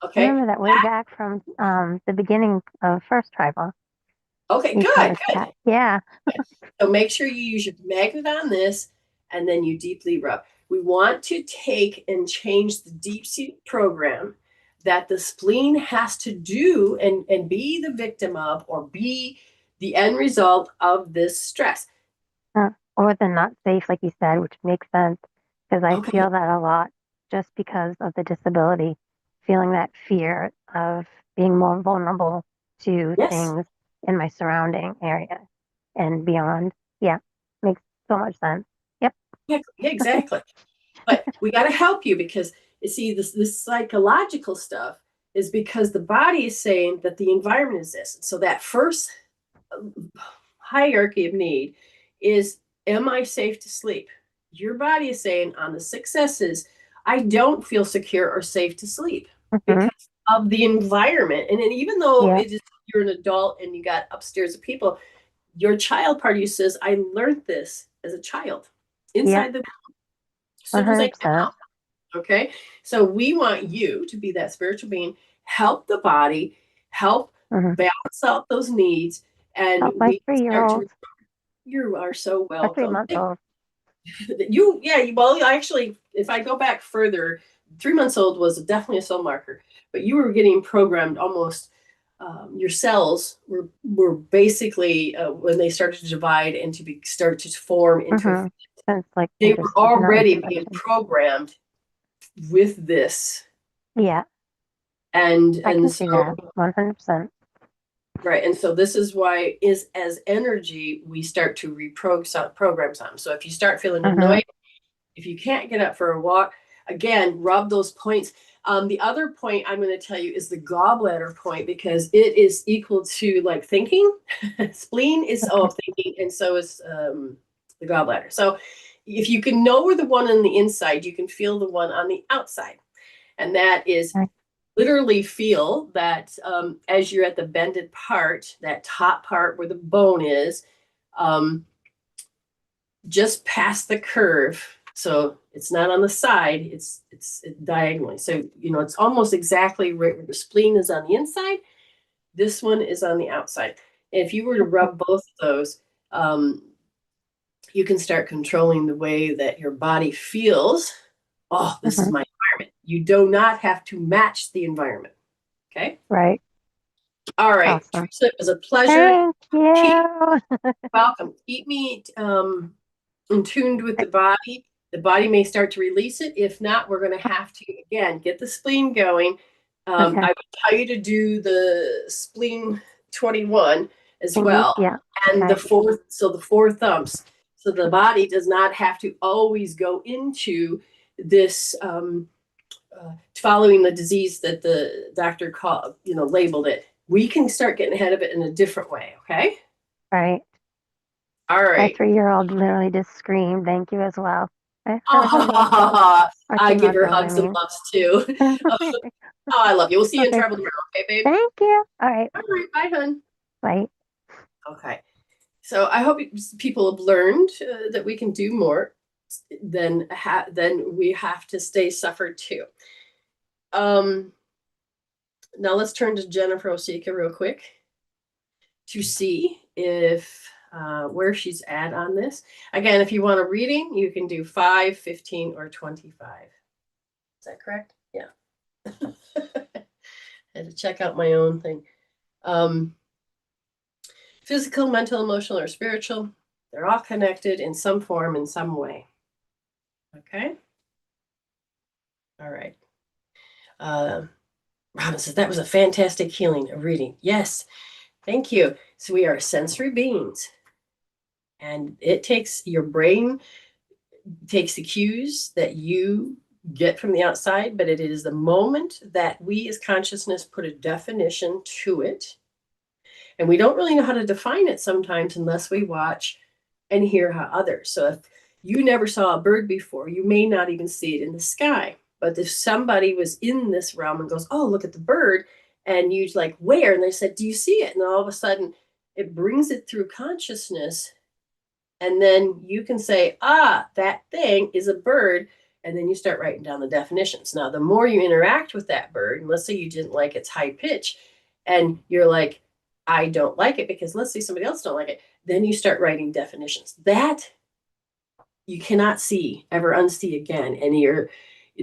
I Okay. remember that way back from the beginning of first tribal. Okay, You good, taught us good. that. Yeah. So make sure you use your magnet on this, and then you deeply rub. We want to take and change the deep seated program that the spleen has to do and be the victim of, or be the end result of this stress. Or the not safe, like you said, which makes sense because I Okay. feel that a lot just because of the disability, feeling that fear of being more vulnerable to Yes. things in my surrounding area and beyond. Yeah, makes so much sense. Yep. Yeah, exactly. But we got to help you, because you see, this psychological stuff is because the body is saying that the environment is this. So that first hierarchy of need is, am I safe to sleep? Your body is saying on the successes, I don't feel secure or safe to sleep Mm-hmm. because of the environment. And then even though Yeah. it is, you're an adult and you got upstairs of people, your child part of you says, I learned this as a child Yep. inside the, as soon as I came 100%. out. Okay. So we want you to be that spiritual being, help the body, help Mm-hmm. balance out those needs. And Oh, my we start to, 3-year-old, you are so my welcome. 3-month old. Well, actually, if I go back further, 3 months old was definitely a soul marker, but you were getting programmed almost. Your cells were basically, when they started to divide and to start to form into, Mm-hmm. Since like they were not already being intervention. programmed with this, Yeah, and I can so see that 100%. right, and so this is why is as energy we start to program some. So if you start feeling Mm-hmm. annoyed, if you can't get up for a walk, again, rub those points. The other point I'm going to tell you is the gallbladder point, because it is equal to like thinking. Spleen is all of thinking, and so is the gallbladder. So if you can know where the one on the inside, you can feel the one on the outside. And that is Okay. literally feel that as you're at the bended part, that top part where the bone is, just past the curve. So it's not on the side, it's diagonally. So, it's almost exactly right where the spleen is on the inside. This one is on the outside. And if you were to rub both of those, you can start controlling the way that your body feels. Oh, this is Mm-hmm. my environment. You do not have to match the environment. Okay. Right. All right, Awesome. Teresa, it was a pleasure. Thank Keep you. welcome. Keep me in tuned with the body. The body may start to release it. If not, we're going to have to, again, get the spleen going. Okay. I would tell you to do the spleen 21 as Thingy. well. Yeah. And Okay. the four thumbs. So the body does not have to always go into this following the disease that the doctor labeled it. We can start getting ahead of it in a different way. Okay. Right. All My right. 3-year-old literally just screamed, thank you as well. Oh, Our I give 3-month her old, I hugs and mean. loves too. Oh, I love you. We'll see you in Okay. travel tomorrow. Okay, babe? Thank you. All right. All right. Bye, hun. Bye. Okay. So I hope people have learned that we can do more than we have to stay suffered too. Now let's turn to Jennifer Osika real quick to see if where she's at on this. Again, if you want a reading, you can do 5, 15, or 25. Is that correct? Yeah. I had to check out my own thing. Physical, mental, emotional, or spiritual, they're all connected in some form, in some way. Okay? All right. Robin says, that was a fantastic healing, a reading. Yes, thank you. So we are sensory beings. And it takes your brain takes the cues that you get from the outside, but it is the moment that we as consciousness put a definition to it. And we don't really know how to define it sometimes unless we watch and hear how others. So if you never saw a bird before, you may not even see it in the sky. But if somebody was in this realm and goes, oh, look at the bird, and you like, where? And they said, do you see it? And all of a sudden it brings it through consciousness. And then you can say, ah, that thing is a bird. And then you start writing down the definitions. Now, the more you interact with that bird, and let's say you didn't like its high pitch, and you're like, I don't like it because let's say somebody else don't like it. Then you start writing definitions. That you cannot see, ever unsee again.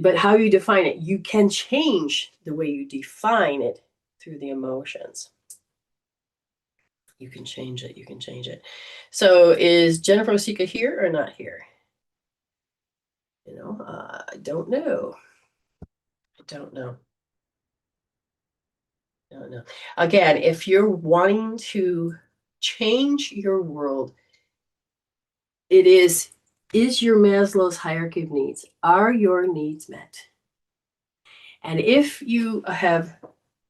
But how you define it, you can change the way you define it through the emotions. You can change it, you can change it. So is Jennifer Osika here or not here? I don't know. I don't know. Again, if you're wanting to change your world, it is your Maslow's hierarchy of needs? Are your needs met? And if you have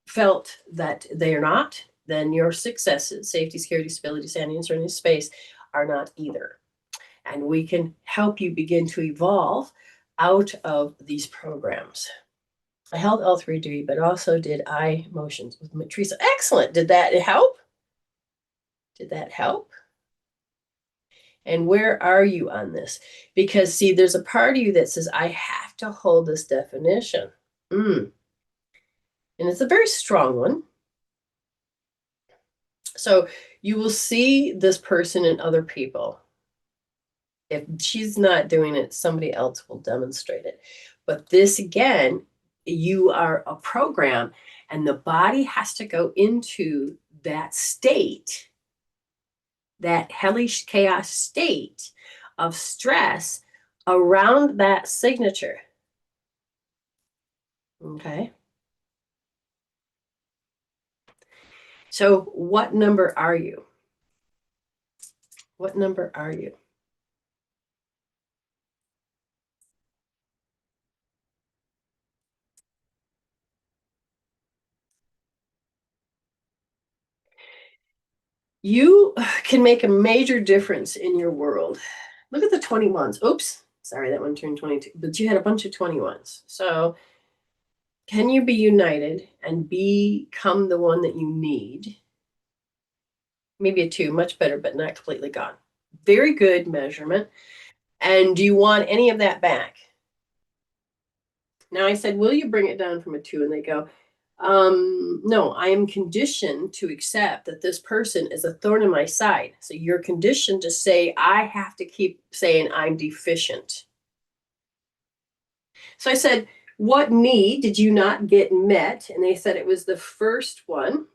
felt that they are not, then your successes, safety, security, stability, sanity, and serenity, space, are not either. And we can help you begin to evolve out of these programs. I held L3D, but also did eye motions with Teresa. Excellent. Did that help? Did that help? And where are you on this? Because see, there's a part of you that says, I have to hold this definition. And it's a very strong one. So you will see this person and other people. If she's not doing it, somebody else will demonstrate it. But this, again, you are a program, and the body has to go into that state, that hellish chaos state of stress around that signature. Okay. So what number are you? What number are you? You can make a major difference in your world. Look at the 21s. Oops, sorry, that one turned 22, but you had a bunch of 21s. So can you be united and become the one that you need? Maybe a 2, much better, but not completely gone. Very good measurement. And do you want any of that back? Now I said, will you bring it down from a 2? And they go, no, I am conditioned to accept that this person is a thorn in my side. So you're conditioned to say, I have to keep saying I'm deficient. So I said, what need did you not get met? And they said it was the first one.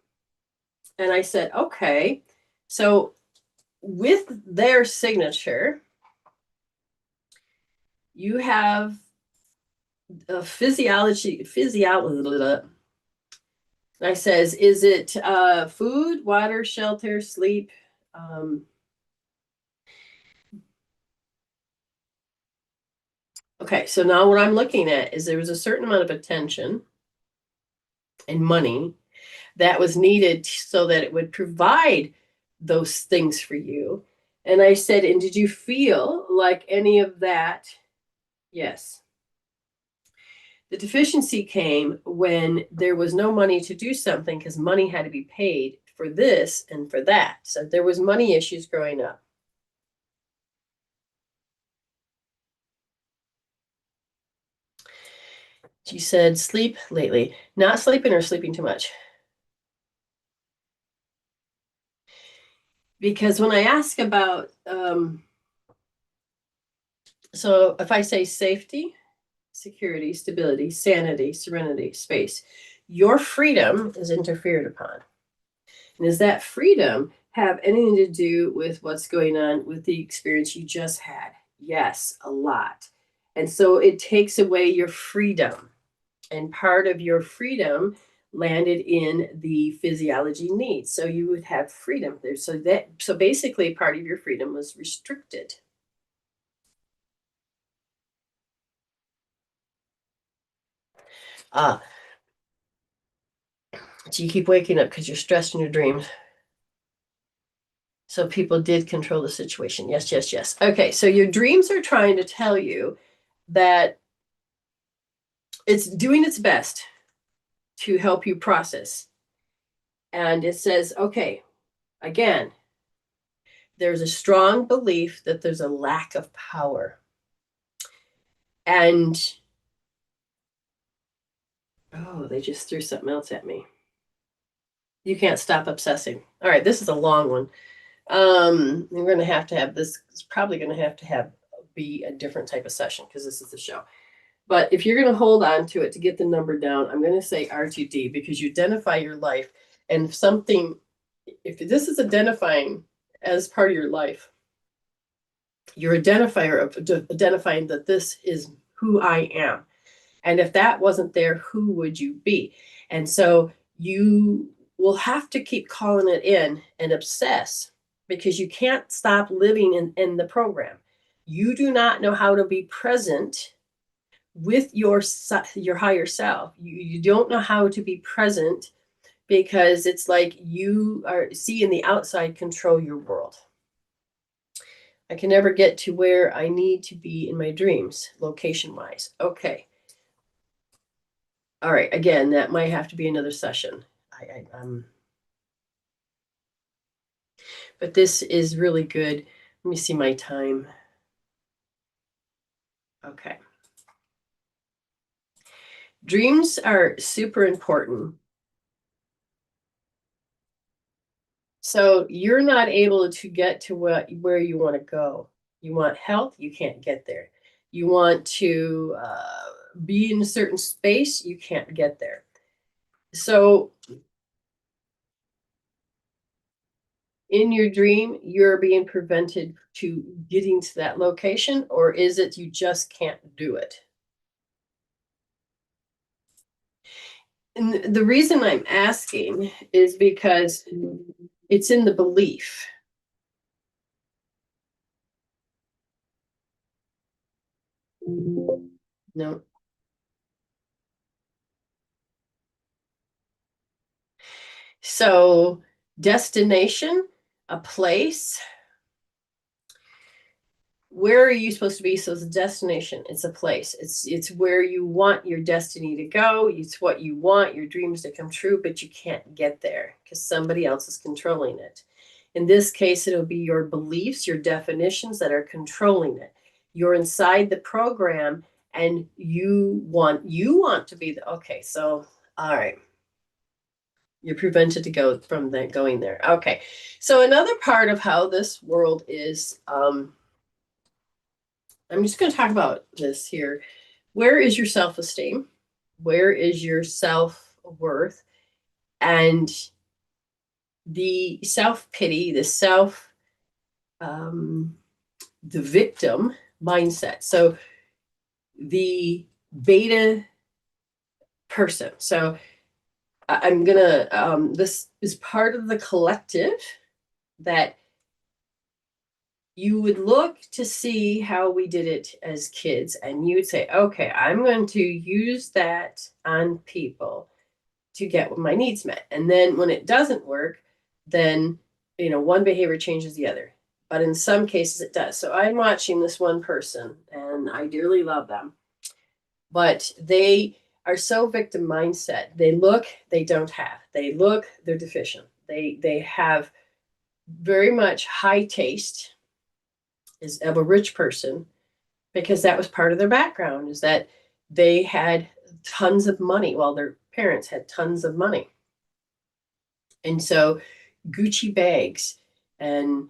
And I said, okay, so with their signature, you have a physiology. I says, is it food, water, shelter, sleep? Okay, so now what I'm looking at is there was a certain amount of attention and money that was needed so that it would provide those things for you. And I said, and did you feel like any of that? Yes. The deficiency came when there was no money to do something because money had to be paid for this and for that. So there was money issues growing up. She said, sleep lately. Not sleeping or sleeping too much? Because when I ask about, so if I say safety, security, stability, sanity, serenity, space, your freedom is interfered upon. And does that freedom have anything to do with what's going on with the experience you just had? Yes, a lot. And so it takes away your freedom. And part of your freedom landed in the physiology needs. So you would have freedom there. So basically part of your freedom was restricted. So you keep waking up because you're stressed in your dreams. So people did control the situation. Yes, yes, yes. Okay, so your dreams are trying to tell you that it's doing its best to help you process. And it says, okay, again, there's a strong belief that there's a lack of power. And, oh, they just threw something else at me. You can't stop obsessing. All right, this is a long one. We're going to have this. It's probably going to have be a different type of session because this is the show. But if you're going to hold on to it to get the number down, I'm going to say R2D because you identify your life and something. If this is identifying as part of your life, your identifier of identifying that this is who I am. And if that wasn't there, who would you be? And so you will have to keep calling it in and obsess because you can't stop living in the program. You do not know how to be present with your higher self. You don't know how to be present because it's like you are seeing the outside control your world. I can never get to where I need to be in my dreams, location wise. Okay. All right. Again, that might have to be another session. But this is really good. Let me see my time. Okay. Dreams are super important. So you're not able to get to where you want to go. You want health, you can't get there. You want to be in a certain space, you can't get there. So in your dream, you're being prevented to getting to that location, or is it you just can't do it? And the reason I'm asking is because it's in the belief. No. So, destination, a place. Where are you supposed to be? So it's a destination. It's a place. It's where you want your destiny to go. It's what you want your dreams to come true, but you can't get there because somebody else is controlling it. In this case, it'll be your beliefs, your definitions that are controlling it. You're inside the program and you want to be the okay. So all right. You're prevented to go from going there. Okay. So another part of how this world is I'm just going to talk about this here. Where is your self-esteem? Where is your self-worth? And the self-pity, the victim mindset. So the beta person. So I'm going to, this is part of the collective that you would look to see how we did it as kids, and you'd say, okay, I'm going to use that on people to get my needs met. And then when it doesn't work, then, one behavior changes the other. But in some cases it does. So I'm watching this one person and I dearly love them, but they are so victim mindset. They look, they don't have. They look, they're deficient. They have very much high taste is of a rich person because that was part of their background is that they had tons of money while their parents had tons of money. And so Gucci bags and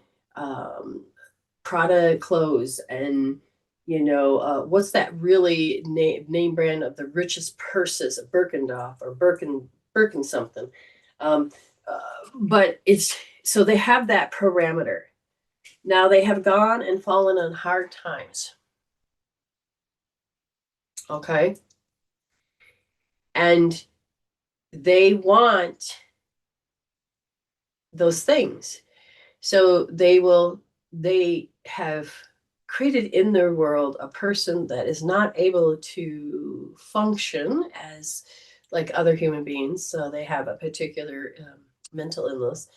Prada clothes and, what's that really name brand of the richest purses, Birkendorf or Birkin something. But so they have that parameter. Now they have gone and fallen on hard times. Okay. And they want those things. So they have created in their world a person that is not able to function as like other human beings. So they have a particular mental illness.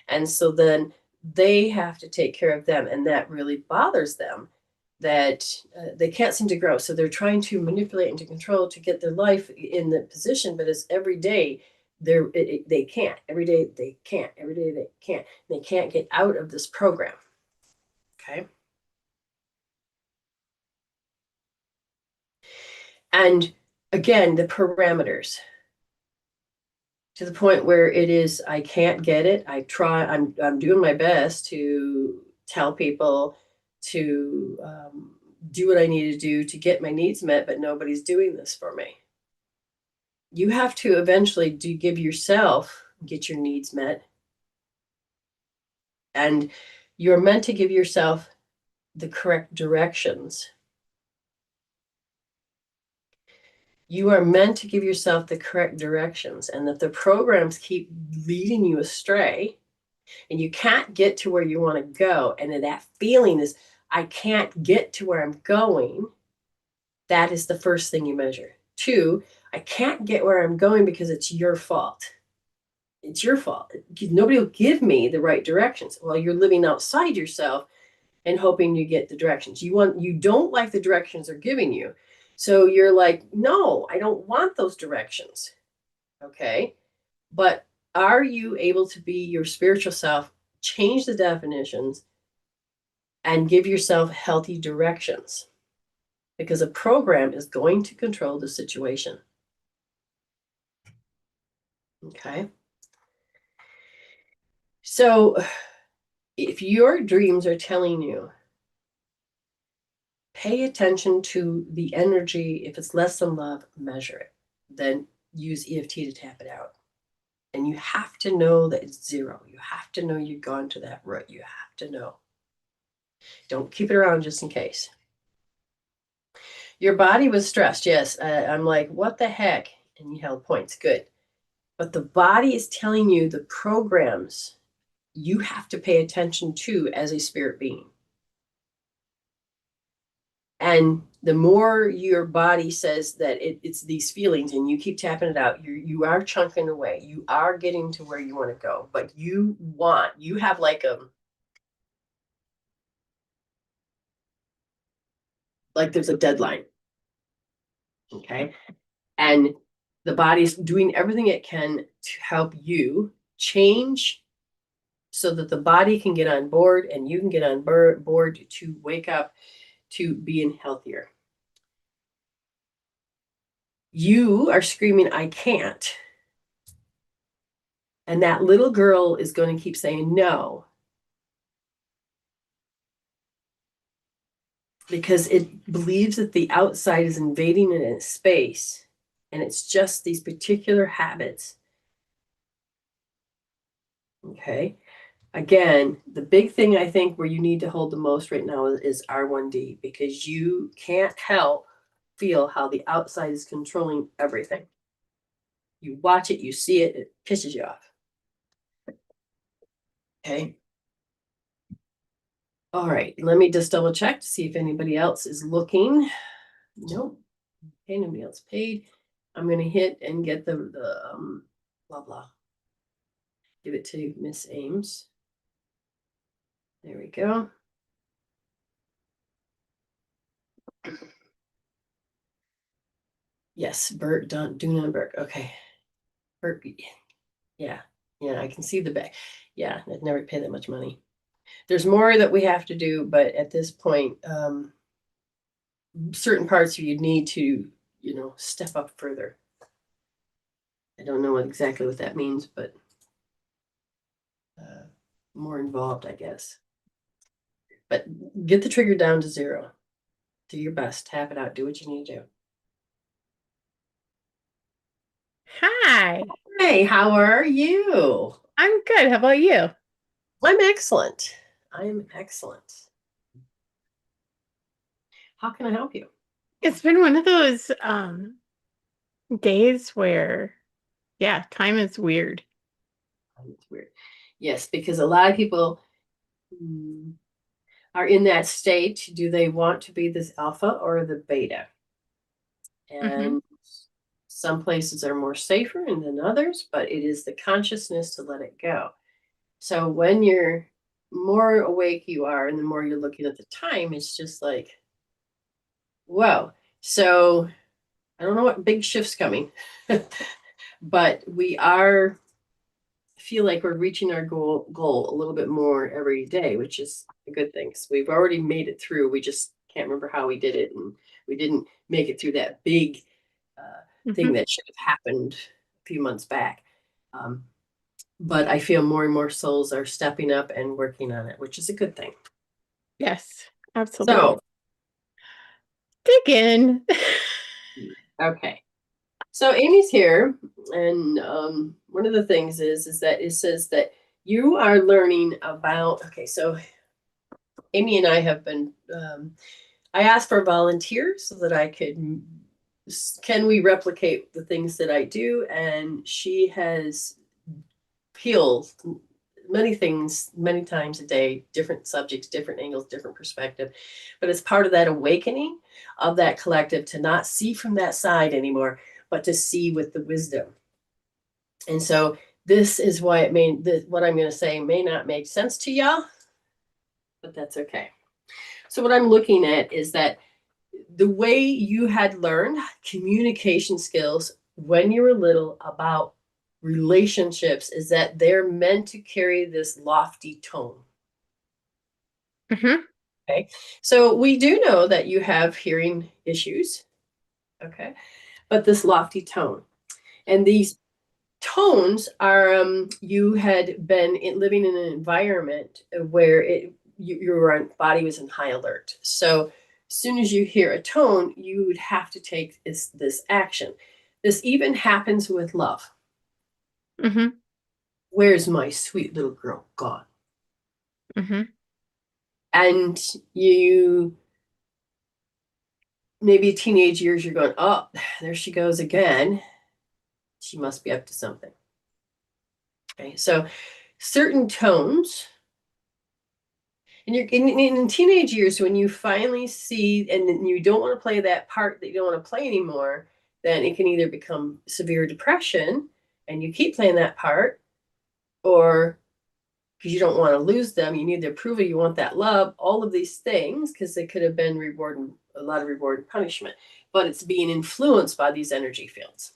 And so then they have to take care of them. And that really bothers them that they can't seem to grow. So they're trying to manipulate and to control to get their life in the position. But it's every day they can't. Every day they can't. Every day they can't. They can't get out of this program. Okay. And again, the parameters to the point where it is, I can't get it. I'm doing my best to tell people to do what I need to do to get my needs met, but nobody's doing this for me. You have to eventually give yourself, get your needs met. And you're meant to give yourself the correct directions. You are meant to give yourself the correct directions, and that the programs keep leading you astray and you can't get to where you want to go. And that feeling is, I can't get to where I'm going. That is the first thing you measure. 2, I can't get where I'm going because it's your fault. It's your fault. Nobody will give me the right directions. Well, you're living outside yourself and hoping you get the directions. You don't like the directions they're giving you. So you're like, no, I don't want those directions. Okay. But are you able to be your spiritual self, change the definitions, and give yourself healthy directions? Because a program is going to control the situation. Okay. So if your dreams are telling you, pay attention to the energy, if it's less than love, measure it. Then use EFT to tap it out. And you have to know that it's 0. You have to know you've gone to that root. You have to know. Don't keep it around just in case. Your body was stressed. Yes. I'm like, what the heck? And you held points. Good. But the body is telling you the programs you have to pay attention to as a spirit being. And the more your body says that it's these feelings and you keep tapping it out, you are chunking away. You are getting to where you want to go. But you have like there's a deadline. Okay. And the body's doing everything it can to help you change so that the body can get on board and you can get on board to wake up to being healthier. You are screaming, I can't. And that little girl is going to keep saying no. Because it believes that the outside is invading in its space. And it's just these particular habits. Okay. Again, the big thing I think where you need to hold the most right now is R1D, because you can't help feel how the outside is controlling everything. You watch it, you see it, it pisses you off. Okay. All right, let me just double check to see if anybody else is looking. Nope. Okay, nobody else paid. I'm going to hit and get the blah, blah. Give it to Miss Ames. There we go. Yes, Bert, Duna Burke. Okay. Bert, yeah, I can see the back. Yeah, I'd never pay that much money. There's more that we have to do, but at this point, certain parts you need to, step up further. I don't know exactly what that means, but more involved, I guess. But get the trigger down to 0. Do your best. Tap it out. Do what you need to do. Hi, Hey, how are you? I'm good. How about you? I'm excellent. I'm excellent. How can I help you? It's been one of those days where, yeah, time is weird. It's weird. Yes, because a lot of people, are in that state, do they want to be this alpha or the beta? And some places are more safer than others, but it is the consciousness to let it go. So when you're more awake you are, and the more you're looking at the time, it's just like, whoa. So I don't know what big shift's coming, but we feel like we're reaching our goal a little bit more every day, which is a good thing. So we've already made it through. We just can't remember how we did it, and we didn't make it through that big thing that should have happened a few months back. But I feel more and more souls are stepping up and working on it, which is a good thing. Yes, absolutely. So, dig in. okay. So Amy's here, and one of the things is that it says that you are learning about. Okay, so Amy and I have been. I asked for volunteers so that I could. Can we replicate the things that I do? And she has healed many things many times a day, different subjects, different angles, different perspective. But it's part of that awakening of that collective to not see from that side anymore, but to see with the wisdom. And so this is why what I'm going to say may not make sense to y'all, but that's okay. So what I'm looking at is that the way you had learned communication skills when you were little about relationships is that they're meant to carry this lofty tone. Okay. So we do know that you have hearing issues. Okay. But this lofty tone. And these tones are you had been living in an environment where your body was in high alert. So as soon as you hear a tone, you would have to take this action. This even happens with love. Where's my sweet little girl gone? And you maybe teenage years, you're going, oh, there she goes again. She must be up to something. Okay, so certain tones, and you're in teenage years, when you finally see and you don't want to play that part that you don't want to play anymore, then it can either become severe depression and you keep playing that part, or because you don't want to lose them, you need the approval, you want that love, all of these things, because they could have been a lot of reward and punishment, but it's being influenced by these energy fields.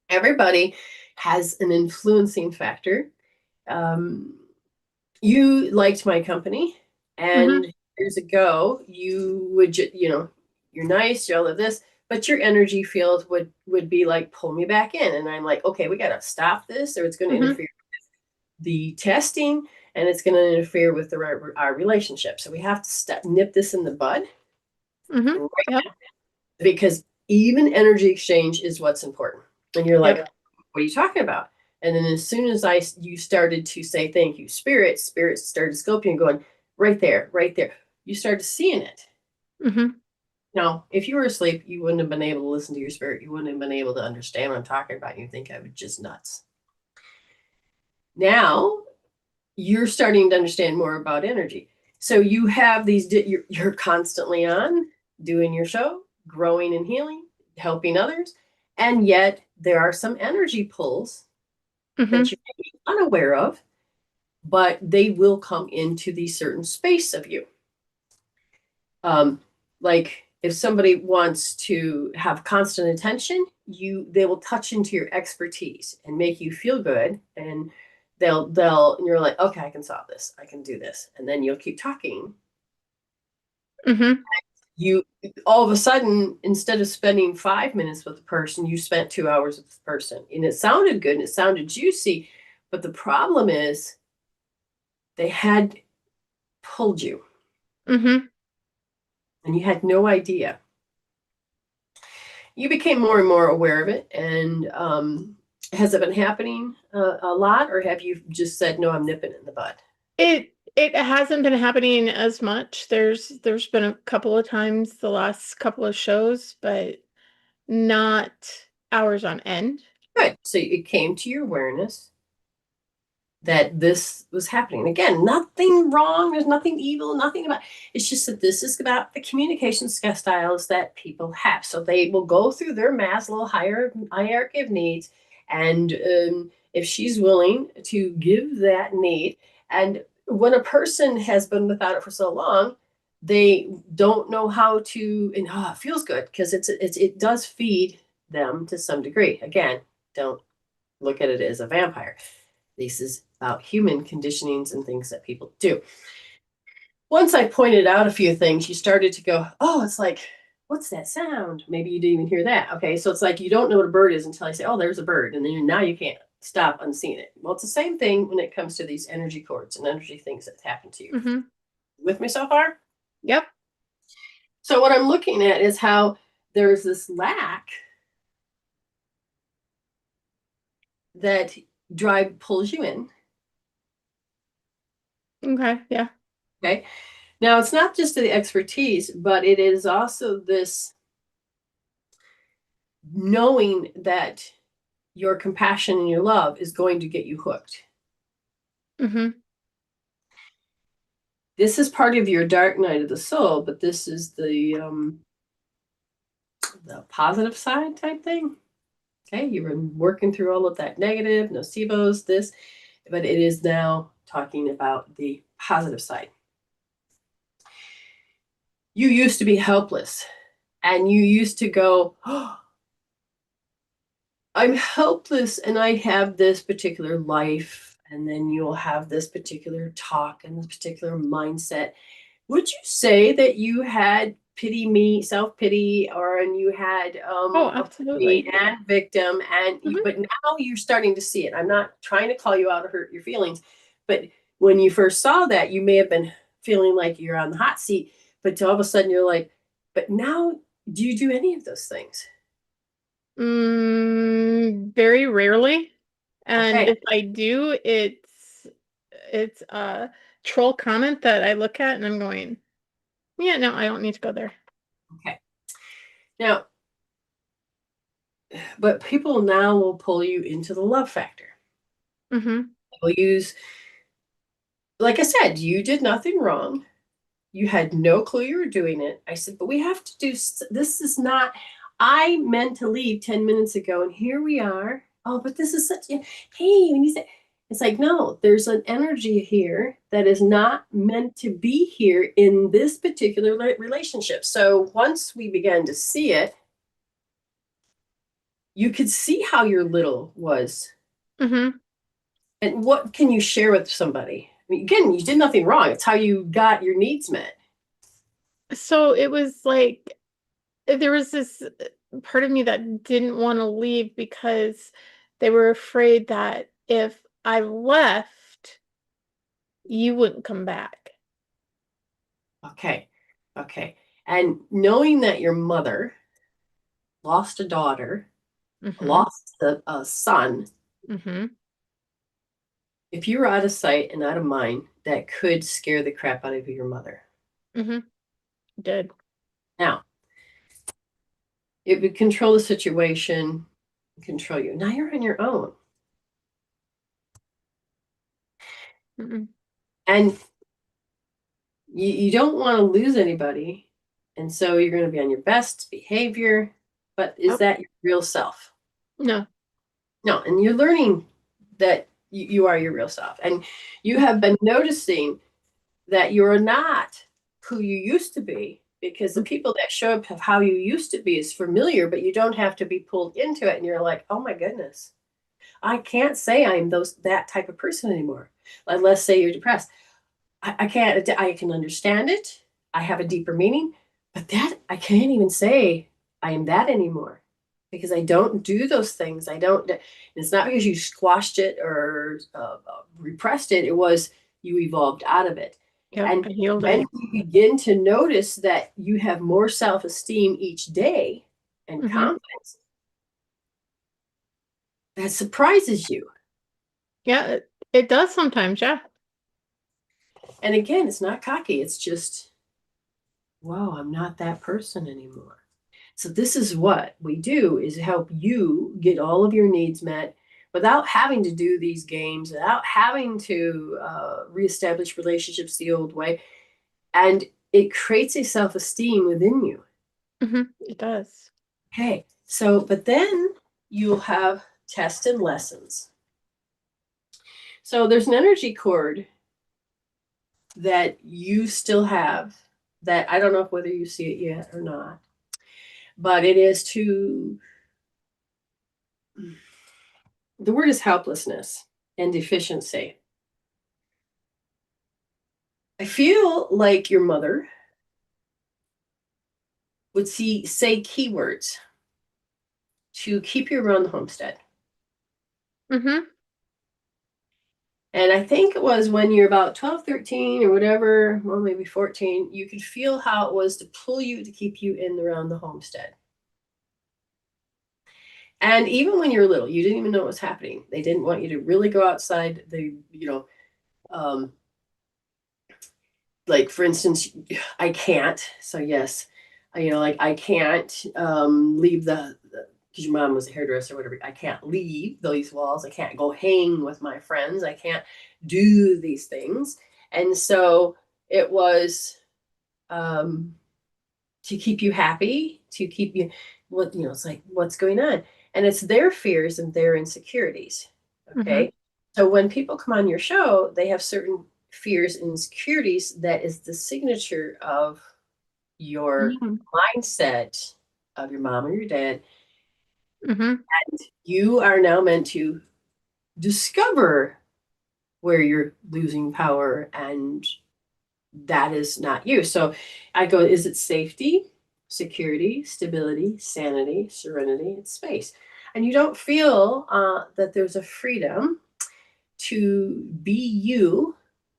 Everybody has an influencing factor. You liked my company, and years ago, you would, you're nice, you all of this, but your energy field would be like, pull me back in. And I'm like, okay, we got to stop this, or it's going to interfere with the testing, and it's going to interfere with our relationship. So we have to nip this in the bud. Because even energy exchange is what's important. And you're like, what are you talking about? And then as soon as you started to say, thank you, spirit started scoping and going, right there. You started seeing it. Now, if you were asleep, you wouldn't have been able to listen to your spirit. You wouldn't have been able to understand what I'm talking about. You think I was just nuts. Now, you're starting to understand more about energy. So you have these, you're constantly on doing your show, growing and healing, helping others. And yet there are some energy pulls that you may be unaware of, but they will come into the certain space of you. Like if somebody wants to have constant attention, they will touch into your expertise and make you feel good, and and you're like, okay, I can solve this, I can do this, and then you'll keep talking. You all of a sudden, instead of spending 5 minutes with the person, you spent 2 hours with the person, and it sounded good and it sounded juicy, but the problem is they had pulled you, and you had no idea. You became more and more aware of it, and has it been happening a lot, or have you just said, no, I'm nipping it in the bud? It hasn't been happening as much. There's been a couple of times the last couple of shows, but not hours on end. Good. So it came to your awareness. that this was happening. Again, nothing wrong. There's nothing evil, nothing about. It's just that this is about the communication styles that people have. So they will go through their Maslow hierarchy of needs, and if she's willing to give that need, and when a person has been without it for so long, they don't know how to, and it feels good because it does feed them to some degree. Again, don't look at it as a vampire. This is about human conditionings and things that people do. Once I pointed out a few things, you started to go, oh, it's like, what's that sound? Maybe you didn't even hear that. Okay, so it's like you don't know what a bird is until I say, oh, there's a bird. And then now you can't stop unseeing it. Well, it's the same thing when it comes to these energy cords and energy things that happen to you. Mm-hmm. With me so far? Yep. So what I'm looking at is how there's this lack that pulls you in. Okay. Yeah. Okay. Now it's not just the expertise, but it is also this knowing that your compassion and your love is going to get you hooked. Mm-hmm. This is part of your dark night of the soul, but this is the positive side type thing. Okay, you've been working through all of that negative, nocebos, this, but it is now talking about the positive side. You used to be helpless, and you used to go, oh, I'm helpless, and I have this particular life, and then you'll have this particular talk and this particular mindset. Would you say that you had pity me, self-pity, and you had Oh, absolutely. and victim, and Mm-hmm. but now you're starting to see it. I'm not trying to call you out or hurt your feelings, but when you first saw that, you may have been feeling like you're on the hot seat, but all of a sudden you're like, but now do you do any of those things? Very rarely. And Okay. if I do, it's a troll comment that I look at and I'm going, yeah, no, I don't need to go there. Okay. Now, but people now will pull you into the love factor. Mm-hmm. They'll use, like I said, you did nothing wrong. You had no clue you were doing it. I said, but we have to do, this is not, I meant to leave 10 minutes ago and here we are. Oh, but this is such, hey, when you say, it's like, no, there's an energy here that is not meant to be here in this particular relationship. So once we began to see it, you could see how your little was. Mm-hmm. And what can you share with somebody? I mean, again, you did nothing wrong. It's how you got your needs met. So it was like there was this part of me that didn't want to leave because they were afraid that if I left, you wouldn't come back. Okay. Okay. And knowing that your mother lost a daughter, Mm-hmm. lost a son, Mm-hmm. if you were out of sight and out of mind, that could scare the crap out of your mother. Mm-hmm. Did. Now, it would control the situation, control you. Now you're on your own. Mm-mm. And you don't want to lose anybody. And so you're going to be on your best behavior. But is that your real self? No. No. And you're learning that you are your real self. And you have been noticing that you're not who you used to be, because the people that show up of how you used to be is familiar, but you don't have to be pulled into it. And you're like, oh my goodness, I can't say I'm that type of person anymore. Like, let's say you're depressed. I can't, I can understand it. I have a deeper meaning, but that I can't even say I am that anymore because I don't do those things. I don't, it's not because you squashed it or repressed it. It was you evolved out of it. Yep. And I healed when it. you begin to notice that you have more self-esteem each day and Mm-hmm. confidence, that surprises you. Yeah, it does sometimes. Yeah. And again, it's not cocky. It's just, whoa, I'm not that person anymore. So this is what we do, is help you get all of your needs met without having to do these games, without having to reestablish relationships the old way. And it creates a self-esteem within you. It does. Okay, so, but then you'll have tests and lessons. So there's an energy cord that you still have that I don't know whether you see it yet or not, but it is to, the word is helplessness and deficiency. I feel like your mother would say keywords to keep you around the homestead. Mm-hmm. And I think it was when you're about 12, 13 or whatever, well, maybe 14, you could feel how it was to pull you to keep you in around the homestead. And even when you're little, you didn't even know what was happening. They didn't want you to really go outside. They, like for instance, I can't. So yes, like I can't leave the because your mom was a hairdresser or whatever. I can't leave these walls. I can't go hang with my friends. I can't do these things. And so it was to keep you happy, to keep you it's like, what's going on? And it's their fears and their insecurities. Okay. So when people come on your show, they have certain fears and insecurities that is the signature of your mindset of your mom or your dad. And you are now meant to discover where you're losing power, and that is not you. So I go, is it safety, security, stability, sanity, serenity? It's space. And you don't feel that there's a freedom to be you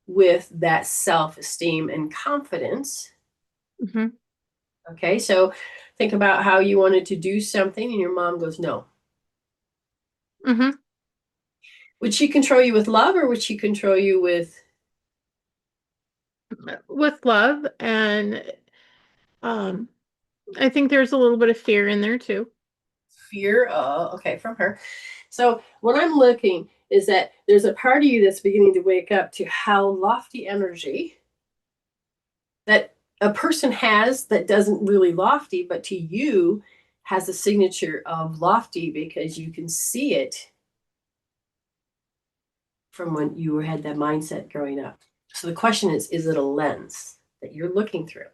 with that self-esteem and confidence. Okay, so think about how you wanted to do something and your mom goes, no. Would she control you with love, or would she control you with love? And I think there's a little bit of fear in there too. Fear? Okay, from her. So what I'm looking is that there's a part of you that's beginning to wake up to how lofty energy that a person has that doesn't really lofty, but to you has a signature of lofty because you can see it from when you had that mindset growing up. So the question is it a lens that you're looking through?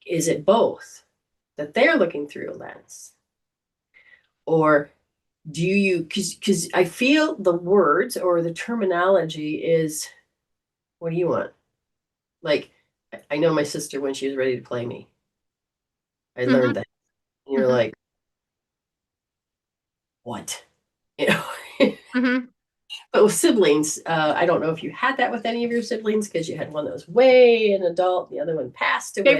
Is it both that they're looking through a lens? Or do you, because I feel the words or the terminology is, what do you want? Like, I know my sister when she was ready to play me. I learned that. And you're like, what? But with siblings, I don't know if you had that with any of your siblings, because you had one that was way an adult, the other one passed away.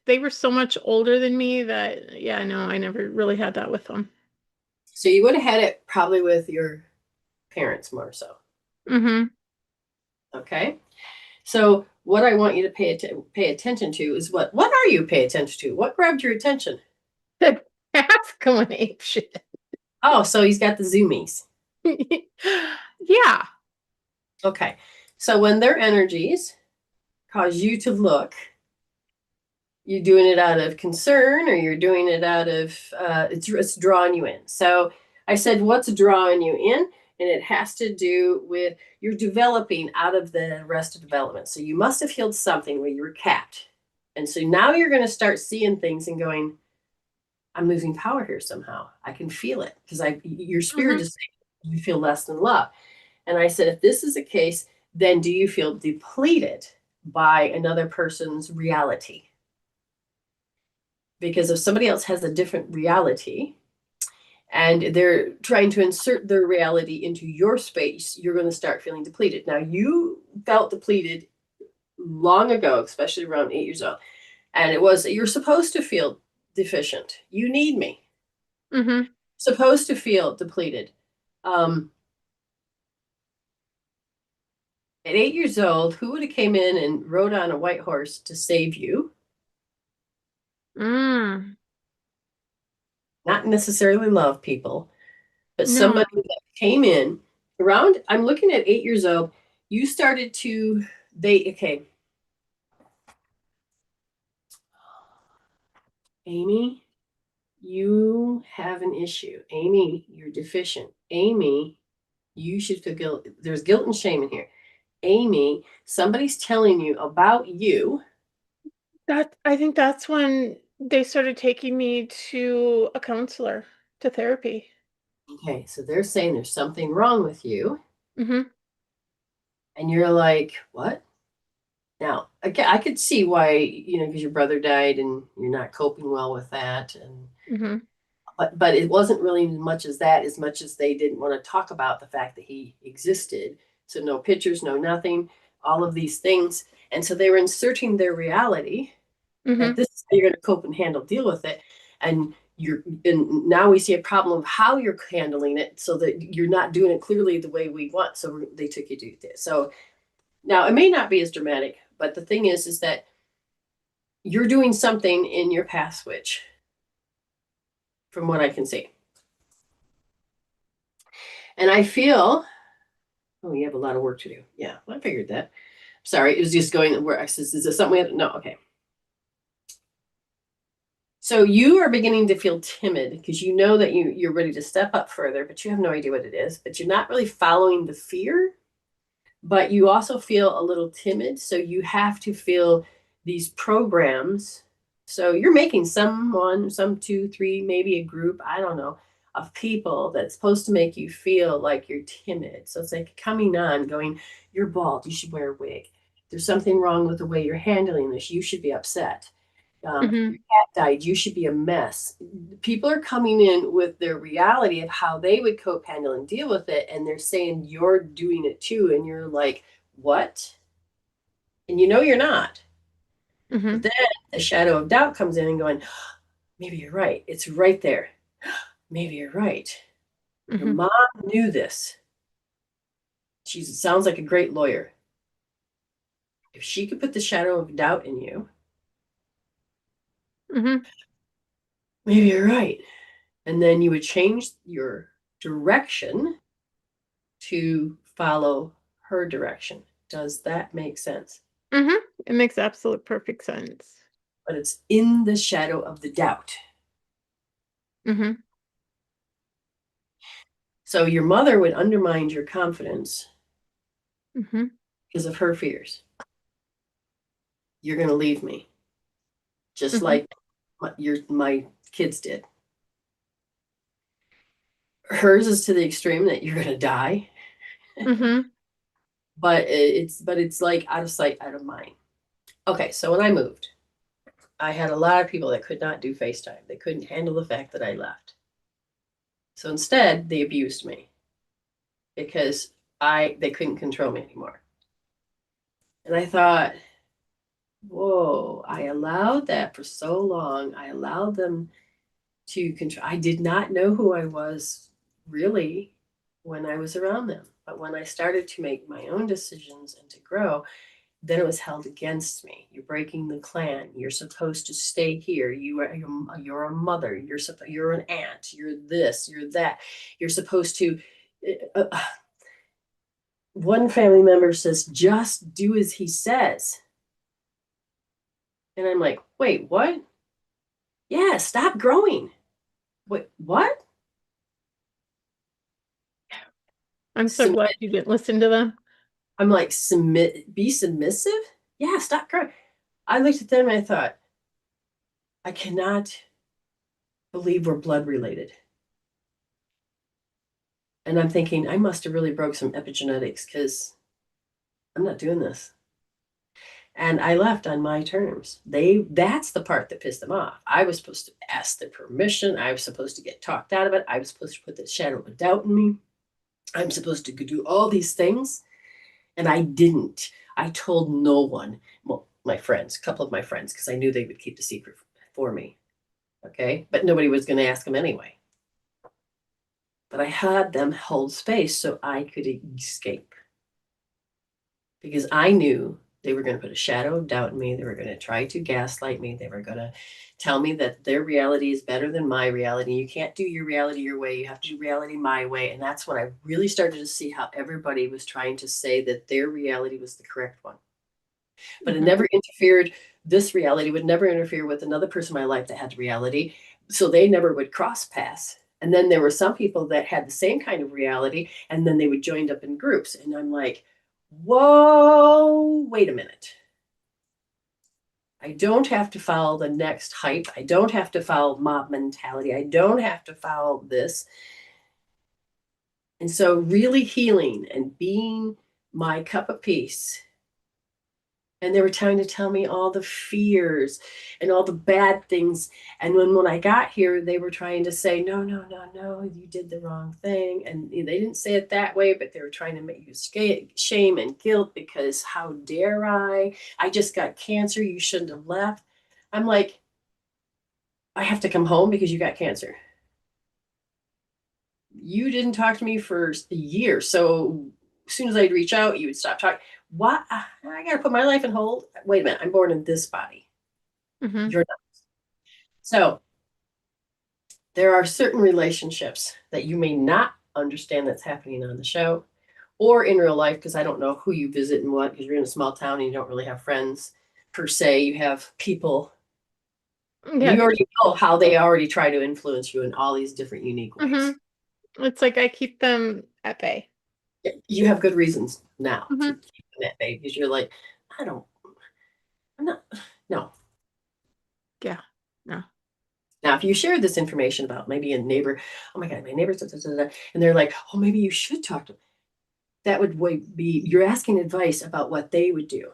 They were so much older than me that, yeah, no, I never really had that with them. So you would have had it probably with your parents more so. Okay. So what I want you to pay attention to is what are you paying attention to? What grabbed your attention? The cat's going ape shit. Oh, so he's got the zoomies. Yeah. Okay. So when their energies cause you to look, you're doing it out of concern, or you're doing it out of it's drawing you in. So I said, what's drawing you in? And it has to do with you're developing out of the arrested development. So you must have healed something where you were capped. And so now you're going to start seeing things and going, I'm losing power here somehow. I can feel it because your spirit is saying you feel less than love. And I said, if this is the case, then do you feel depleted by another person's reality? Because if somebody else has a different reality and they're trying to insert their reality into your space, you're going to start feeling depleted. Now, you felt depleted long ago, especially around 8 years old. And it was, you're supposed to feel deficient. You need me. Supposed to feel depleted. At 8 years old, who would have came in and rode on a white horse to save you? Not necessarily love people, but No. somebody that came in around, I'm looking at 8 years old, you started to, okay. Amy, you have an issue. Amy, you're deficient. Amy, you should feel guilt. There's guilt and shame in here. Amy, somebody's telling you about you. I think that's when they started taking me to a counselor, to therapy. Okay, so they're saying there's something wrong with you. Mhm. And you're like, what? Now, again, I could see why, because your brother died and you're not coping well with that. And Mhm. but it wasn't really as much as that, as much as they didn't want to talk about the fact that he existed. So no pictures, no nothing, all of these things. And so they were inserting their reality that Mhm. this is how you're going to cope and deal with it. And now we see a problem of how you're handling it so that you're not doing it clearly the way we want. So they took you to this. So now it may not be as dramatic, but the thing is that you're doing something in your path switch from what I can see. And I feel, oh, you have a lot of work to do. Yeah, I figured that. Sorry, it was just going where I says, is this something we have? No, okay. So you are beginning to feel timid because you know that you're ready to step up further, but you have no idea what it is. But you're not really following the fear, but you also feel a little timid. So you have to feel these programs. So you're making some two, three, maybe a group, I don't know, of people that's supposed to make you feel like you're timid. So it's like coming on, going, you're bald, you should wear a wig. There's something wrong with the way you're handling this. You should be upset. Your Mhm. cat died. You should be a mess. People are coming in with their reality of how they would cope, handle, and deal with it. And they're saying you're doing it too. And you're like, what? And you're not. But Mhm. then the shadow of doubt comes in and going, maybe you're right. It's right there. Maybe you're right. Your Mhm. mom knew this. She sounds like a great lawyer. If she could put the shadow of doubt in you, Mhm. maybe you're right. And then you would change your direction to follow her direction. Does that make sense? Mhm. It makes absolute perfect sense. But it's in the shadow of the doubt. Mhm. So your mother would undermine your confidence Mhm. because of her fears. You're going to leave me, just Mhm. like my kids did. Hers is to the extreme that you're going to die, Mhm. but it's like out of sight, out of mind. Okay, so when I moved, I had a lot of people that could not do FaceTime. They couldn't handle the fact that I left. So instead, they abused me because they couldn't control me anymore. And I thought, whoa, I allowed that for so long. I allowed them to control. I did not know who I was really when I was around them. But when I started to make my own decisions and to grow, then it was held against me. You're breaking the clan. You're supposed to stay here. You're a mother. You're an aunt. You're this. You're that. You're supposed to. One family member says, "Just do as he says," and I'm like, "Wait, what? Yeah, stop growing. Wait, what? I'm so Submit." glad you didn't listen to them. I'm like, be submissive. Yeah, stop growing. I looked at them and I thought, I cannot believe we're blood related. And I'm thinking, I must have really broke some epigenetics because I'm not doing this. And I left on my terms. That's the part that pissed them off. I was supposed to ask their permission. I was supposed to get talked out of it. I was supposed to put the shadow of doubt in me. I'm supposed to do all these things. And I didn't. I told no one. Well, my friends, a couple of my friends, because I knew they would keep the secret for me. Okay. But nobody was going to ask them anyway. But I had them hold space so I could escape. Because I knew They were going to put a shadow of doubt in me. They were going to try to gaslight me. They were going to tell me that their reality is better than my reality. You can't do your reality your way. You have to do reality my way. And that's when I really started to see how everybody was trying to say that their reality was the correct one. But it never interfered. This reality would never interfere with another person in my life that had reality. So they never would cross paths. And then there were some people that had the same kind of reality, and then they would join up in groups. And I'm like, whoa, wait a minute. I don't have to follow the next hype. I don't have to follow mob mentality. I don't have to follow this. And so really healing and being my cup of peace. And they were trying to tell me all the fears and all the bad things. And when I got here, they were trying to say, no, you did the wrong thing. And they didn't say it that way, but they were trying to make you shame and guilt because how dare I? I just got cancer. You shouldn't have left. I'm like, I have to come home because you got cancer. You didn't talk to me for a year. So as soon as I'd reach out, you would stop talking. What? I got to put my life in hold. Wait a minute. I'm born in this body. You're not. So there are certain relationships that you may not understand that's happening on the show or in real life, because I don't know who you visit and what, because you're in a small town and you don't really have friends per se. You have people. Yeah. You already know how they already try to influence you in all these different unique ways. It's like I keep them at bay. You have good reasons now to keep them at bay because you're like, I'm not, no. Yeah, no. Now, if you share this information about maybe a neighbor, oh my God, my neighbor's, and they're like, oh, maybe you should talk to them. That would be, you're asking advice about what they would do.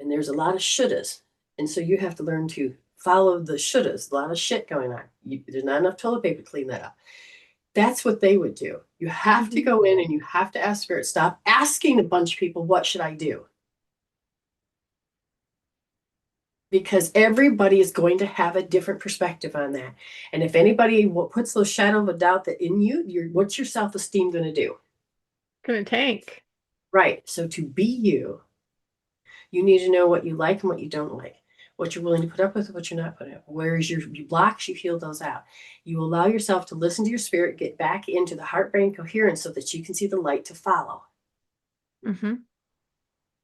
And there's a lot of shouldas. And so you have to learn to follow the shouldas, a lot of shit going on. There's not enough toilet paper to clean that up. That's what they would do. You have to go in and you have to ask Spirit, stop asking a bunch of people, what should I do? Because everybody is going to have a different perspective on that. And if anybody puts those shadow of a doubt that in you, what's your self-esteem going to do? Gonna tank. Right. So to be you, you need to know what you like and what you don't like, what you're willing to put up with and what you're not putting up. Whereas your blocks, you heal those out. You allow yourself to listen to your spirit, get back into the heart-brain coherence so that you can see the light to follow.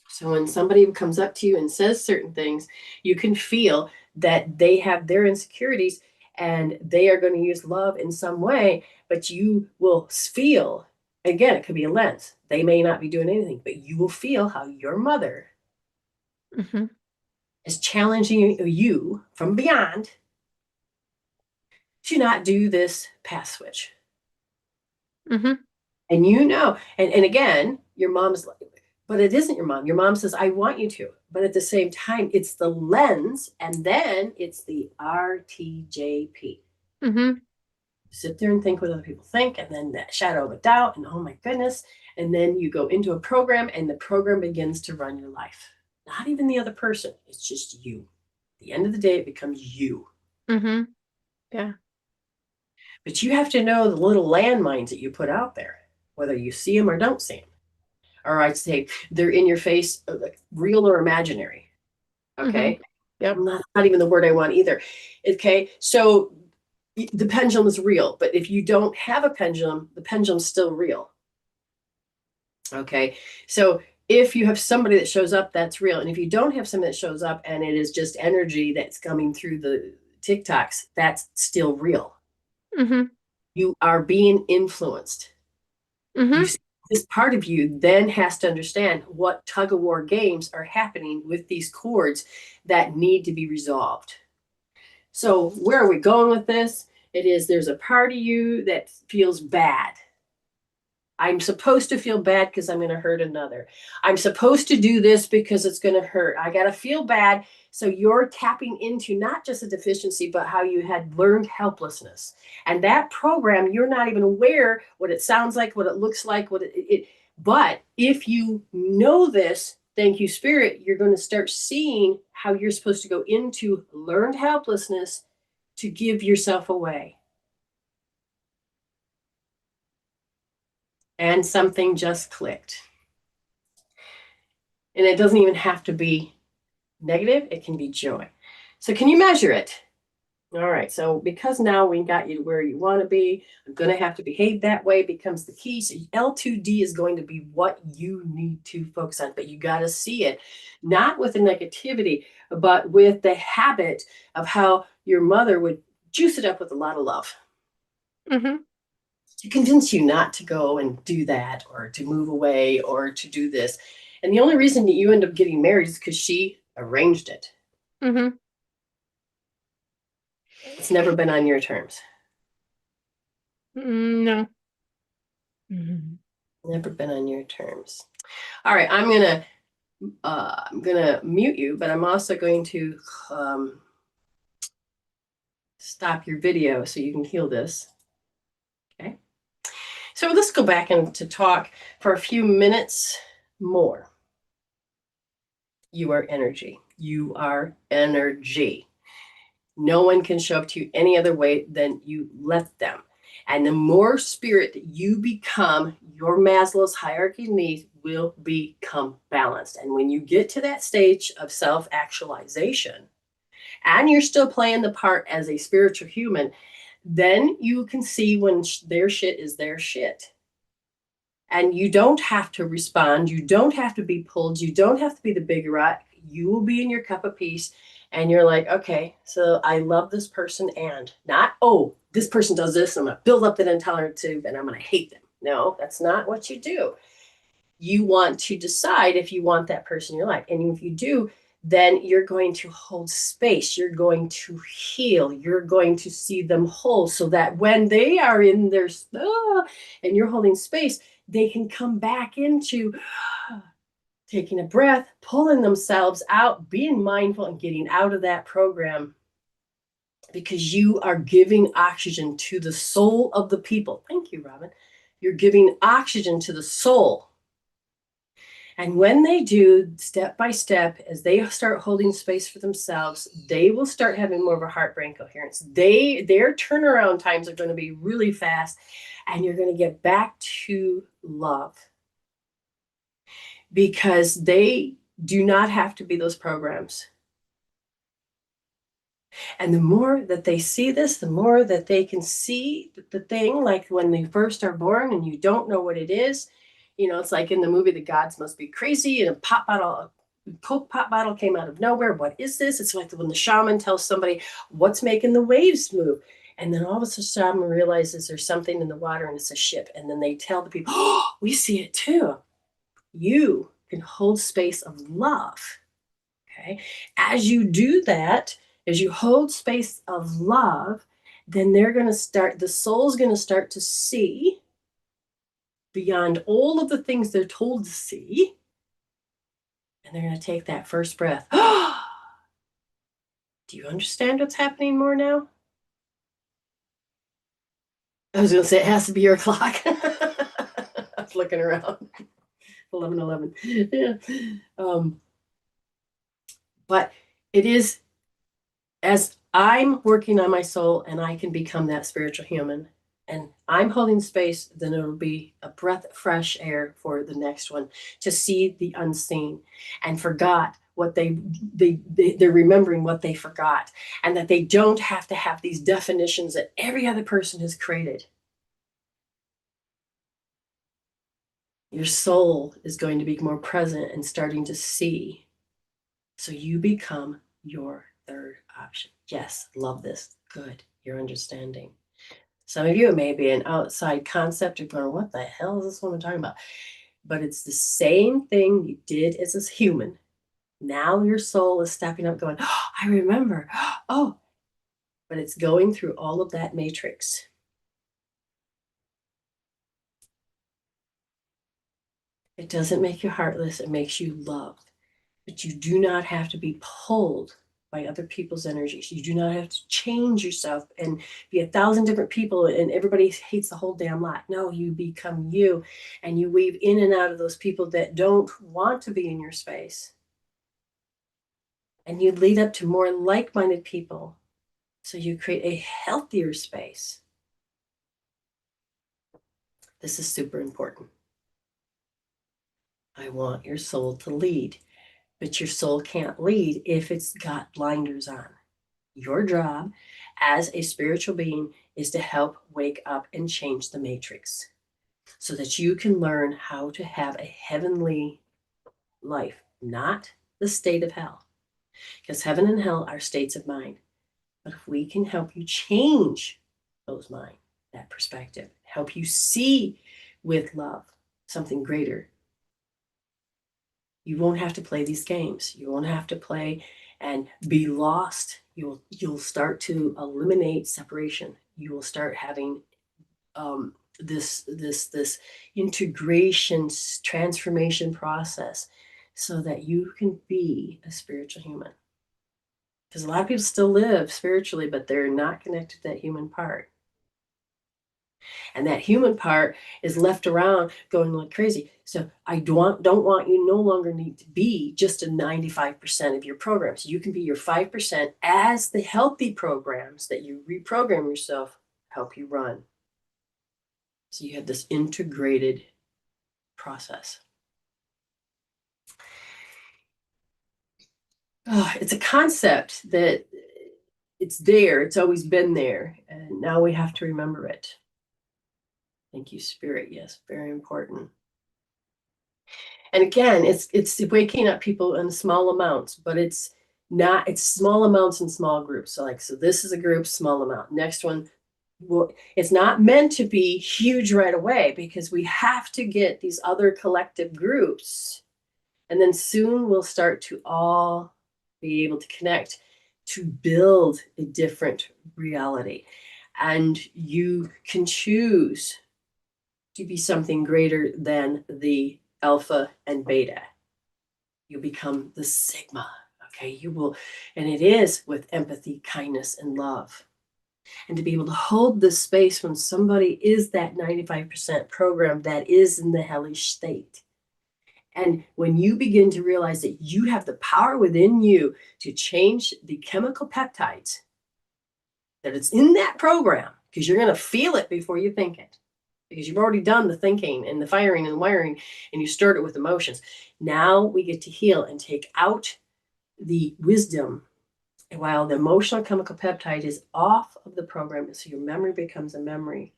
So when somebody comes up to you and says certain things, you can feel that they have their insecurities and they are going to use love in some way, but you will feel, again, it could be a lens. They may not be doing anything, but you will feel how your mother is challenging you from beyond to not do this path switch. And you know, and again, your mom's like, but it isn't your mom. Your mom says, I want you to. But at the same time, it's the lens, and then it's the RTJP. Sit there and think what other people think, and then that shadow of a doubt, and oh my goodness. And then you go into a program, and the program begins to run your life. Not even the other person. It's just you. At the end of the day, it becomes you. Yeah. But you have to know the little landmines that you put out there, whether you see them or don't see them. Or I'd say they're in your face, real or imaginary. Okay. Yep. Not even the word I want either. Okay. So the pendulum is real, but if you don't have a pendulum, the pendulum's still real. Okay. So if you have somebody that shows up, that's real. And if you don't have somebody that shows up and it is just energy that's coming through the TikToks, that's still real. You are being influenced. This part of you then has to understand what tug of war games are happening with these chords that need to be resolved. So where are we going with this? It is, there's a part of you that feels bad. I'm supposed to feel bad because I'm going to hurt another. I'm supposed to do this because it's going to hurt. I got to feel bad. So you're tapping into not just a deficiency, but how you had learned helplessness. And that program, you're not even aware what it sounds like, what it looks like, but if you know this, thank you, Spirit, you're going to start seeing how you're supposed to go into learned helplessness to give yourself away. And something just clicked. And it doesn't even have to be negative, it can be joy. So can you measure it? All right, so because now we got you to where you want to be, I'm going to have to behave that way becomes the key. So L2D is going to be what you need to focus on, but you got to see it, not with the negativity, but with the habit of how your mother would juice it up with a lot of love Mm-hmm. to convince you not to go and do that or to move away or to do this. And the only reason that you end up getting married is because she arranged it. Mm-hmm. It's never been on your terms. No. Never been on your terms. All right, I'm gonna mute you, but I'm also going to stop your video so you can heal this. Okay. So let's go back and to talk for a few minutes more. You are energy. You are energy. No one can show up to you any other way than you let them. And the more spirit that you become, your Maslow's hierarchy of needs will become balanced. And when you get to that stage of self-actualization, and you're still playing the part as a spiritual human, then you can see when their shit is their shit. And you don't have to respond. You don't have to be pulled. You don't have to be the big rock. You will be in your cup of peace. And you're like, okay, so I love this person and not, oh, this person does this. I'm going to build up that intolerance and I'm going to hate them. No, that's not what you do. You want to decide if you want that person in your life. And if you do, then you're going to hold space. You're going to heal. You're going to see them whole so that when they are in their and you're holding space, they can come back into taking a breath, pulling themselves out, being mindful and getting out of that program because you are giving oxygen to the soul of the people. Thank you, Robin. You're giving oxygen to the soul. And when they do, step by step, as they start holding space for themselves, they will start having more of a heart-brain coherence. Their turnaround times are going to be really fast, and you're going to get back to love because they do not have to be those programs. And the more that they see this, the more that they can see the thing, like when they first are born and you don't know what it is. You know, it's like in the movie, The Gods Must Be Crazy, and a Coke pop bottle came out of nowhere. What is this? It's like when the shaman tells somebody what's making the waves move. And then all of a sudden, shaman realizes there's something in the water and it's a ship. And then they tell the people, oh, we see it too. You can hold space of love. Okay. As you do that, as you hold space of love, then the soul's going to start to see beyond all of the things they're told to see. And they're going to take that first breath. Do you understand what's happening more now? I was going to say it has to be your clock. I was looking around. 11:11. Yeah. But it is as I'm working on my soul and I can become that spiritual human and I'm holding space, then it'll be a breath of fresh air for the next one to see the unseen and forgot what they're remembering what they forgot and that they don't have to have these definitions that every other person has created. Your soul is going to be more present and starting to see. So you become your third option. Yes, love this. Good. You're understanding. Some of you, it may be an outside concept. You're going, what the hell is this woman talking about? But it's the same thing you did as a human. Now your soul is stepping up going, oh, I remember. Oh, but it's going through all of that matrix. It doesn't make you heartless. It makes you loved. But you do not have to be pulled by other people's energies. You do not have to change yourself and be 1,000 different people and everybody hates the whole damn lot. No, you become you and you weave in and out of those people that don't want to be in your space. And you lead up to more like-minded people. So you create a healthier space. This is super important. I want your soul to lead. But your soul can't lead if it's got blinders on. Your job as a spiritual being is to help wake up and change the matrix so that you can learn how to have a heavenly life, not the state of hell. Because heaven and hell are states of mind. But if we can help you change those mind, that perspective, help you see with love something greater, you won't have to play these games. You won't have to play and be lost. You'll start to eliminate separation. You will start having this integration, transformation process, so that you can be a spiritual human. Because a lot of people still live spiritually, but they're not connected to that human part. And that human part is left around going like crazy. So I don't want you no longer need to be just a 95% of your programs. You can be your 5% as the healthy programs that you reprogram yourself help you run. So you have this integrated process. It's a concept that it's there. It's always been there. And now we have to remember it. Thank you, Spirit. Yes, very important. And again, it's waking up people in small amounts, but it's small amounts in small groups. So this is a group, small amount. Next one, well, it's not meant to be huge right away because we have to get these other collective groups. And then soon we'll start to all be able to connect to build a different reality. And you can choose to be something greater than the alpha and beta. You become the sigma, okay? You will, and it is with empathy, kindness, and love. And to be able to hold this space when somebody is that 95% program that is in the hellish state. And when you begin to realize that you have the power within you to change the chemical peptides, that it's in that program, because you're going to feel it before you think it. Because you've already done the thinking and the firing and wiring, and you start it with emotions. Now we get to heal and take out the wisdom. And while the emotional chemical peptide is off of the program, so your memory becomes a memory.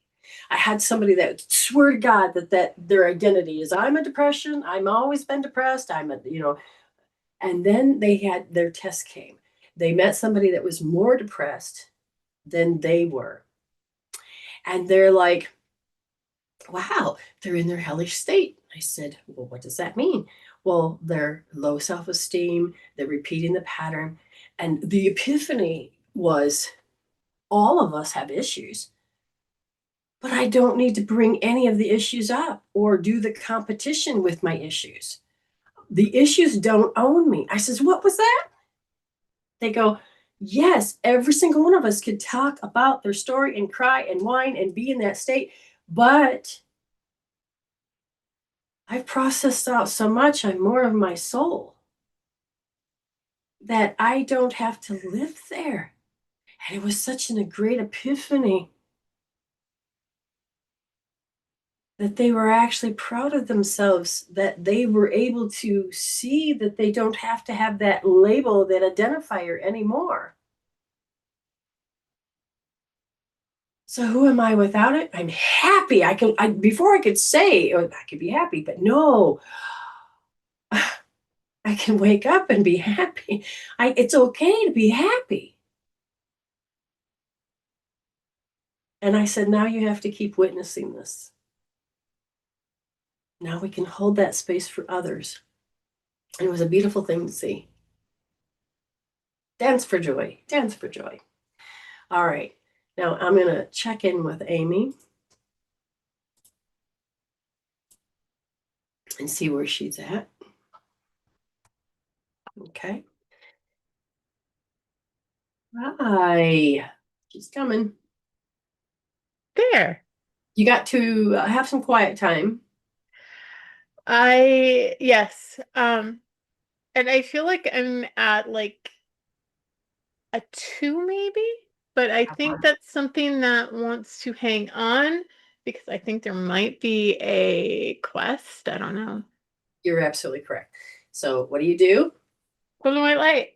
I had somebody that swear to God that their identity is, I'm a depression. I'm always been depressed. And then they had their test came. They met somebody that was more depressed than they were. And they're like, wow, they're in their hellish state. I said, well, what does that mean? Well, they're low self-esteem, they're repeating the pattern. And the epiphany was, all of us have issues, but I don't need to bring any of the issues up or do the competition with my issues. The issues don't own me. I says, what was that? They go, yes, every single one of us could talk about their story and cry and whine and be in that state, but I've processed out so much, I'm more of my soul, that I don't have to live there. And it was such a great epiphany that they were actually proud of themselves, that they were able to see that they don't have to have that label, that identifier anymore. So who am I without it? I'm happy. Before I could say, oh, I could be happy, but no, I can wake up and be happy. It's okay to be happy. And I said, now you have to keep witnessing this. Now we can hold that space for others. And it was a beautiful thing to see. Dance for joy. Dance for joy. All right. Now I'm going to check in with Amy and see where she's at. Okay. Hi. She's coming. There. You got to have some quiet time. Yes. And I feel like I'm at like a 2 maybe, but I think that's something that wants to hang on because I think there might be a quest. I don't know. You're absolutely correct. So what do? Put on my light.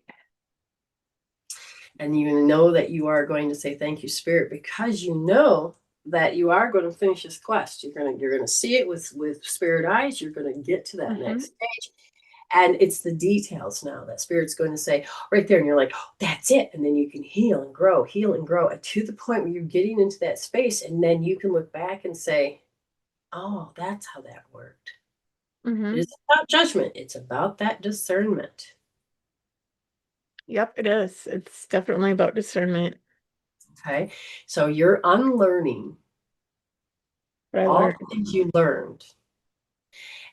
And you know that you are going to say thank you, Spirit, because you know that you are going to finish this quest. You're gonna see it with spirit eyes. You're going to get to that next stage. And it's the details now that Spirit's going to say right there. And you're like, oh, that's it. And then you can heal and grow and to the point where you're getting into that space. And then you can look back and say, oh, that's how that worked. It is about judgment. It's about that discernment. Yep, it is. It's definitely about discernment. Okay. So you're unlearning all the things you learned.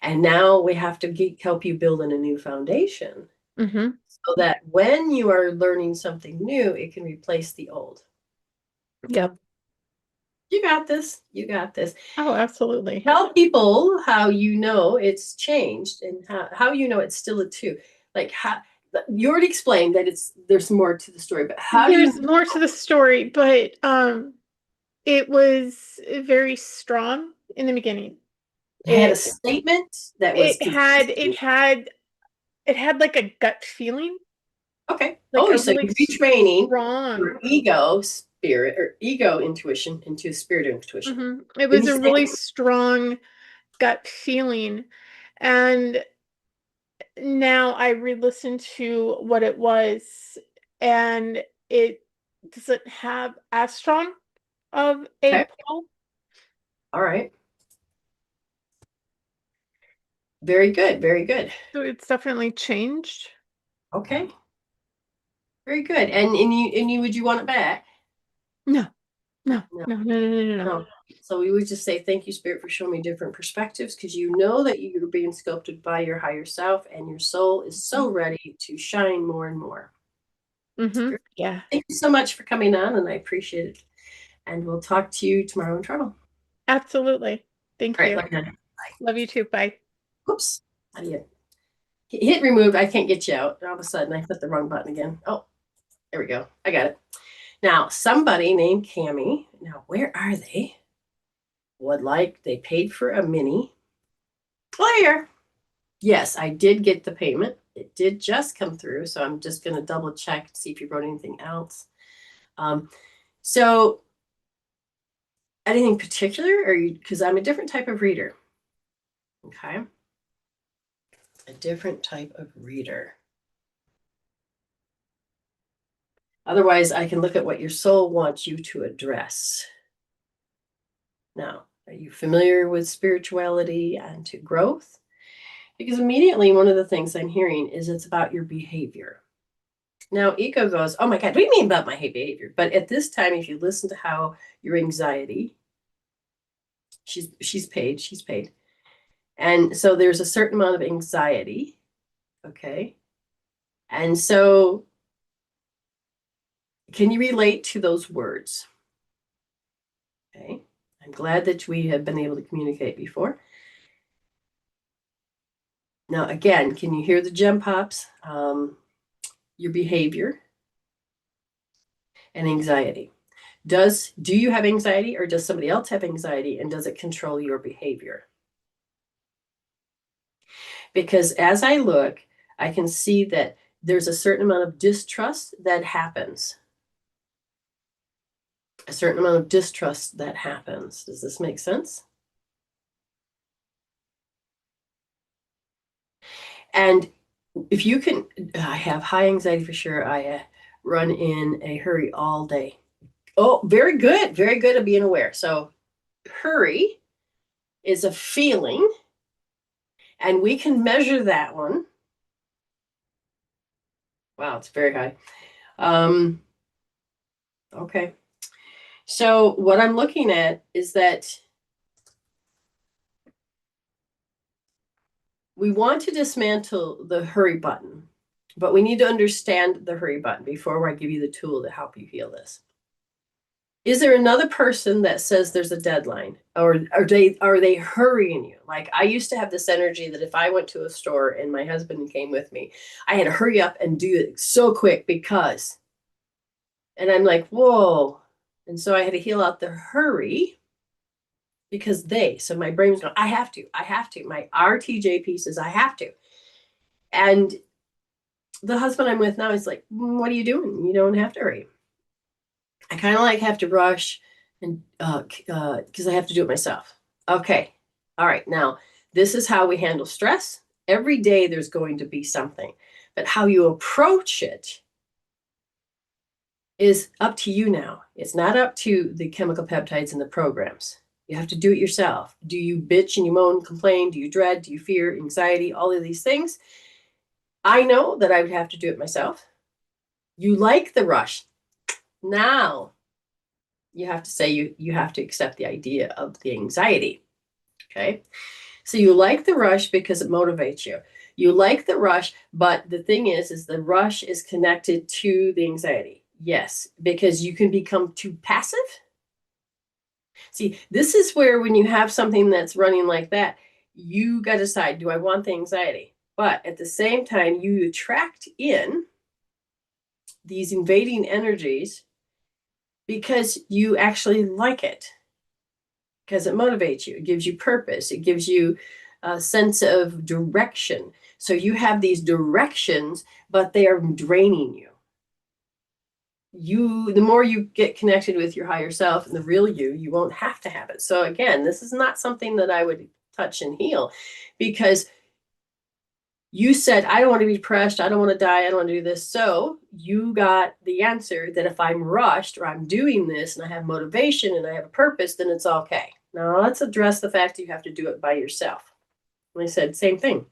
And now we have to help you build in a new foundation so that when you are learning something new, it can replace the old. Yep. You got this. You got this. Oh, absolutely. Tell people how you know it's changed and how you know it's still a 2. Like how you already explained that there's more to the story, but how there's more to the story, but it was very strong in the beginning. It had a statement that was it had like a gut feeling. Okay. Like so really you're retraining strong your ego spirit or ego intuition into spirit intuition. It was a really strong gut feeling. And now I re-listened to what it was, and it doesn't have as strong of a pull. All right. Very good. Very good. So it's definitely changed. Okay. Very good. And you would you want it back? No. So we would just say thank you, Spirit, for showing me different perspectives, because you know that you're being sculpted by your higher self, and your soul is so ready to shine more and more. Yeah. Thank you so much for coming on, and I appreciate it. And we'll talk to you tomorrow in Toronto. Absolutely. Thank you. Love you. Bye. Love you too. Bye. Oops. How do you hit remove? I can't get you out. All of a sudden, I hit the wrong button again. Oh, there we go. I got it. Now, somebody named Cammie. Now, where are they? They paid for a mini player. Yes, I did get the payment. It did just come through. So I'm just going to double check to see if you wrote anything else. So anything particular, or because I'm a different type of reader. Okay. A different type of reader. Otherwise, I can look at what your soul wants you to address. Now, are you familiar with spirituality and to growth? Because immediately one of the things I'm hearing is it's about your behavior. Now, ego goes, oh my God, what do you mean about my behavior? But at this time, if you listen to how your anxiety, she's paid. And so there's a certain amount of anxiety. Okay. And so can you relate to those words? Okay. I'm glad that we have been able to communicate before. Now, again, can you hear the gem pops? Your behavior and anxiety. Do you have anxiety, or does somebody else have anxiety, and does it control your behavior? Because as I look, I can see that there's a certain amount of distrust that happens. A certain amount of distrust that happens. Does this make sense? And if you can, I have high anxiety for sure. I run in a hurry all day. Oh, very good. Very good at being aware. So hurry is a feeling, and we can measure that one. Wow, it's very high. Okay. So what I'm looking at is that we want to dismantle the hurry button, but we need to understand the hurry button before I give you the tool to help you heal this. Is there another person that says there's a deadline, or are they hurrying you? Like I used to have this energy that if I went to a store and my husband came with me, I had to hurry up and do it so quick because, and I'm like, whoa. And so I had to heal out the hurry. because so my brain was going, I have to. My RTJP says I have to. And the husband I'm with now is like, what are you doing? You don't have to hurry. I kind of like have to rush and because I have to do it myself. Okay. All right. Now, this is how we handle stress. Every day there's going to be something, but how you approach it is up to you now. It's not up to the chemical peptides and the programs. You have to do it yourself. Do you bitch and you moan, complain? Do you dread? Do you fear, anxiety, all of these things? I know that I would have to do it myself. You like the rush. Now you have to say you have to accept the idea of the anxiety. Okay. So you like the rush because it motivates you. You like the rush, but the thing is the rush is connected to the anxiety. Yes, because you can become too passive. See, this is where when you have something that's running like that, you got to decide, do I want the anxiety? But at the same time, you attract in these invading energies because you actually like it, because it motivates you. It gives you purpose. It gives you a sense of direction. So you have these directions, but they are draining you. The more you get connected with your higher self and the real you won't have to have it. So again, this is not something that I would touch and heal, because you said, I don't want to be depressed. I don't want to die. I don't want to do this. So you got the answer that if I'm rushed or I'm doing this and I have motivation and I have a purpose, then it's okay. Now let's address the fact that you have to do it by yourself. And I said, same thing.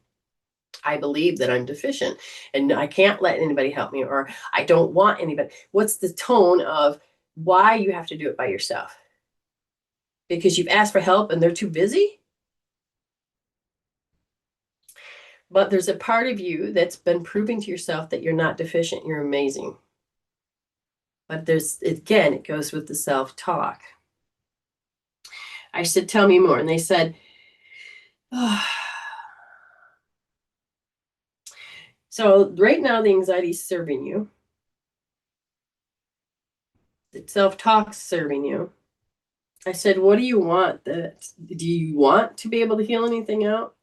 I believe that I'm deficient and I can't let anybody help me, or I don't want anybody. What's the tone of why you have to do it by yourself? Because you've asked for help and they're too busy? But there's a part of you that's been proving to yourself that you're not deficient, you're amazing. But again, it goes with the self-talk. I said, tell me more. And they said, oh. So right now the anxiety is serving you. The self-talk's serving you. I said, what do you want? Do you want to be able to heal anything out?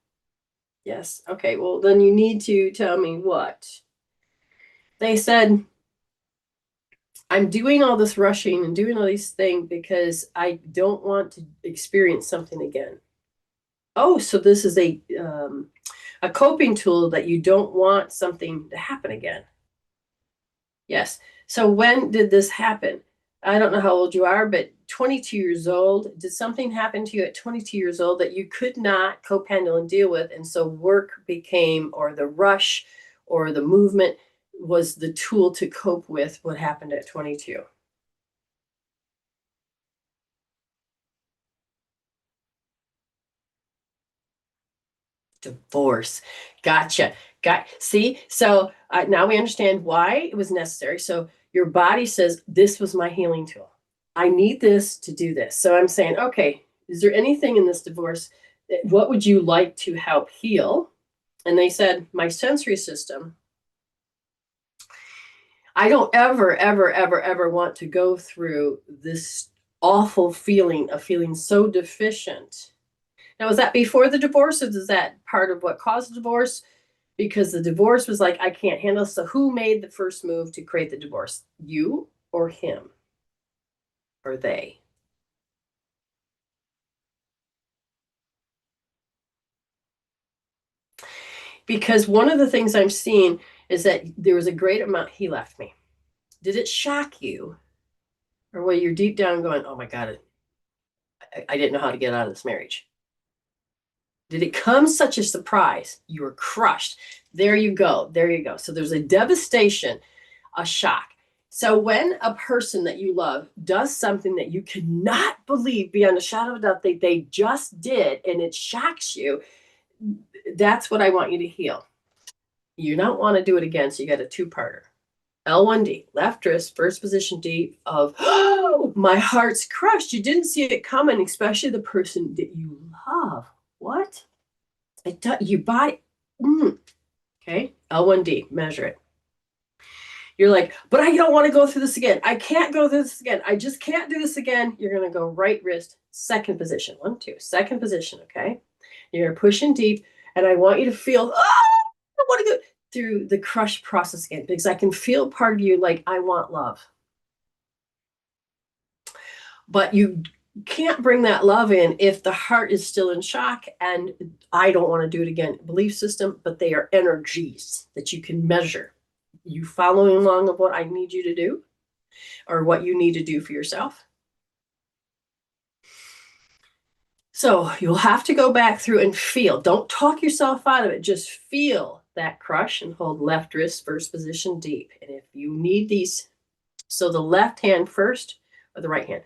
Yes. Okay, well, then you need to tell me what. They said, I'm doing all this rushing and doing all these things because I don't want to experience something again. Oh, so this is a coping tool that you don't want something to happen again. Yes. So when did this happen? I don't know how old you are, but 22 years old. Did something happen to you at 22 years old that you could not cope, handle, and deal with? And so work became, or the rush or the movement was the tool to cope with what happened at 22. Divorce. Gotcha. See, so now we understand why it was necessary. So your body says, this was my healing tool. I need this to do this. So I'm saying, okay, is there anything in this divorce? What would you like to help heal? And they said, my sensory system. I don't ever want to go through this awful feeling of feeling so deficient. Now, was that before the divorce, or is that part of what caused the divorce? Because the divorce was like, I can't handle. So who made the first move to create the divorce? You or him? Or they? Because one of the things I'm seeing is that there was a great amount he left me. Did it shock you? Or were you deep down going, oh my God, I didn't know how to get out of this marriage? Did it come such a surprise? You were crushed. There you go. There you go. So there's a devastation, a shock. So when a person that you love does something that you cannot believe beyond a shadow of a doubt that they just did, and it shocks you, that's what I want you to heal. You don't want to do it again. So you got a two-parter. L1D, left wrist, first position D of, oh, my heart's crushed. You didn't see it coming, especially the person that you love. What? Your body. Okay, L1D, measure it. You're like, but I don't want to go through this again. I can't go through this again. I just can't do this again. You're going to go right wrist, second position. 1, 2, second position. Okay. You're going to push in deep. And I want you to feel, I want to go through the crush process again, because I can feel part of you like, I want love. But you can't bring that love in if the heart is still in shock and I don't want to do it again. Belief system, but they are energies that you can measure. You following along of what I need you to do or what you need to do for yourself? So you'll have to go back through and feel. Don't talk yourself out of it. Just feel that crush and hold left wrist first position deep. And if you need these, so the left hand first or the right hand.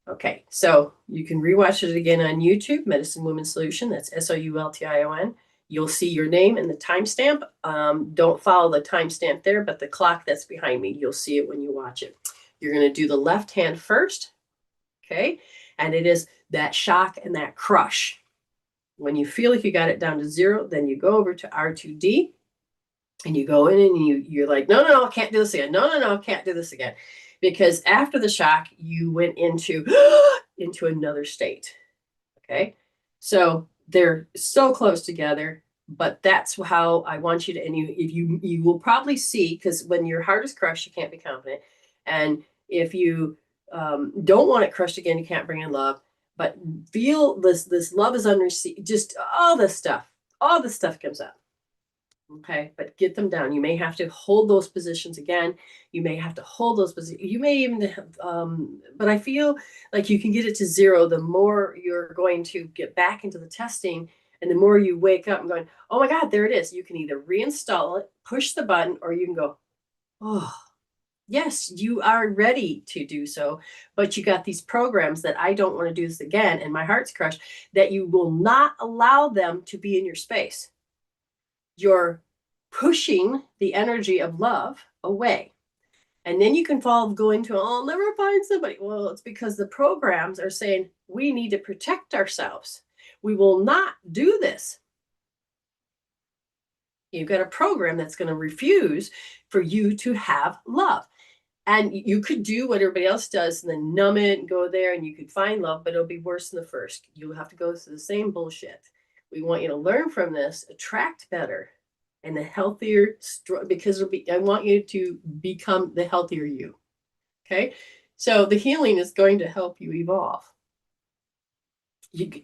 Okay, so you can rewatch it again on YouTube, Medicine Woman Soultion. That's Soultion. You'll see your name and the timestamp. Don't follow the timestamp there, but the clock that's behind me, you'll see it when you watch it. You're going to do the left hand first, okay? And it is that shock and that crush. When you feel like you got it down to 0, then you go over to R2D, and you go in and you're like, no, I can't do this again. No, I can't do this again. Because after the shock, you went into another state. Okay. So they're so close together, but that's how I want you to, and you will probably see, because when your heart is crushed, you can't be confident. And if you don't want it crushed again, you can't bring in love, but feel this love is unreceived, just all this stuff comes up. Okay, but get them down. You may have to hold those positions again. You may have to hold those positions. You may even have, but I feel like you can get it to 0 the more you're going to get back into the testing, and the more you wake up and going, oh my God, there it is. You can either reinstall it, push the button, or you can go, oh, yes, you are ready to do so. But you got these programs that I don't want to do this again, and my heart's crushed, that you will not allow them to be in your space. You're pushing the energy of love away. And then you can go into, oh, I'll never find somebody. Well, it's because the programs are saying we need to protect ourselves. We will not do this. You've got a program that's going to refuse for you to have love. And you could do what everybody else does and then numb it and go there, and you could find love, but it'll be worse than the first. You'll have to go through the same bullshit. We want you to learn from this, attract better, and the healthier, because I want you to become the healthier you. Okay. So the healing is going to help you evolve.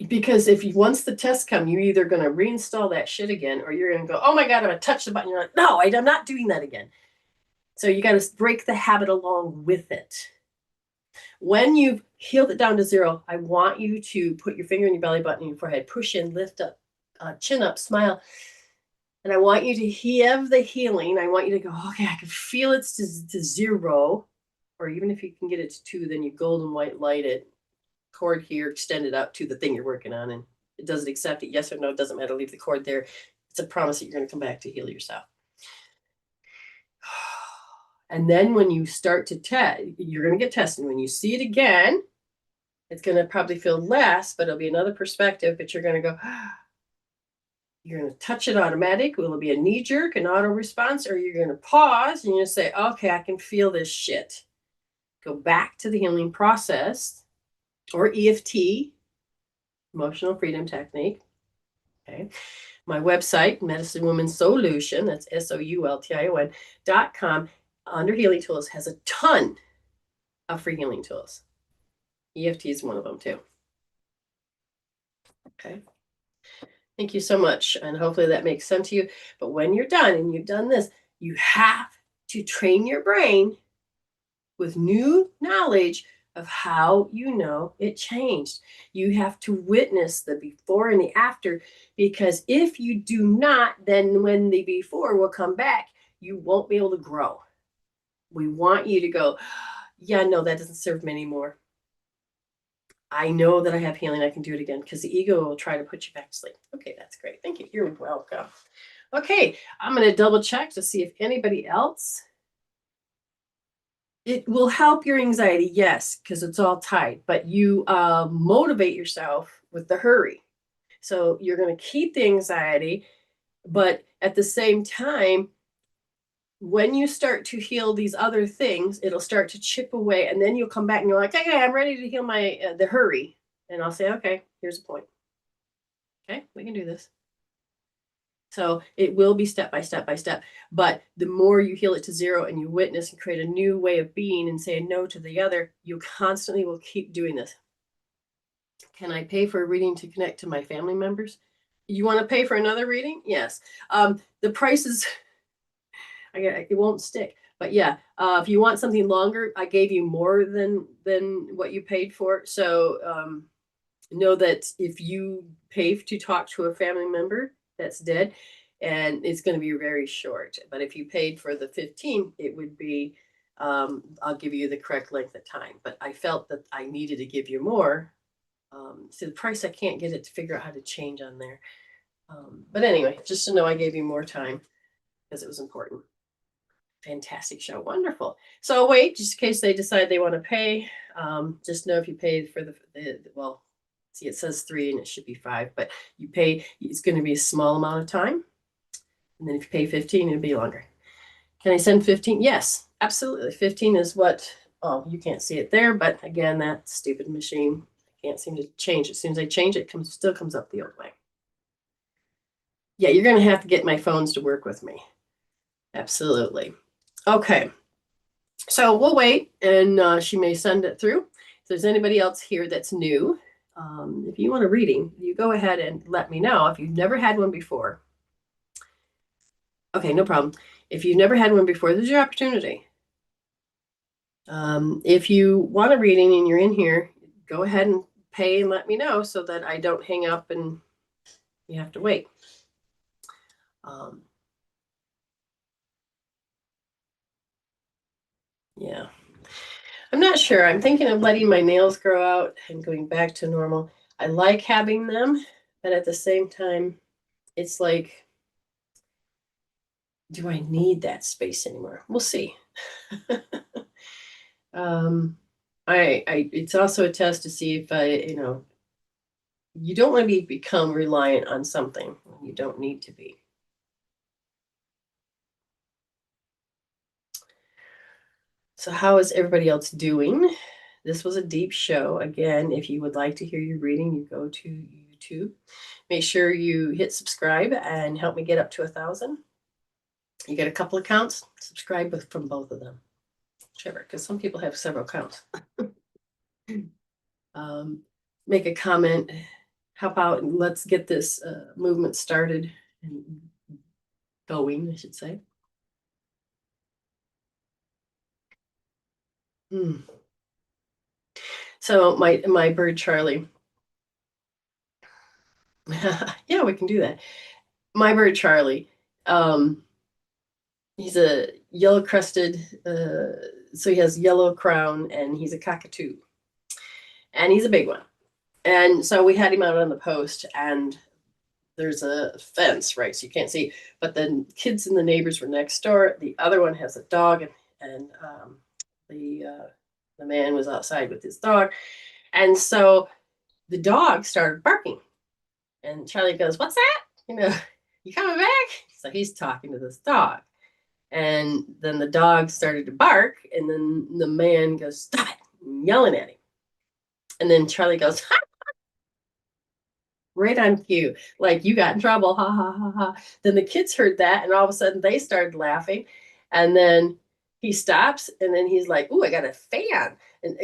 Because once the tests come, you're either going to reinstall that shit again, or you're going to go, oh my God, I'm going to touch the button. You're like, no, I'm not doing that again. So you got to break the habit along with it. When you've healed it down to 0, I want you to put your finger in your belly button and your forehead, push in, lift up, chin up, smile. And I want you to have the healing. I want you to go, okay, I can feel it's to 0. Or even if you can get it to 2, then you golden white light it. Cord here, extend it out to the thing you're working on. And it doesn't accept it. Yes or no, it doesn't matter. Leave the cord there. It's a promise that you're going to come back to heal yourself. And then when you start to test, you're going to get tested. When you see it again, it's going to probably feel less, but it'll be another perspective. But you're going to go, you're going to touch it automatic. Will it be a knee jerk, an auto response, or you're going to pause and you're going to say, okay, I can feel this shit. Go back to the healing process, or EFT, emotional freedom technique. Okay. My website, Medicine Woman Soultion, that's Soultion.com, under healing tools, has a ton of free healing tools. EFT is one of them too. Okay. Thank you so much. And hopefully that makes sense to you. But when you're done and you've done this, you have to train your brain with new knowledge of how you know it changed. You have to witness the before and the after, because if you do not, then when the before will come back, you won't be able to grow. We want you to go, yeah, no, that doesn't serve me anymore. I know that I have healing. I can do it again, because the ego will try to put you back to sleep. Okay, that's great. Thank you. You're welcome. Okay, I'm going to double check to see if anybody else. It will help your anxiety, yes, because it's all tied, but you motivate yourself with the hurry. So you're going to keep the anxiety, but at the same time, when you start to heal these other things, it'll start to chip away, and then you'll come back and you're like, okay, I'm ready to heal my the hurry. And I'll say, okay, here's a point. Okay, we can do this. So it will be step by step by step. But the more you heal it to zero and you witness and create a new way of being and say no to the other, you constantly will keep doing this. Can I pay for a reading to connect to my family members? You want to pay for another reading? Yes. The prices, it won't stick. But yeah, if you want something longer, I gave you more than what you paid for. So know that if you pay to talk to a family member that's dead, and it's going to be very short. But if you paid for the 15, it would be, I'll give you the correct length of time. But I felt that I needed to give you more. So the price, I can't get it to figure out how to change on there. But anyway, just to know I gave you more time because it was important. Fantastic show. Wonderful. So wait, just in case they decide they want to pay, just know if you paid for the well, see, it says 3 and it should be 5, but you pay, it's going to be a small amount of time. And then if you pay 15, it'll be longer. Can I send 15? Yes, absolutely. 15 is what, oh, you can't see it there, but again, that stupid machine, I can't seem to change it. As soon as I change it, it still comes up the old way. Yeah, you're going to have to get my phones to work with me. Absolutely. Okay. So we'll wait, and she may send it through. If there's anybody else here that's new, if you want a reading, you go ahead and let me know. If you've never had one before, okay, no problem. If you've never had one before, this is your opportunity. If you want a reading and you're in here, go ahead and pay and let me know so that I don't hang up and you have to wait. Yeah. I'm not sure. I'm thinking of letting my nails grow out and going back to normal. I like having them, but at the same time, it's like, do I need that space anymore? We'll see. It's also a test to see if you don't want to become reliant on something when you don't need to be. So how is everybody else doing? This was a deep show. Again, if you would like to hear your reading, you go to YouTube. Make sure you hit subscribe and help me get up to 1,000. You get a couple accounts, subscribe from both of them. Whichever, because some people have several accounts. Make a comment. How about let's get this movement started and going, I should say. So my bird Charlie. Yeah, we can do that. My bird Charlie. He's a yellow crested, so he has yellow crown, and he's a cockatoo. And he's a big one. And so we had him out on the post, and there's a fence, right? So you can't see. But the kids and the neighbors were next door. The other one has a dog, and the man was outside with his dog. And so the dog started barking. And Charlie goes, "What's that? You coming back?" So he's talking to this dog. And then the dog started to bark, and then the man goes, "Stop it," yelling at him. And then Charlie goes, "Ha!" Right on cue, like, "You got in trouble, ha ha ha ha." Then the kids heard that, and all of a sudden they started laughing. And then he stops, and then he's like, "Ooh, I got a fan, and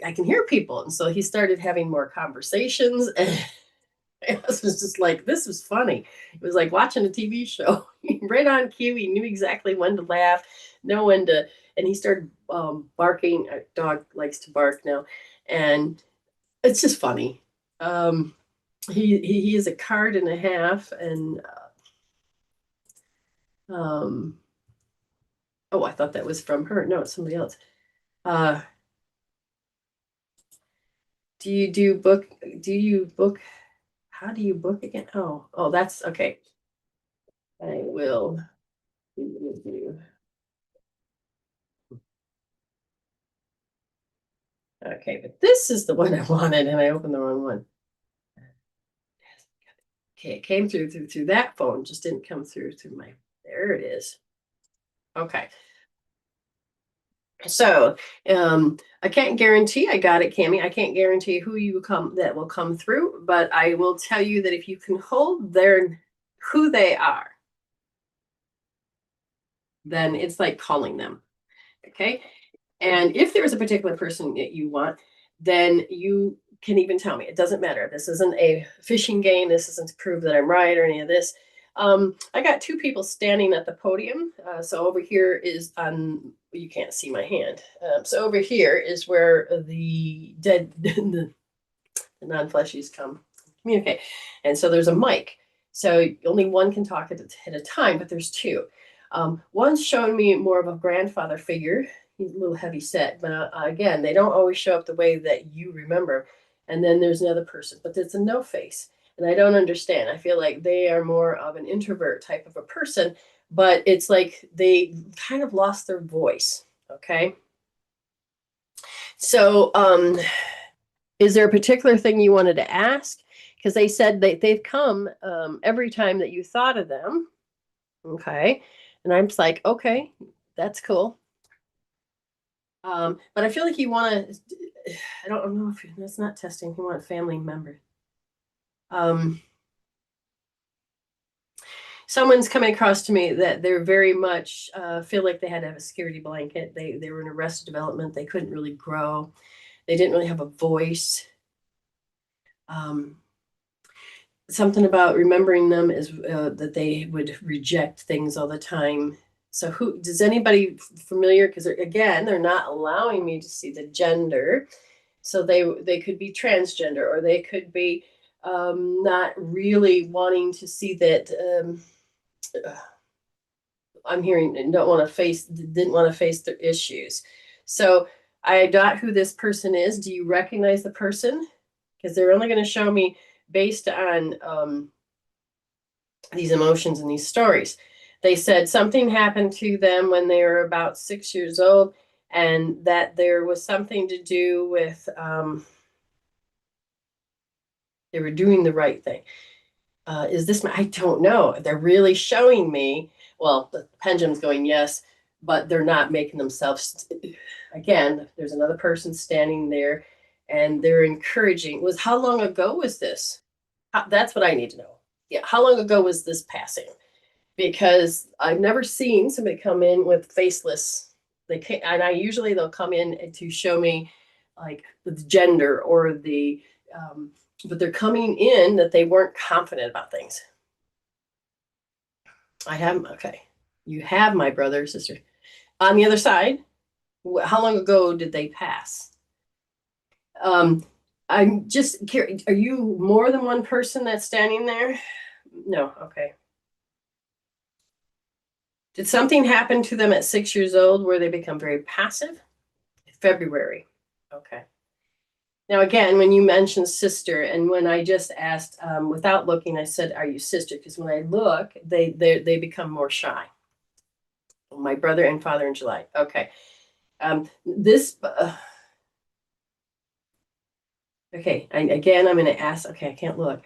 I can hear people." And so he started having more conversations, and it was just like, this was funny. It was like watching a TV show. Right on cue. He knew exactly when to laugh, know when to, and he started barking. A dog likes to bark now, and it's just funny. He is a card and a half, and oh, I thought that was from her. No, it's somebody else. Do you book? How do you book again? Oh, that's okay. I will with you. Okay, but this is the one I wanted, and I opened the wrong one. Okay, it came through that phone, just didn't come through my. There it is. Okay. So I can't guarantee, I got it, Cammie. I can't guarantee who you that will come through, but I will tell you that if you can hold who they are, then it's like calling them. Okay. And if there is a particular person that you want, then you can even tell me. It doesn't matter. This isn't a fishing game. This isn't to prove that I'm right or any of this. I got two people standing at the podium. So over here is you can't see my hand. So over here is where the dead, the non-fleshies come communicate. And so there's a mic. So only one can talk at a time, but there's two. One's showing me more of a grandfather figure. He's a little heavy set, but again, they don't always show up the way that you remember. And then there's another person, but it's a no face. And I don't understand. I feel like they are more of an introvert type of a person, but it's like they kind of lost their voice. Okay. So, is there a particular thing you wanted to ask? Because they said they've come every time that you thought of them. Okay. And I'm just like, okay, that's cool. But I feel like you want to, I don't know if that's not testing. You want a family member. Someone's coming across to me that they're very much feel like they had to have a security blanket. They were in arrested development. They couldn't really grow. They didn't really have a voice. Something about remembering them is that they would reject things all the time. So who does anybody familiar? Because again, they're not allowing me to see the gender. So they could be transgender, or they could be not really wanting to see that. I'm hearing didn't want to face their issues. So I doubt who this person is. Do you recognize the person? Because they're only going to show me based on these emotions and these stories. They said something happened to them when they were about 6 years old, and that there was something to do with they were doing the right thing. Is this I don't know. They're really showing me, well, the pendulum's going yes, but they're not making themselves, again, there's another person standing there and they're encouraging. How long ago was this? That's what I need to know. Yeah, how long ago was this passing? Because I've never seen somebody come in with faceless. They can't, and they'll come in to show me like the gender or the, but they're coming in that they weren't confident about things. I have, okay. You have my brother or sister. On the other side, how long ago did they pass? I'm just curious, are you more than one person that's standing there? No, okay. Did something happen to them at 6 years old where they become very passive? February. Okay. Now, again, when you mentioned sister, and when I just asked, without looking, I said, are you sister? Because when I look, they become more shy. My brother and father in July. Okay. Okay. Again, I'm going to ask, okay, I can't look.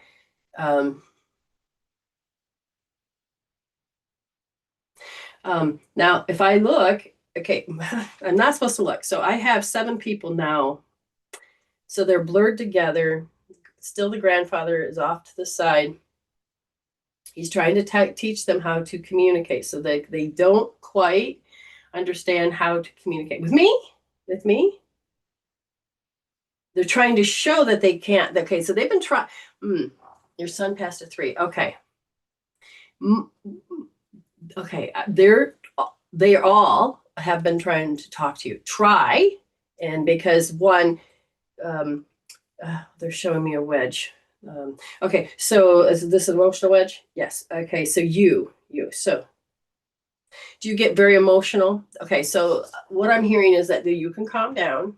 Now, if I look, okay, I'm not supposed to look. So I have 7 people now. So they're blurred together. Still, the grandfather is off to the side. He's trying to teach them how to communicate so that they don't quite understand how to communicate with me. They're trying to show that they can't. Okay, so they've been trying. Your son passed at 3. Okay. Okay, they all have been trying to talk to you. Try, and because one, they're showing me a wedge. Okay, so is this an emotional wedge? Yes. Okay, so you. So, do you get very emotional? Okay, so what I'm hearing is that you can calm down,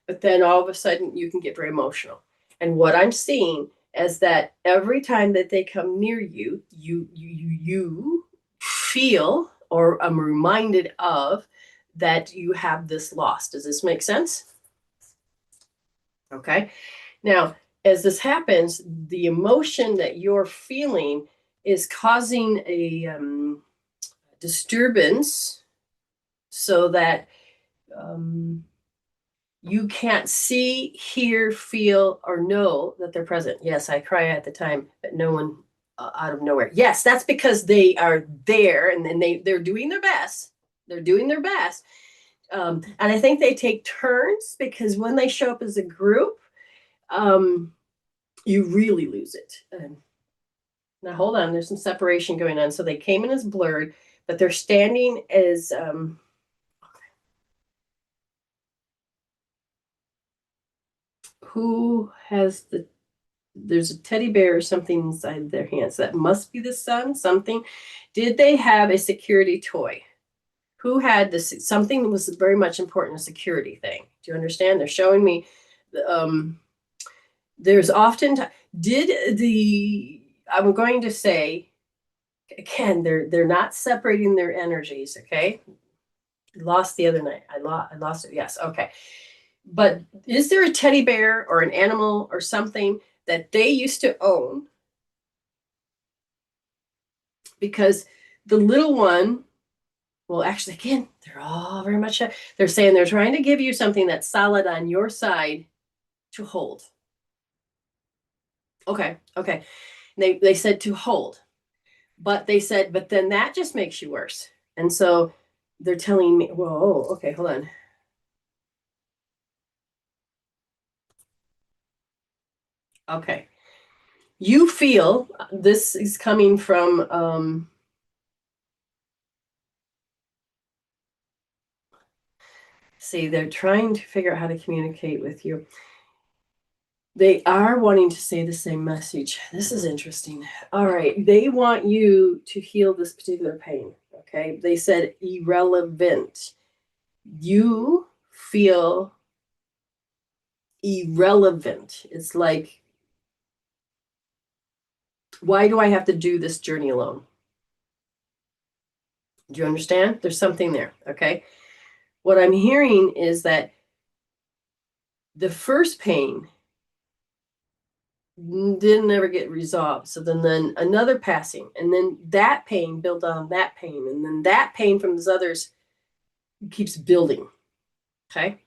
but then all of a sudden you can get very emotional. And what I'm seeing is that every time that they come near you, you feel, or I'm reminded of, that you have this loss. Does this make sense? Okay. Now, as this happens, the emotion that you're feeling is causing a disturbance so that you can't see, hear, feel, or know that they're present. Yes, I cry at the time, but no one out of nowhere. Yes, that's because they are there, and then they're doing their best. They're doing their best. And I think they take turns, because when they show up as a group, you really lose it. Now, hold on, there's some separation going on. So they came in as blurred, but they're standing as who has there's a teddy bear or something inside their hands. That must be the sun, something. Did they have a security toy? Who had this? Something that was very much important, a security thing. Do you understand? They're showing me, there's often, I'm going to say, again, they're not separating their energies, okay? Lost the other night. I lost it. Yes, okay. But is there a teddy bear or an animal or something that they used to own? Because the little one, well, actually, again, they're all very much, they're saying they're trying to give you something that's solid on your side to hold. Okay. They said to hold, but they said, but then that just makes you worse. And so they're telling me, whoa, okay, hold on. Okay. You feel this is coming from, see, they're trying to figure out how to communicate with you. They are wanting to say the same message. This is interesting. All right. They want you to heal this particular pain. Okay. They said irrelevant. You feel irrelevant. It's like, why do I have to do this journey alone? Do you understand? There's something there. Okay. What I'm hearing is that the first pain didn't ever get resolved. So then another passing, and then that pain built on that pain, and then that pain from those others keeps building. Okay.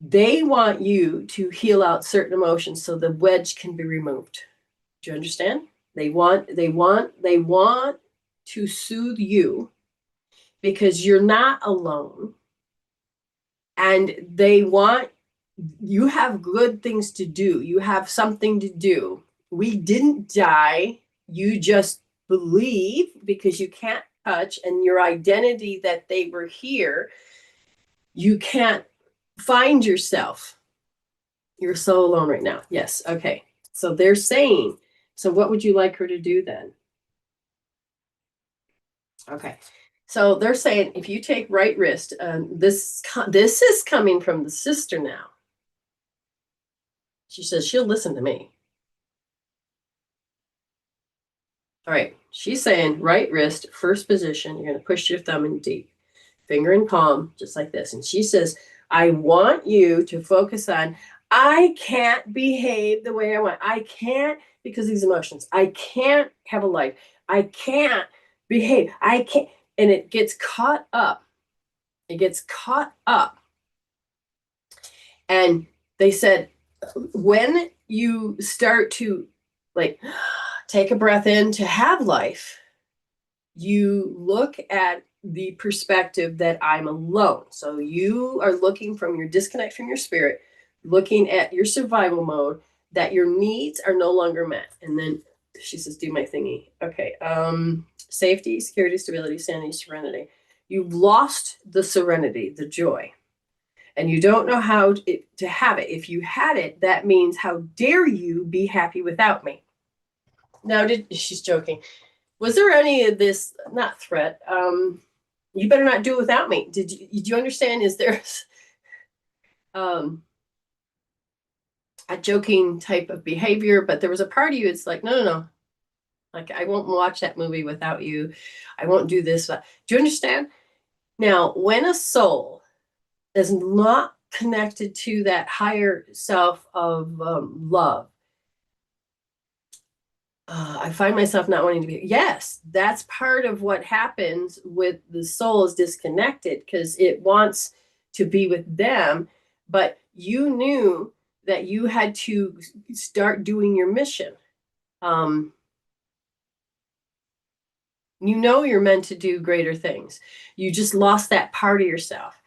They want you to heal out certain emotions so the wedge can be removed. Do you understand? They want to soothe you because you're not alone. And they want, you have good things to do. You have something to do. We didn't die. You just believe because you can't touch, and your identity that they were here, you can't find yourself. You're so alone right now. Yes. Okay. So they're saying, so what would you like her to do then? Okay. So they're saying, if you take right wrist, this is coming from the sister now. She says she'll listen to me. All right. She's saying right wrist, first position. You're going to push your thumb in deep, finger and palm, just like this. And she says, I want you to focus on, I can't behave the way I want. I can't, because of these emotions. I can't have a life. I can't behave. I can't. And it gets caught up. It gets caught up. And they said, when you start to like take a breath in to have life, you look at the perspective that I'm alone. So you are looking from your disconnect from your spirit, looking at your survival mode, that your needs are no longer met. And then she says, do my thingy. Okay. Safety, security, stability, sanity, serenity. You've lost the serenity, the joy, and you don't know how to have it. If you had it, that means, how dare you be happy without me? Now, she's joking. Was there any of this, not threat, you better not do it without me. Do you understand? Is there a joking type of behavior? But there was a part of you, it's like, no. Like, I won't watch that movie without you. I won't do this. Do you understand? Now, when a soul is not connected to that higher self of love, I find myself not wanting to be. Yes, that's part of what happens with the soul is disconnected because it wants to be with them, but you knew that you had to start doing your mission. You know you're meant to do greater things. You just lost that part of yourself.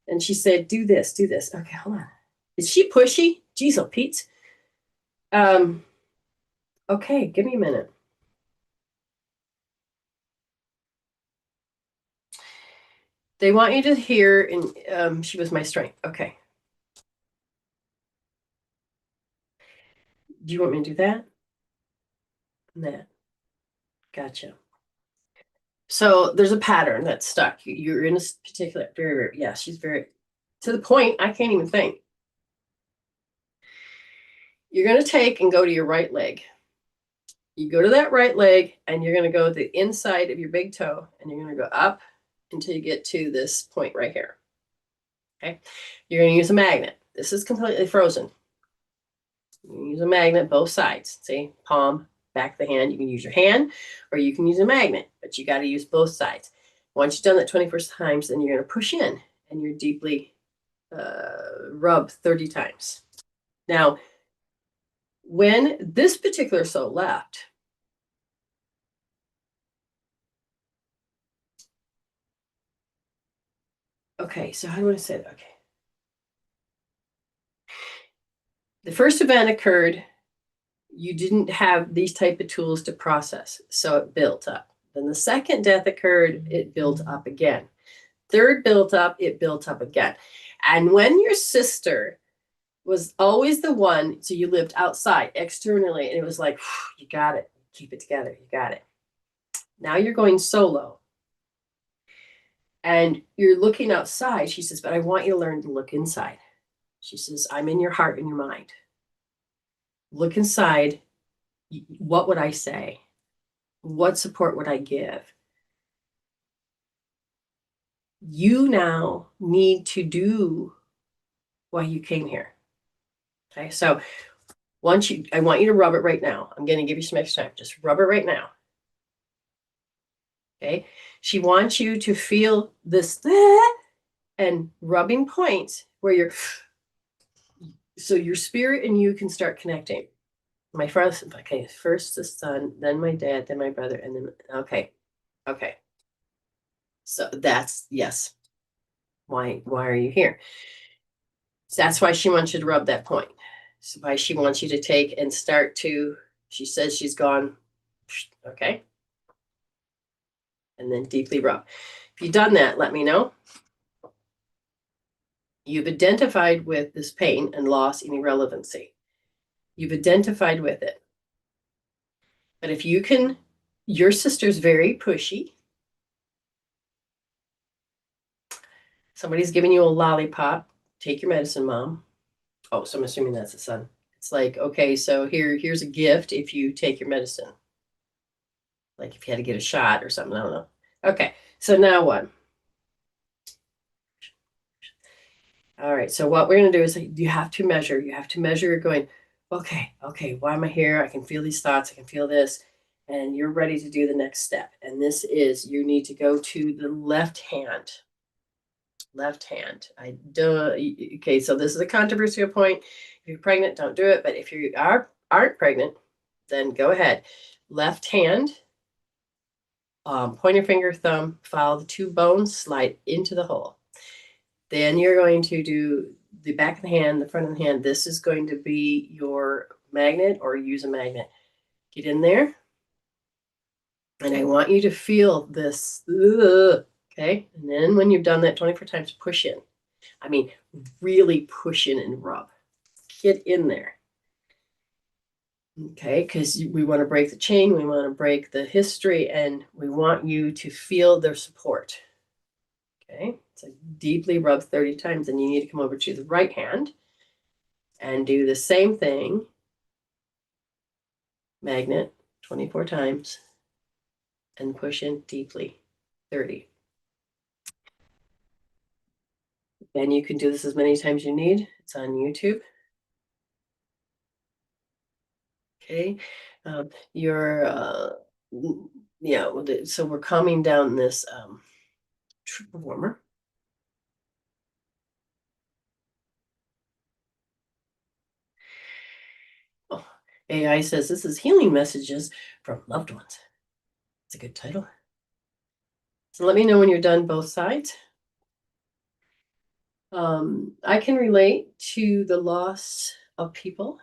And she said, do this, do this. Okay, hold on. Is she pushy? Jeez, oh, Pete. Okay, give me a minute. They want you to hear, and she was my strength. Okay. Do you want me to do that? And that. Gotcha. So there's a pattern that's stuck. You're in a particular, very, yeah, she's very, to the point, I can't even think. You're going to take and go to your right leg. You go to that right leg and you're going to go the inside of your big toe and you're going to go up until you get to this point right here. Okay. You're going to use a magnet. This is completely frozen. You use a magnet both sides. See, palm, back of the hand. You can use your hand or you can use a magnet, but you got to use both sides. Once you've done that 21 times, then you're going to push in and you're deeply rub 30 times. Now, when this particular soul left, okay, so how do I say that? Okay. The first event occurred, you didn't have these type of tools to process, so it built up. Then the second death occurred, it built up again. Third built up, it built up again. And when your sister was always the one, so you lived outside externally, and it was like, you got it, keep it together, you got it. Now you're going solo. And you're looking outside. She says, but I want you to learn to look inside. She says, I'm in your heart and your mind. Look inside. What would I say? What support would I give? You now need to do why you came here. Okay, so I want you to rub it right now. I'm going to give you some extra time. Just rub it right now. Okay, she wants you to feel this and rubbing points where you're, so your spirit and you can start connecting. My first, okay, first the son, then my dad, then my brother, and then, okay. So that's, yes. Why are you here? So that's why she wants you to rub that point. So why she wants you to take and start to, she says she's gone, okay. And then deeply rub. If you've done that, let me know. You've identified with this pain and loss and irrelevancy. You've identified with it. But if you can, your sister's very pushy. Somebody's giving you a lollipop. Take your medicine, Mom. Oh, so I'm assuming that's the son. It's like, okay, so here's a gift if you take your medicine. Like if you had to get a shot or something, I don't know. Okay, so now what? All right, so what we're going to do is you have to measure. You have to measure. You're going, okay, why am I here? I can feel these thoughts. I can feel this. And you're ready to do the next step. And this is you need to go to the left hand. Left hand. Okay, so this is a controversial point. If you're pregnant, don't do it. But if you aren't pregnant, then go ahead. Left hand. Pointer finger, thumb, follow the two bones, slide into the hole. Then you're going to do the back of the hand, the front of the hand. This is going to be your magnet or use a magnet. Get in there. And I want you to feel this, okay? And then when you've done that 24 times, push in. I mean, really push in and rub. Get in there. Okay, because we want to break the chain, we want to break the history, and we want you to feel their support. Okay, so deeply rub 30 times, and you need to come over to the right hand and do the same thing. Magnet 24 times and push in deeply 30. And you can do this as many times as you need. It's on YouTube. Okay. You're, yeah, so we're calming down this triple warmer. Oh, AI says this is healing messages from loved ones. It's a good title. So let me know when you're done both sides. I can relate to the loss of people,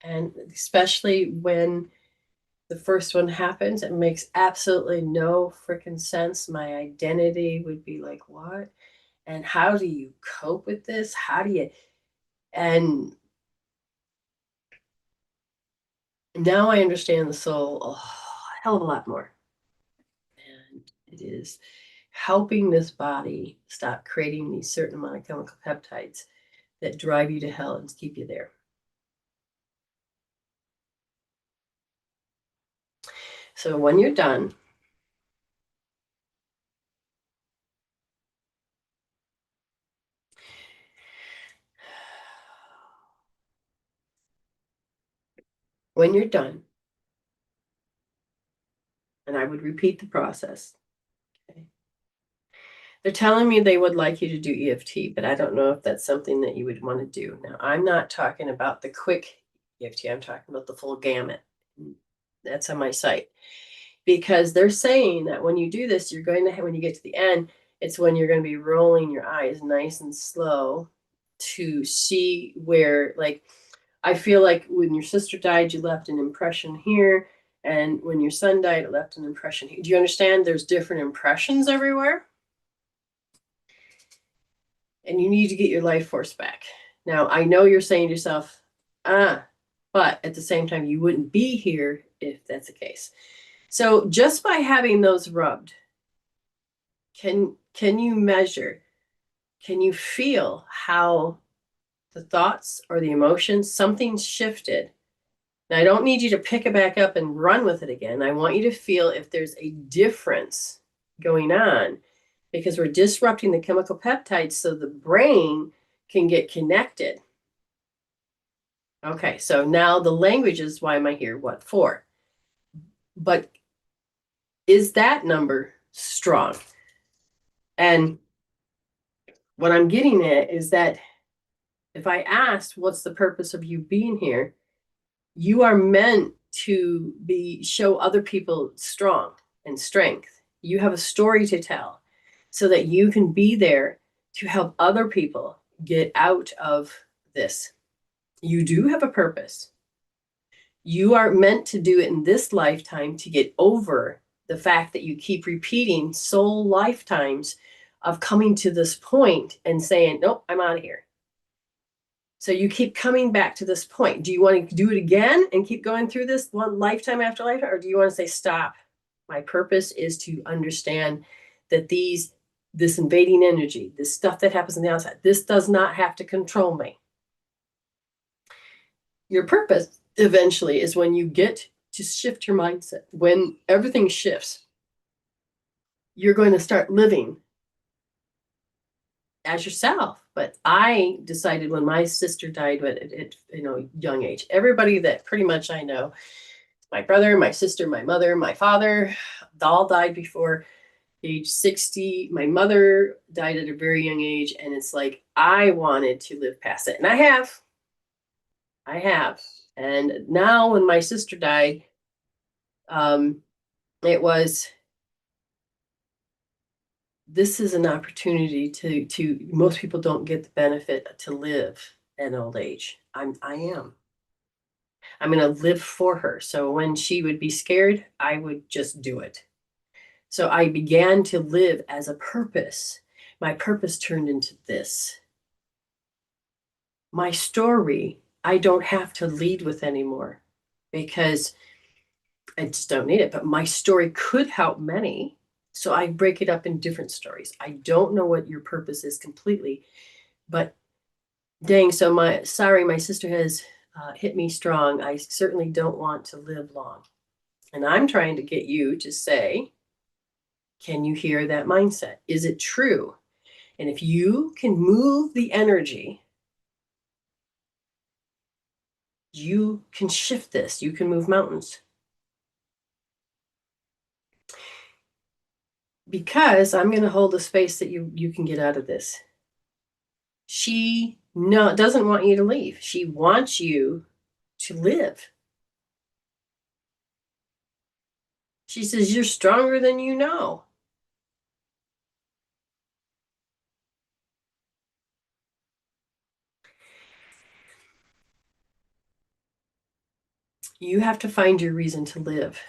and especially when the first one happens, it makes absolutely no freaking sense. My identity would be like, what? And how do you cope with this? How do you, and now I understand the soul a hell of a lot more. And it is helping this body stop creating these certain amount of chemical peptides that drive you to hell and keep you there. So when you're done, when you're done, and I would repeat the process. Okay. They're telling me they would like you to do EFT, but I don't know if that's something that you would want to do. Now, I'm not talking about the quick EFT. I'm talking about the full gamut. That's on my site. Because they're saying that when you do this, you're going to have, when you get to the end, it's when you're going to be rolling your eyes nice and slow to see where, like, I feel like when your sister died, you left an impression here. And when your son died, it left an impression here. Do you understand? There's different impressions everywhere. And you need to get your life force back. Now, I know you're saying to yourself, but at the same time, you wouldn't be here if that's the case. So just by having those rubbed, can you measure, can you feel how the thoughts or the emotions, something's shifted? Now, I don't need you to pick it back up and run with it again. I want you to feel if there's a difference going on, because we're disrupting the chemical peptides so the brain can get connected. Okay, so now the language is, why am I here? What for? But is that number strong? And what I'm getting at is that if I asked, what's the purpose of you being here? You are meant to show other people strong and strength. You have a story to tell so that you can be there to help other people get out of this. You do have a purpose. You are meant to do it in this lifetime to get over the fact that you keep repeating soul lifetimes of coming to this point and saying, nope, I'm out of here. So you keep coming back to this point. Do you want to do it again and keep going through this one lifetime after lifetime? Or do you want to say, stop? My purpose is to understand that this invading energy, this stuff that happens on the outside, this does not have to control me. Your purpose eventually is when you get to shift your mindset. When everything shifts, you're going to start living as yourself. But I decided when my sister died at young age, everybody that pretty much I know, my brother, my sister, my mother, my father, all died before age 60. My mother died at a very young age, and it's like I wanted to live past it, and I have. And now when my sister died, it was, this is an opportunity to most people don't get the benefit to live at old age. I am. I'm going to live for her. So when she would be scared, I would just do it. So I began to live as a purpose. My purpose turned into this. My story, I don't have to lead with anymore because I just don't need it. But my story could help many. So I break it up in different stories. I don't know what your purpose is completely, but dang, so my sister has hit me strong. I certainly don't want to live long. And I'm trying to get you to say, can you hear that mindset? Is it true? And if you can move the energy, You can shift this. You can move mountains. Because I'm going to hold the space that you can get out of this. She doesn't want you to leave. She wants you to live. She says, you're stronger than you know. You have to find your reason to live.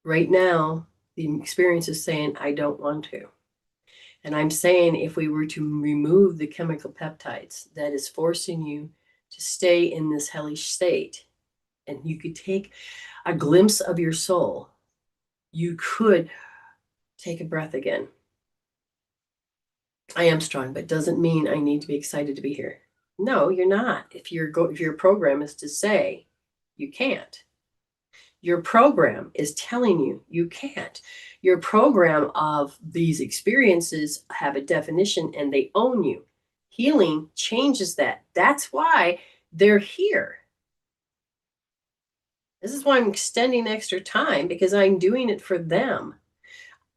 Right now, the experience is saying, I don't want to. And I'm saying if we were to remove the chemical peptides that is forcing you to stay in this hellish state, and you could take a glimpse of your soul, you could take a breath again. I am strong, but doesn't mean I need to be excited to be here. No, you're not. If your program is to say you can't. Your program is telling you you can't. Your program of these experiences have a definition and they own you. Healing changes that. That's why they're here. This is why I'm extending extra time, because I'm doing it for them.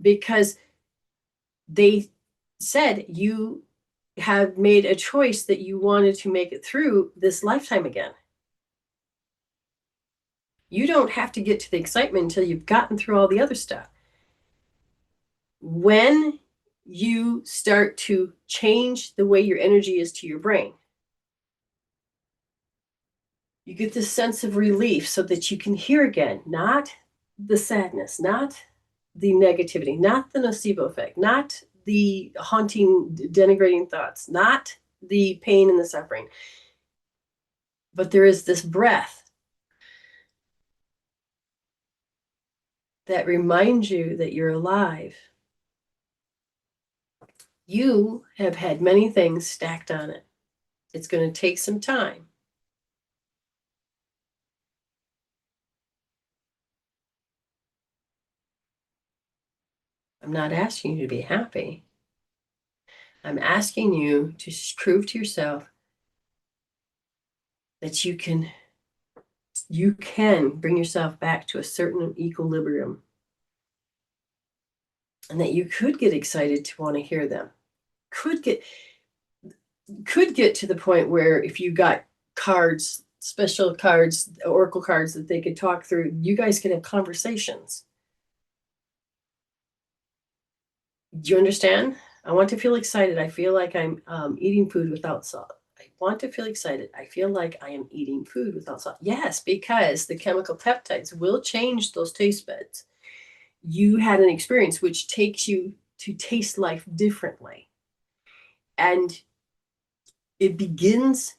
Because they said you have made a choice that you wanted to make it through this lifetime again. You don't have to get to the excitement until you've gotten through all the other stuff. When you start to change the way your energy is to your brain, you get this sense of relief so that you can hear again, not the sadness, not the negativity, not the nocebo effect, not the haunting, denigrating thoughts, not the pain and the suffering. But there is this breath that reminds you that you're alive. You have had many things stacked on it. It's going to take some time. I'm not asking you to be happy. I'm asking you to prove to yourself that you can bring yourself back to a certain equilibrium, and that you could get excited to want to hear them. Could get to the point where if you got cards, special cards, oracle cards that they could talk through, you guys could have conversations. Do you understand? I want to feel excited. I feel like I'm eating food without salt. I want to feel excited. I feel like I am eating food without salt. Yes, because the chemical peptides will change those taste buds. You had an experience which takes you to taste life differently. And it begins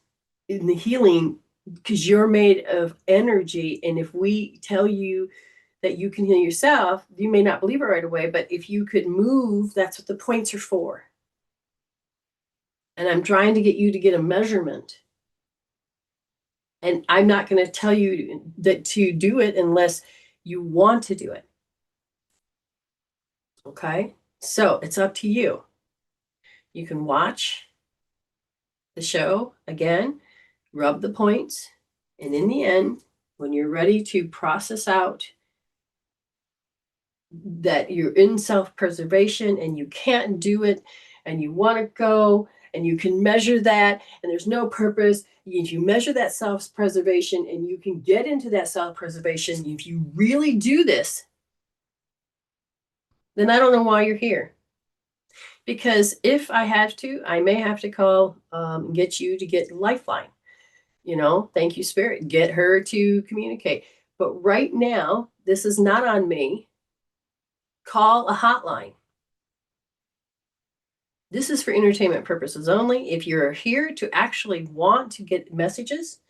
in the healing because you're made of energy. And if we tell you that you can heal yourself, you may not believe it right away, but if you could move, that's what the points are for. And I'm trying to get you to get a measurement. And I'm not going to tell you that to do it unless you want to do it. Okay? So it's up to you. You can watch the show again, rub the points, and in the end, when you're ready to process out that you're in self-preservation and you can't do it and you want to go and you can measure that and there's no purpose, if you measure that self-preservation and you can get into that self-preservation, if you really do this, then I don't know why you're here. Because if I have to, I may have to call, get you to get Lifeline. Thank you, Spirit. Get her to communicate. But right now, this is not on me. Call a hotline. This is for entertainment purposes only. If you're here to actually want to get messages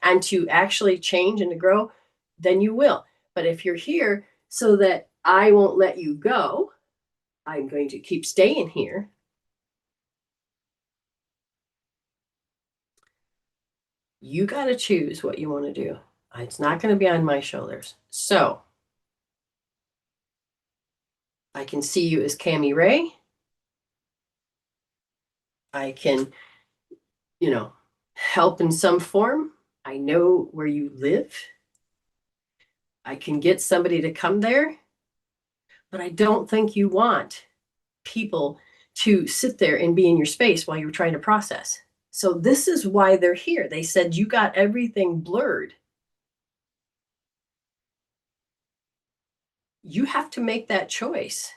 and to actually change and to grow, then you will. But if you're here so that I won't let you go, I'm going to keep staying here. You got to choose what you want to do. It's not going to be on my shoulders. So I can see you as Cami Ray. I can, help in some form. I know where you live. I can get somebody to come there, but I don't think you want people to sit there and be in your space while you're trying to process. So this is why they're here. They said you got everything blurred. You have to make that choice.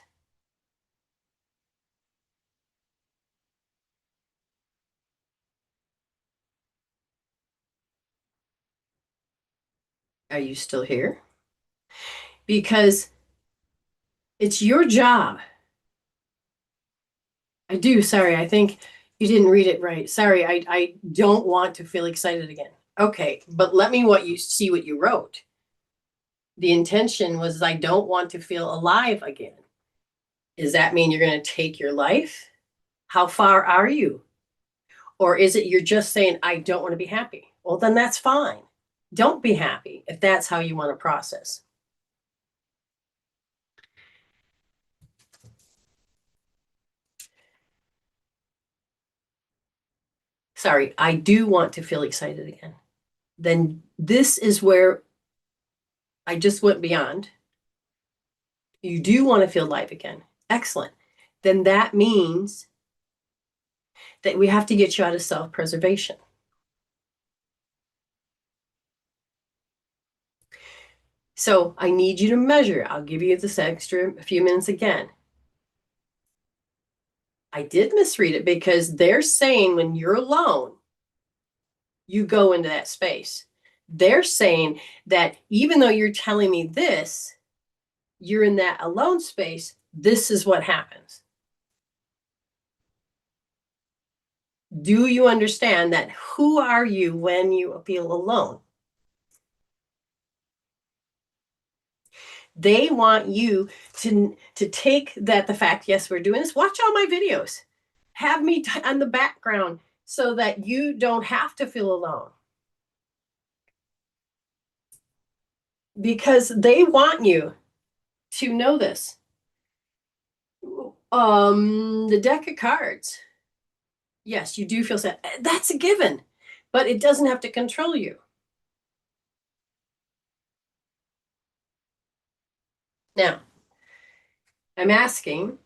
Are you still here? Because it's your job. Sorry, I think you didn't read it right. Sorry, I don't want to feel excited again. Okay, but let me see what you wrote. The intention was I don't want to feel alive again. Does that mean you're going to take your life? How far are you? Or is it you're just saying, I don't want to be happy? Well, then that's fine. Don't be happy if that's how you want to process. Sorry, I do want to feel excited again. Then this is where I just went beyond. You do want to feel alive again. Excellent. Then that means that we have to get you out of self-preservation. So I need you to measure. I'll give you this extra few minutes again. I did misread it because they're saying when you're alone, you go into that space. They're saying that even though you're telling me this, you're in that alone space, this is what happens. Do you understand that? Who are you when you feel alone? They want you to take the fact, yes, we're doing this. Watch all my videos. Have me on the background so that you don't have to feel alone. Because they want you to know this. The deck of cards. Yes, you do feel sad. That's a given, but it doesn't have to control you. Now, I'm asking,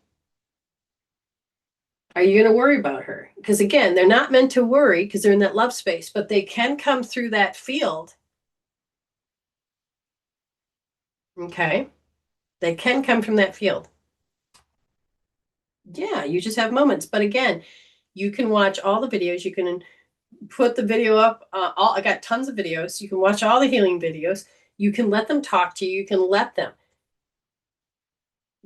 are you going to worry about her? Because again, they're not meant to worry because they're in that love space, but they can come through that field. Okay. They can come from that field. Yeah, you just have moments. But again, you can watch all the videos. You can put the video up. I got tons of videos. You can watch all the healing videos. You can let them talk to you. You can let them.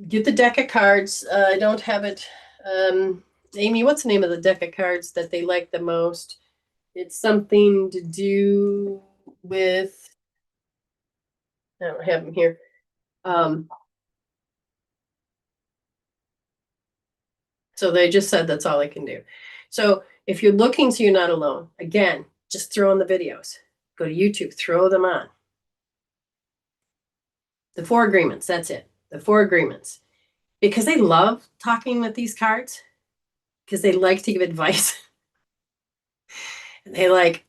Get the deck of cards. I don't have it. Amy, what's the name of the deck of cards that they like the most? It's something to do with, I don't have them here. So they just said that's all I can do. So if you're looking so you're not alone, again, just throw on the videos. Go to YouTube, throw them on. The 4 agreements, that's it. The 4 agreements. Because they love talking with these cards, because they like to give advice. And they like,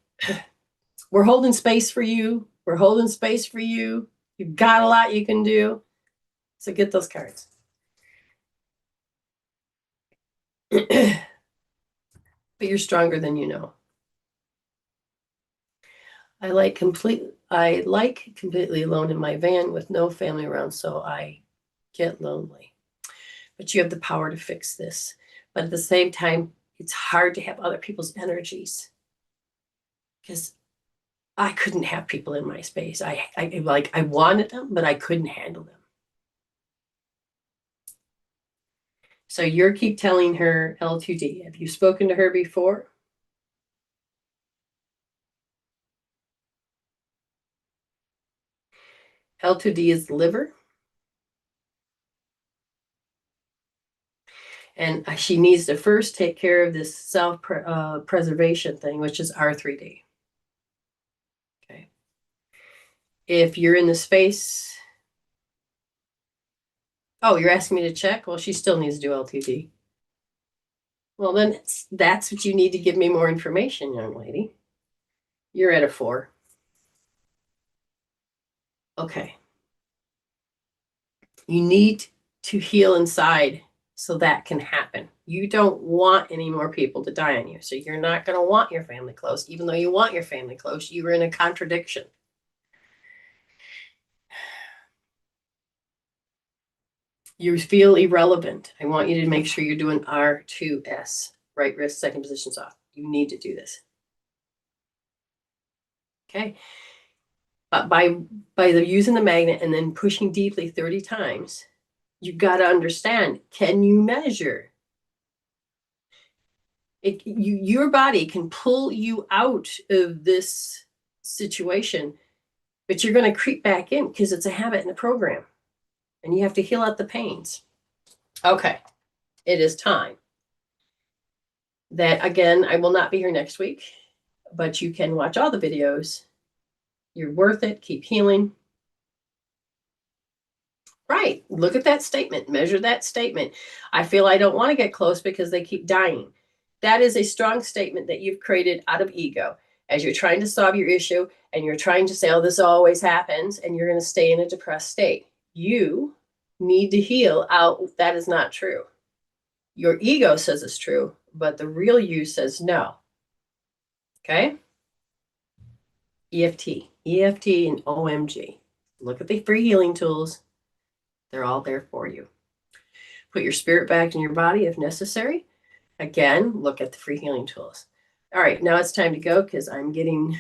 we're holding space for you. We're holding space for you. You've got a lot you can do. So get those cards. But you're stronger than you know. I like completely alone in my van with no family around, so I get lonely. But you have the power to fix this. But at the same time, it's hard to have other people's energies, because I couldn't have people in my space. I wanted them, but I couldn't handle them. So you keep telling her L2D. Have you spoken to her before? L2D is liver. And she needs to first take care of this self-preservation thing, which is R3D. Okay. If you're in the space, oh, you're asking me to check? Well, she still needs to do LTD. Well, then that's what you need to give me more information, young lady. You're at a 4. Okay. You need to heal inside so that can happen. You don't want any more people to die on you. So you're not going to want your family close. Even though you want your family close, you are in a contradiction. You feel irrelevant. I want you to make sure you're doing R2S, right wrist, second positions off. You need to do this. Okay. But by using the magnet and then pushing deeply 30 times, you've got to understand, can you measure? Your body can pull you out of this situation, but you're going to creep back in because it's a habit and a program. And you have to heal out the pains. Okay, it is time. That, again, I will not be here next week, but you can watch all the videos. You're worth it. Keep healing. Right. Look at that statement. Measure that statement. I feel I don't want to get close because they keep dying. That is a strong statement that you've created out of ego as you're trying to solve your issue and you're trying to say, oh, this always happens, and you're going to stay in a depressed state. You need to heal out. That is not true. Your ego says it's true, but the real you says no. Okay? EFT, and OMG. Look at the free healing tools. They're all there for you. Put your spirit back in your body if necessary. Again, look at the free healing tools. All right, now it's time to go because I'm getting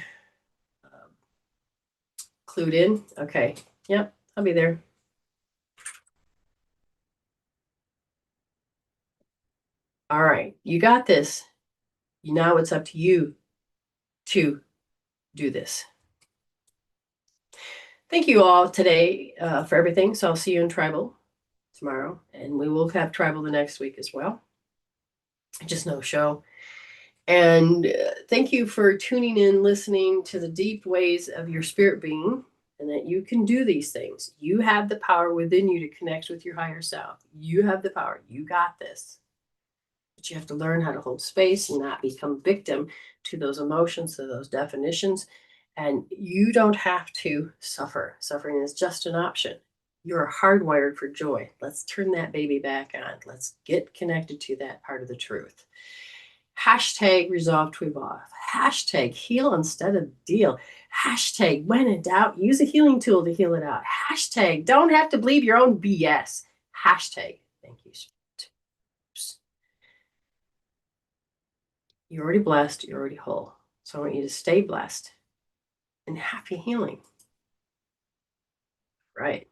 clued in. Okay, yep, I'll be there. All right, you got this. Now it's up to you to do this. Thank you all today for everything. So I'll see you in Tribal tomorrow, and we will have Tribal the next week as well. Just no show. And thank you for tuning in, listening to the deep ways of your spirit being, and that you can do these things. You have the power within you to connect with your higher self. You have the power. You got this. But you have to learn how to hold space and not become victim to those emotions, to those definitions. And you don't have to suffer. Suffering is just an option. You're hardwired for joy. Let's turn that baby back on. Let's get connected to that part of the truth. Hashtag resolve to evolve. Hashtag heal instead of deal. Hashtag when in doubt, use a healing tool to heal it out. Hashtag don't have to believe your own BS. Hashtag thank you. You're already blessed. You're already whole. So I want you to stay blessed and happy healing. Right.